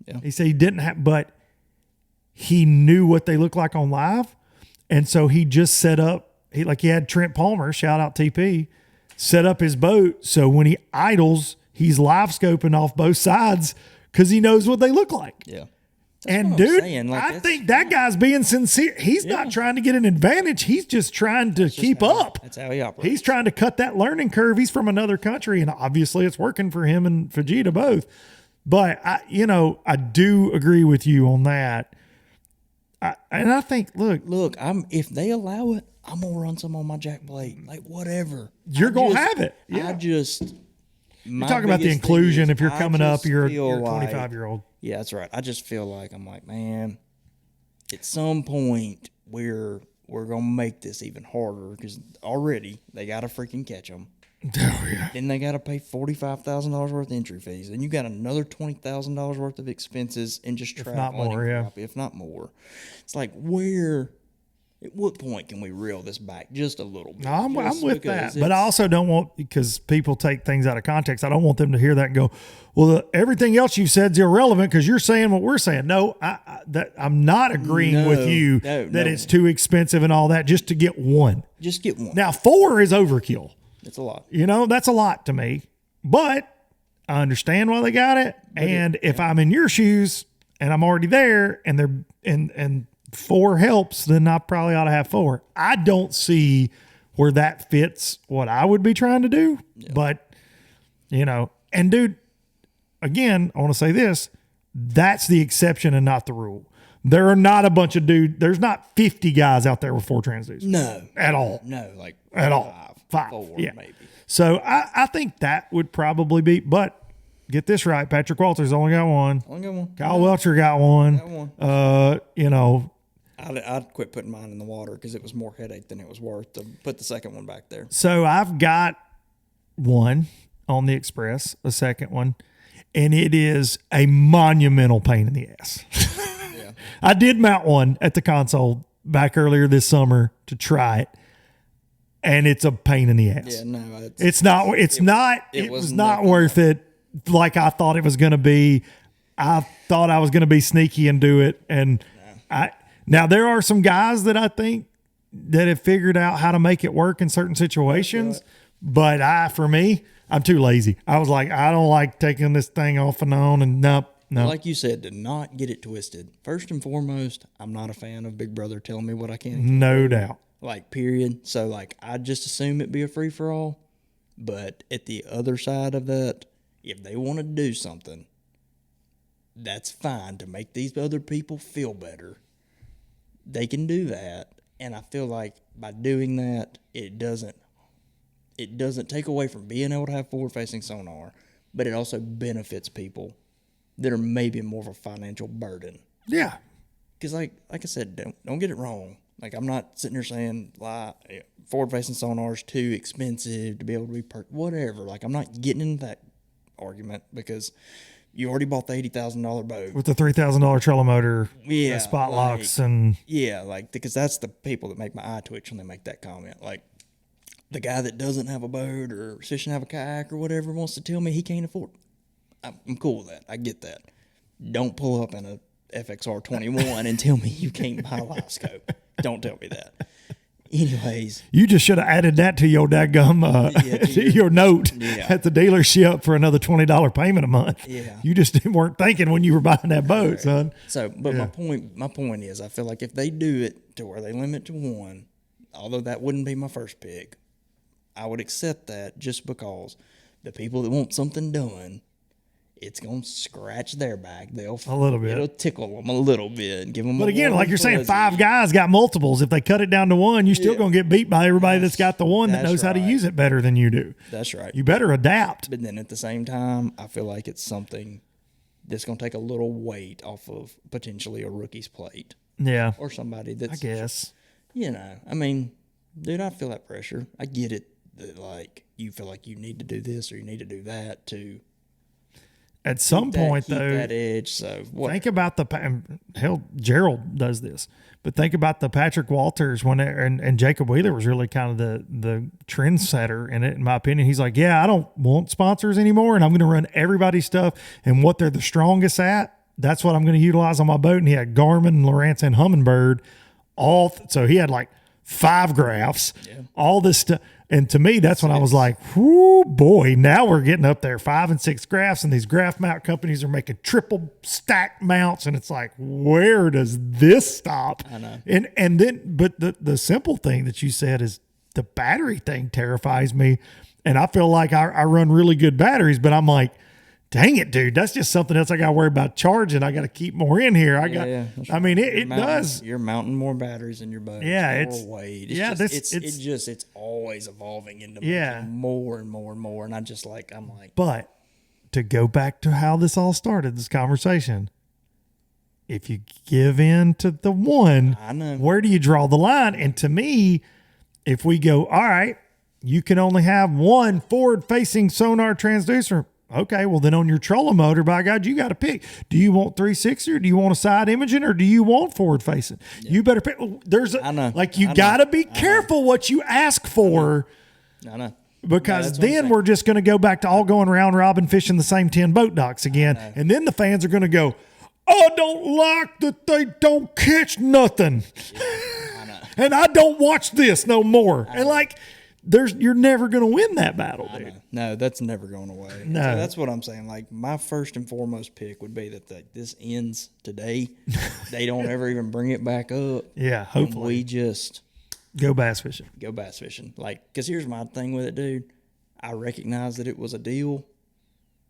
Yeah. He said he didn't have, but he knew what they look like on live. And so he just set up, he had Trent Palmer, shout out TP, set up his boat. So when he idles, he's live scoping off both sides because he knows what they look like. Yeah. And dude, I think that guy's being sincere. He's not trying to get an advantage. He's just trying to keep up. That's how he operates. He's trying to cut that learning curve. He's from another country, and obviously it's working for him and Fujita both. But I do agree with you on that. And I think, look, if they allow it, I'm gonna run some on my jack plate, like whatever. You're gonna have it. Yeah. You're talking about the inclusion. If you're coming up, you're a 25-year-old. Yeah, that's right. I just feel like I'm like, man, at some point we're gonna make this even harder because already they gotta freaking catch them. Oh yeah. Then they gotta pay $45,000 worth of entry fees. Then you got another $20,000 worth of expenses and just traveling, if not more. It's like at what point can we reel this back just a little bit? No, I'm with that, but I also don't want, because people take things out of context, I don't want them to hear that and go, well, everything else you said is irrelevant because you're saying what we're saying. No, I'm not agreeing with you that it's too expensive and all that just to get one. Just get one. Now, 4 is overkill. It's a lot. That's a lot to me, but I understand why they got it. And if I'm in your shoes and I'm already there and they're and 4 helps, then I probably ought to have 4. I don't see where that fits what I would be trying to do, but and dude, again, I want to say this, that's the exception and not the rule. There are not a bunch of there's not 50 guys out there with 4 transducers. No. At all. No, like at all. 5. 4 yeah. maybe. So I think that would probably be, but get this right, Patrick Walters only got one. Kyle Welcher got one. I'd quit putting mine in the water because it was more headache than it was worth to put the second one back there. So I've got one on the Express, a second one, and it is a monumental pain in the ass. Yeah. I did mount one at the console back earlier this summer to try it, and it's a pain in the ass. Yeah, no, it was not worth it like I thought it was going to be. I thought I was going to be sneaky and do it, and Now, there are some guys that I think that have figured out how to make it work in certain situations, but for me, I'm too lazy. I was like, I don't like taking this thing off and on, and nope. Like you said, to not get it twisted. First and foremost, I'm not a fan of Big Brother telling me what I can and can't No do. doubt. Like, period. So, like, I just assume it'd be a free-for-all. But at the other side of that, if they want to do something, that's fine to make these other people feel better. They can do that, and I feel like by doing that, it doesn't take away from being able to have forward-facing sonar, but it also benefits people that are maybe more of a financial burden. Yeah, because like I said, don't get it wrong. Like, I'm not sitting there saying forward-facing sonar is too expensive to be able to be whatever. Like, I'm not getting into that argument because you already bought the $80,000 boat with the $3,000 trolling motor, spot like, locks, and because that's the people that make my eye twitch when they make that comment. Like, the guy that doesn't have a boat or doesn't have a kayak or whatever wants to tell me he can't afford it. I'm cool with that. I get that. Don't pull up in a FXR 21 and tell me you can't buy a live scope. Don't tell me that. Anyways, you just should have added that to your daggum your note at the dealership for another $20 payment a month. Yeah, you just weren't thinking when you were buying that boat, son. So, but my point is, I feel like if they do it to where they limit to one, although that wouldn't be my first pick, I would accept that just because the people that want something done, it's gonna scratch their back. A little bit. It'll tickle them a little bit. Give them. But again, like you're saying, 5 guys got multiples. If they cut it down to 1, you're still gonna get beat by everybody that's got the one that knows how to use it better than you do. That's right. You better adapt. But then at the same time, I feel like it's something that's gonna take a little weight off of potentially a rookie's plate. Yeah. Or somebody that's. I guess. I mean, dude, I feel that pressure. I get it. That like you feel like you need to do this or you need to do that to. At some point, keep though, that edge. So think about Gerald does this, but think about the Patrick Walters and Jacob Wheeler was really kind of the trendsetter in it, in my opinion. He's like, yeah, I don't want sponsors anymore, and I'm going to run everybody's stuff and what they're the strongest at. That's what I'm going to utilize on my boat. And he had Garmin, Lowrance, and Humminbird so he had like 5 graphs, all this stuff. And to me, that's when I was like, whoo, boy, now we're getting up there, 5 and 6 graphs, and these graph mount companies are making triple stack mounts, and it's like, where does this stop? I know. And then, but the simple thing that you said is the battery thing terrifies me, and I feel like I run really good batteries, but I'm like, dang it, dude, that's just something else I got to worry about charging. I got to keep more in here. That's I mean, right. it does. You're mounting more batteries in your boat. Yeah, it's more weight. It's always evolving into making more and more and more. And I'm like, but to go back to how this all started, this conversation, if you give in to the one, I know. where do you draw the line? And to me, if we go, all right, you can only have one forward-facing sonar transducer. Okay, well then on your trolling motor, by God, you got to pick. Do you want 360 or do you want a side imaging or do you want forward-facing? Yeah. You better pick. I know. You got to be careful what you ask for. I know. Because then we're just going to go back to all going round robin fishing the same 10 boat docks again. And then the fans are going to go, I don't like that they don't catch nothing. Yeah, I know. And I don't watch this no more. And you're never going to win that battle, dude. No, that's never going away. No. So that's what I'm saying. Like, my first and foremost pick would be that this ends today. They don't ever even bring it back up. Yeah, hopefully. We just go bass fishing. Like, because here's my thing with it, dude. I recognize that it was a deal.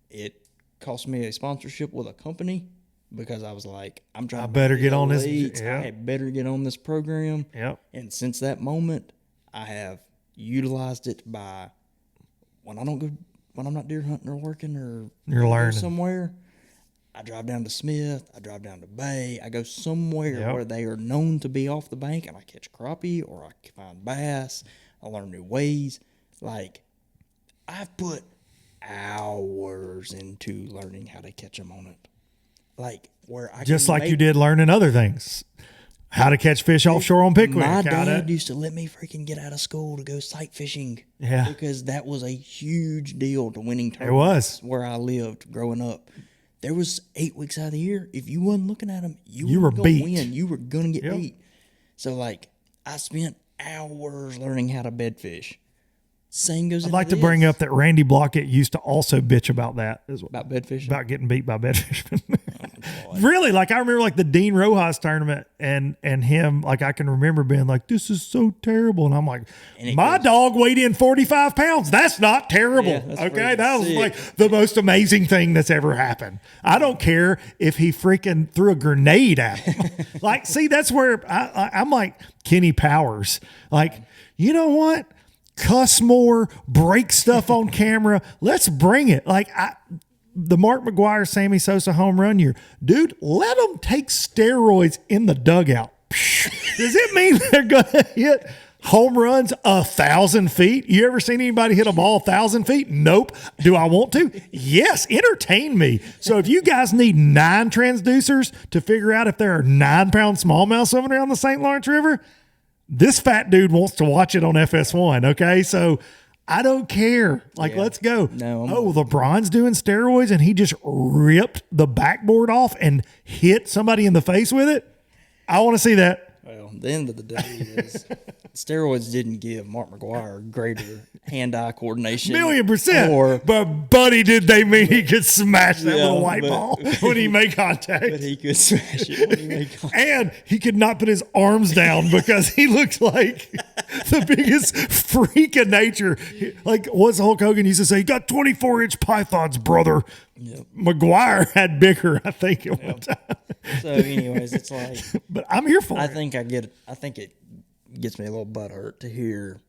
It cost me a sponsorship with a company because I was like, I'm trying I better get on this. Yeah. I better get on this program. Yep. And since that moment, I have utilized it by when I'm not deer hunting or working or you're learning somewhere, I drive down to Smith, I drive down to Bay, I go somewhere where they are known to be off the bank and I catch crappie or I find bass, I learn new ways. Like, I've put hours into learning how to catch them on it. Like, where I just like you did learning other things. How to catch fish offshore on Pickwick. My dad used to let me freaking get out of school to go sight fishing. Yeah. Because that was a huge deal to winning tournaments. It was. Where I lived growing up. There was 8 weeks out of the year. If you wasn't looking at them, you were going to win. You were going to get beat. So, like, I spent hours learning how to bed fish. Same goes I'd like to bring up that Randy Blockett used to also bitch about that as well. About bed fishing? About getting beat by bed fishing. Really, like I remember like the Dean Rojas tournament and him, like I can remember being like, this is so terrible. And I'm like, my dog weighed in 45 pounds. That's not terrible. Yeah, okay. That was like the most amazing thing that's ever happened. I don't care if he freaking threw a grenade at him. Like, see, that's where I'm like Kenny Powers. Like, you know what? Cuss more, break stuff on camera. Let's bring it. Like the Mark McGuire, Sammy Sosa home run year. Dude, let them take steroids in the dugout. Does it mean they're going to hit home runs 1,000 feet? You ever seen anybody hit a ball 1,000 feet? Nope. Do I want to? Yes. Entertain me. So if you guys need 9 transducers to figure out if there are 9-pound smallmouth swimming around the St. Lawrence River, this fat dude wants to watch it on FS1, okay? So I don't care. Like, let's go. No, LeBron's doing steroids and he just ripped the backboard off and hit somebody in the face with it? I want to see that. Well, the end of the day is steroids didn't give Mark McGuire greater hand-eye coordination. 1,000,000%. But, buddy, did they mean he could smash that little white ball when he made contact? But he could smash it when he made contact. And he could not put his arms down because he looked like the biggest freak of nature. Like, what's Hulk Hogan used to say? You got 24-inch pythons, brother. Yep. McGuire had bigger, I think, at one time. So, anyways, it's like... But I'm here for it. I think it gets me a little butthurt to hear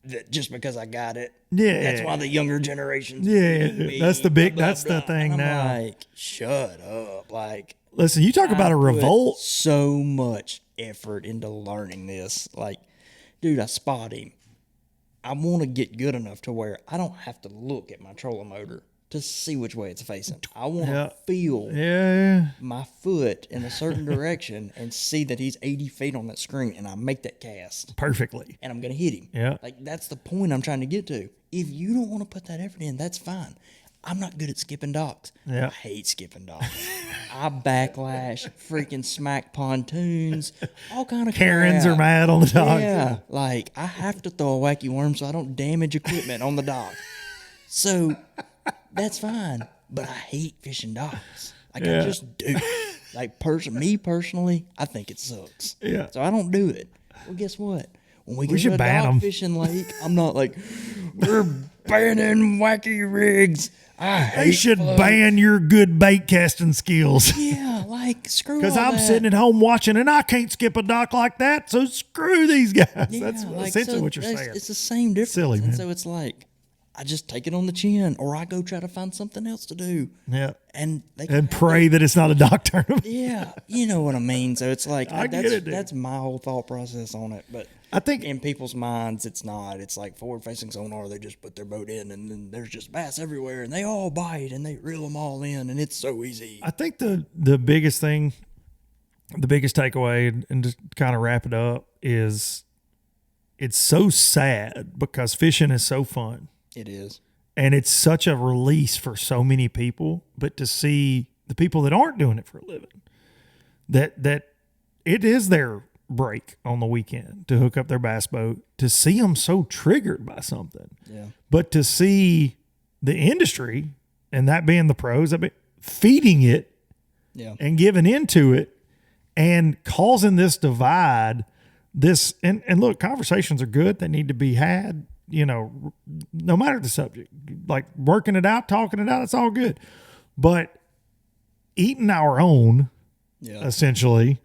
that just because I got it. Yeah. That's why the younger generations. Yeah. That's the big, that's the thing and I'm now. like, shut up. Like, listen, you talk about a revolt. So much effort into learning this. Like, dude, I spot him. I want to get good enough to where I don't have to look at my trolling motor to see which way it's facing. I want to feel my foot in a certain direction and see that he's 80 feet on that screen, and I make that cast perfectly. And I'm going to hit him. Yeah. Like, that's the point I'm trying to get to. If you don't want to put that effort in, that's fine. I'm not good at skipping docks. Yeah. I hate skipping docks. I backlash, freaking smack pontoons, all kind of Karens crap. are mad on the docks. Yeah. Like, I have to throw a wacky worm so I don't damage equipment on the dock. So... that's fine, but I hate fishing docks. Like, I just do. Like, me personally, I think it sucks. Yeah. So I don't do it. Well, guess what? When we get should to a ban dock 'em. fishing lake, I'm not like, We're banning wacky rigs. I hate They should floats. ban your good bait casting skills. Yeah, like screw Because all I'm that. sitting at home watching, and I can't skip a dock like that. So screw these guys. Yeah, That's like, essentially so what you're that's- saying. It's the same difference. Silly, man. And so it's like, I just take it on the chin, or I go try to find something else to do. Yeah. And they And pray that it's not a dock tournament. yeah, you know what I mean. So it's like I get that's it, dude. that's my whole thought process on it. But I think in people's minds, it's not. It's like forward-facing sonar. They just put their boat in, and then there's just bass everywhere, and they all bite, and they reel them all in, and it's so easy. the biggest thing, the biggest takeaway, and just kind of wrap it up, is it's so sad because fishing is so fun. It is. And it's such a release for so many people, but to see the people that aren't doing it for a living, that it is their break on the weekend to hook up their bass boat, to see them so triggered by something. Yeah. But to see the industry, and that being the pros, feeding it Yeah. and giving into it and causing this divide, and look, conversations are good. They need to be had, no matter the subject, like working it out, talking it out, it's all good. But eating our own, Yeah. essentially,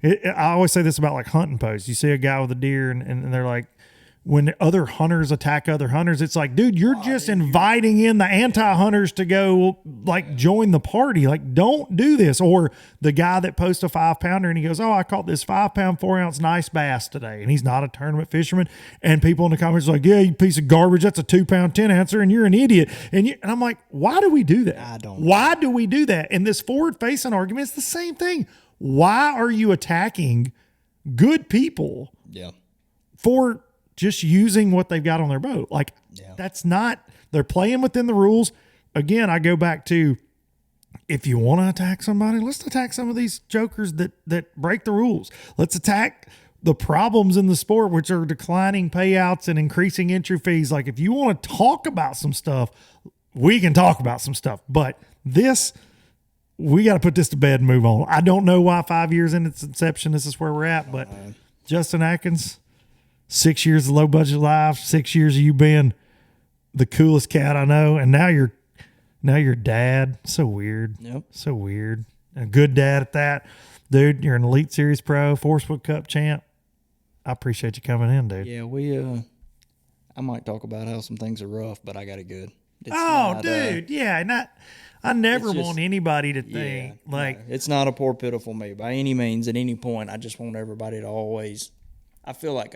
I always say this about like hunting posts. You see a guy with a deer and they're like, when other hunters attack other hunters, it's like, dude, you're just inviting in the anti-hunters to go like join the party. Like, don't do this. Or the guy that posts a 5-pounder and he goes, oh, I caught this 5-pound, 4-ounce nice bass today. And he's not a tournament fisherman. And people in the comments are like, yeah, you piece of garbage. That's a 2-pound 10-ouncer and you're an idiot. And I'm like, why do we do that? I don't. Why do we do that? And this forward-facing argument is the same thing. Why are you attacking good people Yeah. for just using what they've got on their boat? Like, that's not, they're playing within the rules. Again, I go back to, if you want to attack somebody, let's attack some of these jokers that break the rules. Let's attack the problems in the sport, which are declining payouts and increasing entry fees. Like, if you want to talk about some stuff, we can talk about some stuff. But this, we got to put this to bed and move on. I don't know why 5 years in its inception, this is where we're at, but Justin Atkins, 6 years of Low Budget Live, 6 years of you being the coolest cat I know, and now you're dad. So weird. Yep. So weird. A good dad at that. Dude, you're an Elite Series pro, Forcewood Cup champ. I appreciate you coming in, dude. Yeah, I might talk about how some things are rough, but I got it good. It's Oh, not, dude. Yeah, and I never it's just- want anybody to think like, no, it's not a poor pitiful me by any means at any point. I just want everybody to always, I feel like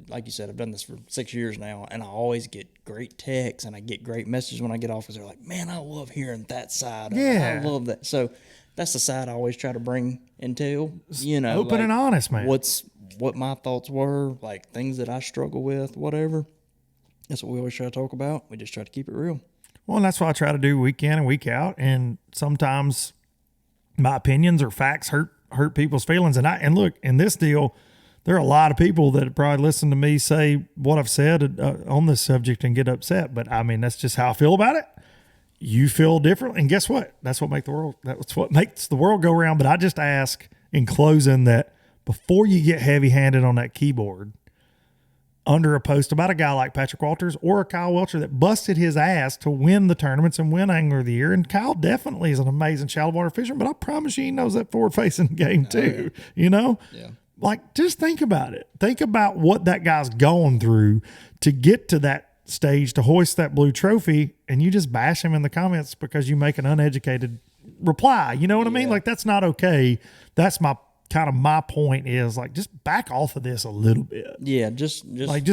like you said, I've done this for 6 years now, and I always get great texts and I get great messages when I get off because they're like, man, I love hearing that side of it. Yeah. I love that. So that's the side I always try to bring into, open like, and honest, man. what my thoughts were, like things that I struggle with, whatever. That's what we always try to talk about. We just try to keep it real. Well, and that's what I try to do week in and week out. And sometimes my opinions or facts hurt people's feelings. And look, in this deal, there are a lot of people that probably listen to me say what I've said on this subject and get upset. But I mean, that's just how I feel about it. You feel different, and guess what? That's what makes the world go around. But I just ask in closing that before you get heavy-handed on that keyboard under a post about a guy like Patrick Walters or a Kyle Welcher that busted his ass to win the tournaments and win Angler of the Year. And Kyle definitely is an amazing shallow water fisherman, but I promise you he knows that forward-facing game too, Yeah. Like, just think about it. Think about what that guy's going through to get to that stage, to hoist that blue trophy, and you just bash him in the comments because you make an uneducated reply. You know what I mean? Like, that's not okay. That's my point is, like, just back off of this a little bit. Yeah, just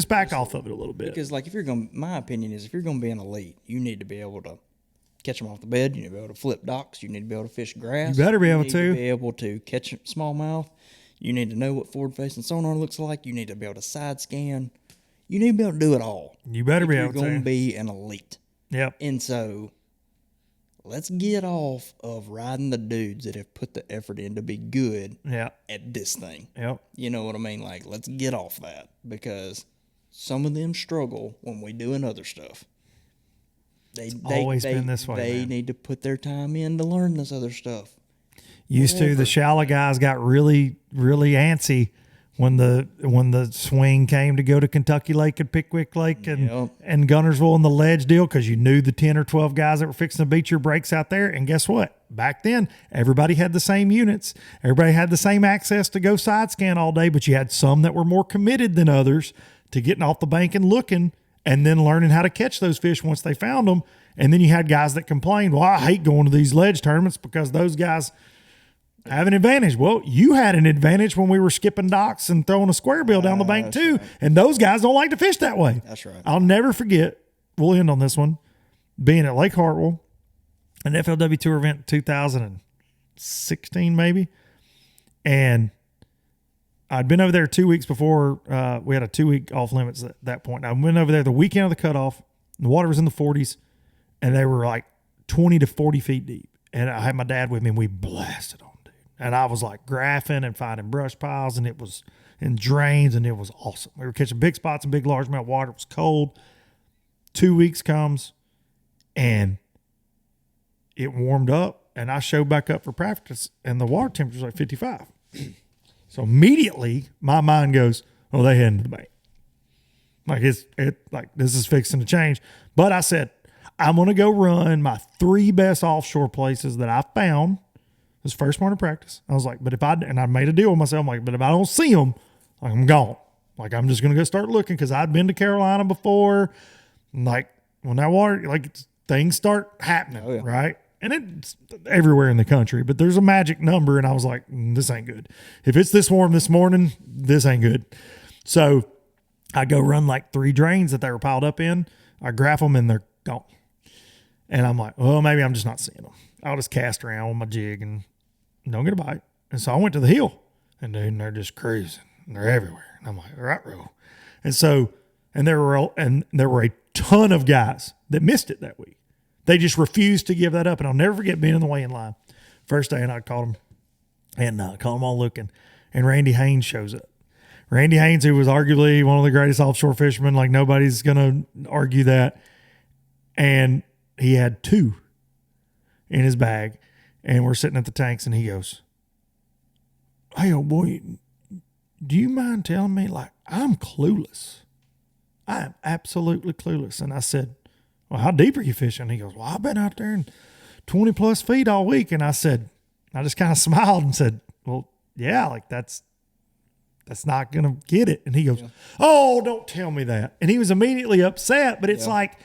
back off of it a little bit. Because, like, my opinion is, if you're going to be an elite, you need to be able to catch them off the bed. You need to be able to flip docks. You need to be able to fish grass. You better be able need to. be able to catch smallmouth. You need to know what forward-facing sonar looks like. You need to be able to side scan. You need to be able to do it all. You better be able to. You're going to be an elite. Yep. And so, let's get off of riding the dudes that have put the effort in to be good at this thing. Yep. You know what I mean? Like, let's get off that, because some of them struggle when we doing other stuff. They always been this way, They man. need to put their time in to learn this other stuff. Used to, the shallow guys got really, really antsy when the swing came to go to Kentucky Lake and Pickwick Lake and Gunnersville and the ledge deal, because you knew the 10 or 12 guys that were fixing to beat your brakes out there. And guess what? Back then, everybody had the same units. Everybody had the same access to go side scan all day, but you had some that were more committed than others to getting off the bank and looking and then learning how to catch those fish once they found them. And then you had guys that complained, well, I hate going to these ledge tournaments because those guys have an advantage. Well, you had an advantage when we were skipping docks and throwing a square bill down the bank too. Right. And those guys don't like to fish that way. That's right. I'll never forget, we'll end on this one, being at Lake Hartwell, an FLW Tour event 2016 maybe. And I'd been over there 2 weeks before. We had a 2 week off limits at that point. I went over there the weekend of the cutoff. The water was in the 40s and they were like 20 to 40 feet deep. And I had my dad with me and we blasted on. And I was like graphing and finding brush piles, and it was in drains, and it was awesome. We were catching big spots and big large amount of water. It was cold. 2 weeks comes, and it warmed up, and I showed back up for practice, and the water temperature was like 55. So immediately my mind goes, oh, they heading to the bank. Like like this is fixing to change. But I said, I'm going to go run my 3 best offshore places that I found. This first morning of practice, I was like, and I made a deal with myself. I'm like, but if I don't see them, like, I'm gone. Like, I'm just going to go start looking, because I'd been to Carolina before. And like, when that water, like, things start happening, right? And it's everywhere in the country, but there's a magic number. And I was like, this ain't good. If it's this warm this morning, this ain't good. So I go run like 3 drains that they were piled up in. I graph them and they're gone. And I'm like, well, maybe I'm just not seeing them. I'll just cast around with my jig and don't get a bite. And so I went to the hill, and dude, they're just cruising. And they're everywhere. And I'm like, right, roll. And so, there were a ton of guys that missed it that week. They just refused to give that up. And I'll never forget being in the weigh-in line. First day, and I called them, and called them all looking. And Randy Haynes shows up. Randy Haynes, who was arguably one of the greatest offshore fishermen, like nobody's going to argue that. And he had 2 in his bag, and we're sitting at the tanks, and he goes, hey, old boy, do you mind telling me, like, I'm clueless. I am absolutely clueless. And I said, well, how deep are you fishing? He goes, well, I've been out there in 20 plus feet all week. And I said, I just kind of smiled and said, well, yeah, like that's not going to get it. And he goes, oh, don't tell me that. And he was immediately upset, but it's like,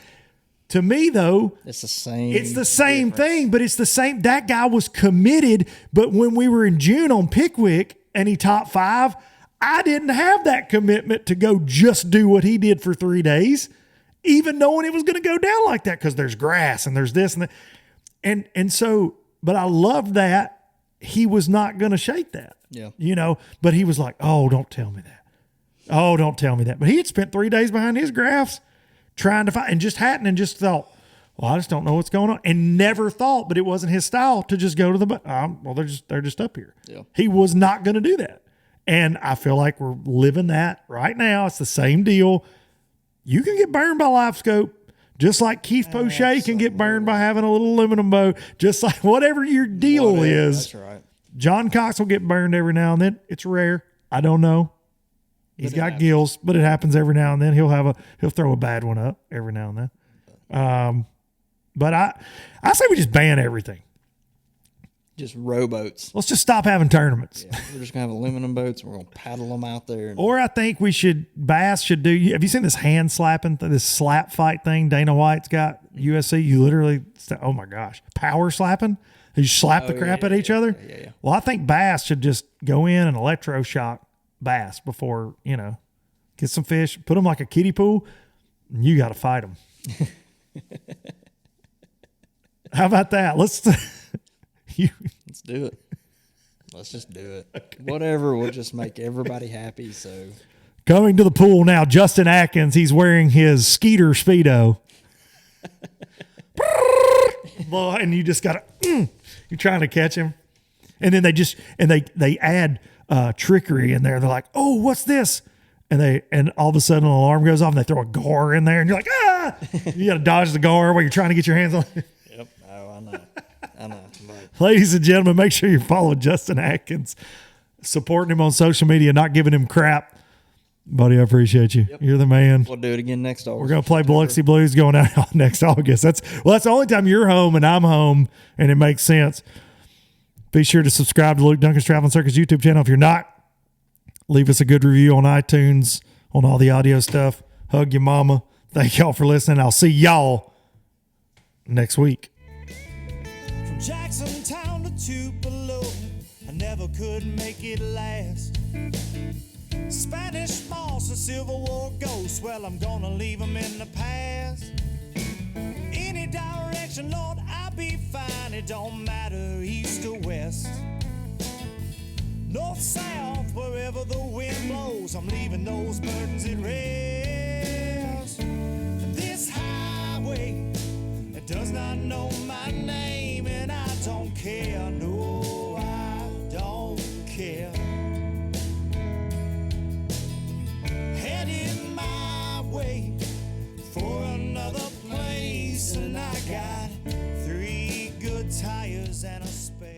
to me, though, it's the same thing, but it's the same. That guy was committed. But when we were in June on Pickwick and he top 5, I didn't have that commitment to go just do what he did for 3 days, even knowing it was going to go down like that, because there's grass and there's this and that. And so, but I loved that he was not going to shake that, but he was like, oh, don't tell me that. Oh, don't tell me that. But he had spent 3 days behind his graphs trying to find, and just hadn't, and just thought, well, I just don't know what's going on, and never thought, but it wasn't his style to just go to the, well, they're just up here. Yeah. He was not going to do that. And I feel like we're living that right now. It's the same deal. You can get burned by live scope, just like Keith Poche can get burned by having a little aluminum boat, just like whatever your deal is. That's right. John Cox will get burned every now and then. It's rare. I don't know. He's got gills, but it happens every now and then. He'll throw a bad one up every now and then. But I say we just ban everything. Just rowboats. Let's just stop having tournaments. Yeah, we're just gonna have aluminum boats, and we're gonna paddle them out there. Or I think Bass should do. Have you seen this hand slapping, this slap fight thing Dana White's got? USC, you literally, oh my gosh, power slapping. You slap the crap at each other. Yeah. Well, I think Bass should just go in and electroshock bass before, get some fish, put them like a kiddie pool, and you got to fight them. How about that? Let's do it. Let's just do it. Okay. Whatever will just make everybody happy. So coming to the pool now, Justin Atkins. He's wearing his Skeeter Speedo. And you just got to, you're trying to catch him. And then they add trickery in there. They're like, oh, what's this? And all of a sudden an alarm goes off and they throw a gar in there and you're like, ah! You got to dodge the gar while you're trying to get your hands on it. Yep. Oh, I know. Right. Ladies and gentlemen, make sure you follow Justin Atkins. supporting him on social media, not giving him crap. Buddy, I appreciate you. Yep. You're the man. We'll do it again next August. We're going to play Biloxi Blues going out next August. That's the only time you're home and I'm home, and it makes sense. Be sure to subscribe to Luke Duncan's Traveling Circus YouTube channel. If you're not, leave us a good review on iTunes, on all the audio stuff. Hug your mama. Thank y'all for listening. I'll see y'all next week. From Jackson Town to Tupelo, I never could make it last. Spanish moss and Civil War ghosts, well, I'm gonna leave them in the past. Any direction, Lord, I'll be fine. It don't matter, east or west. North, south, wherever the wind blows, I'm leaving those burdens at rest. This highway, it does not know my name, and I don't care, no, I don't care. Heading my way for another place, and I got 3 good tires and a spare.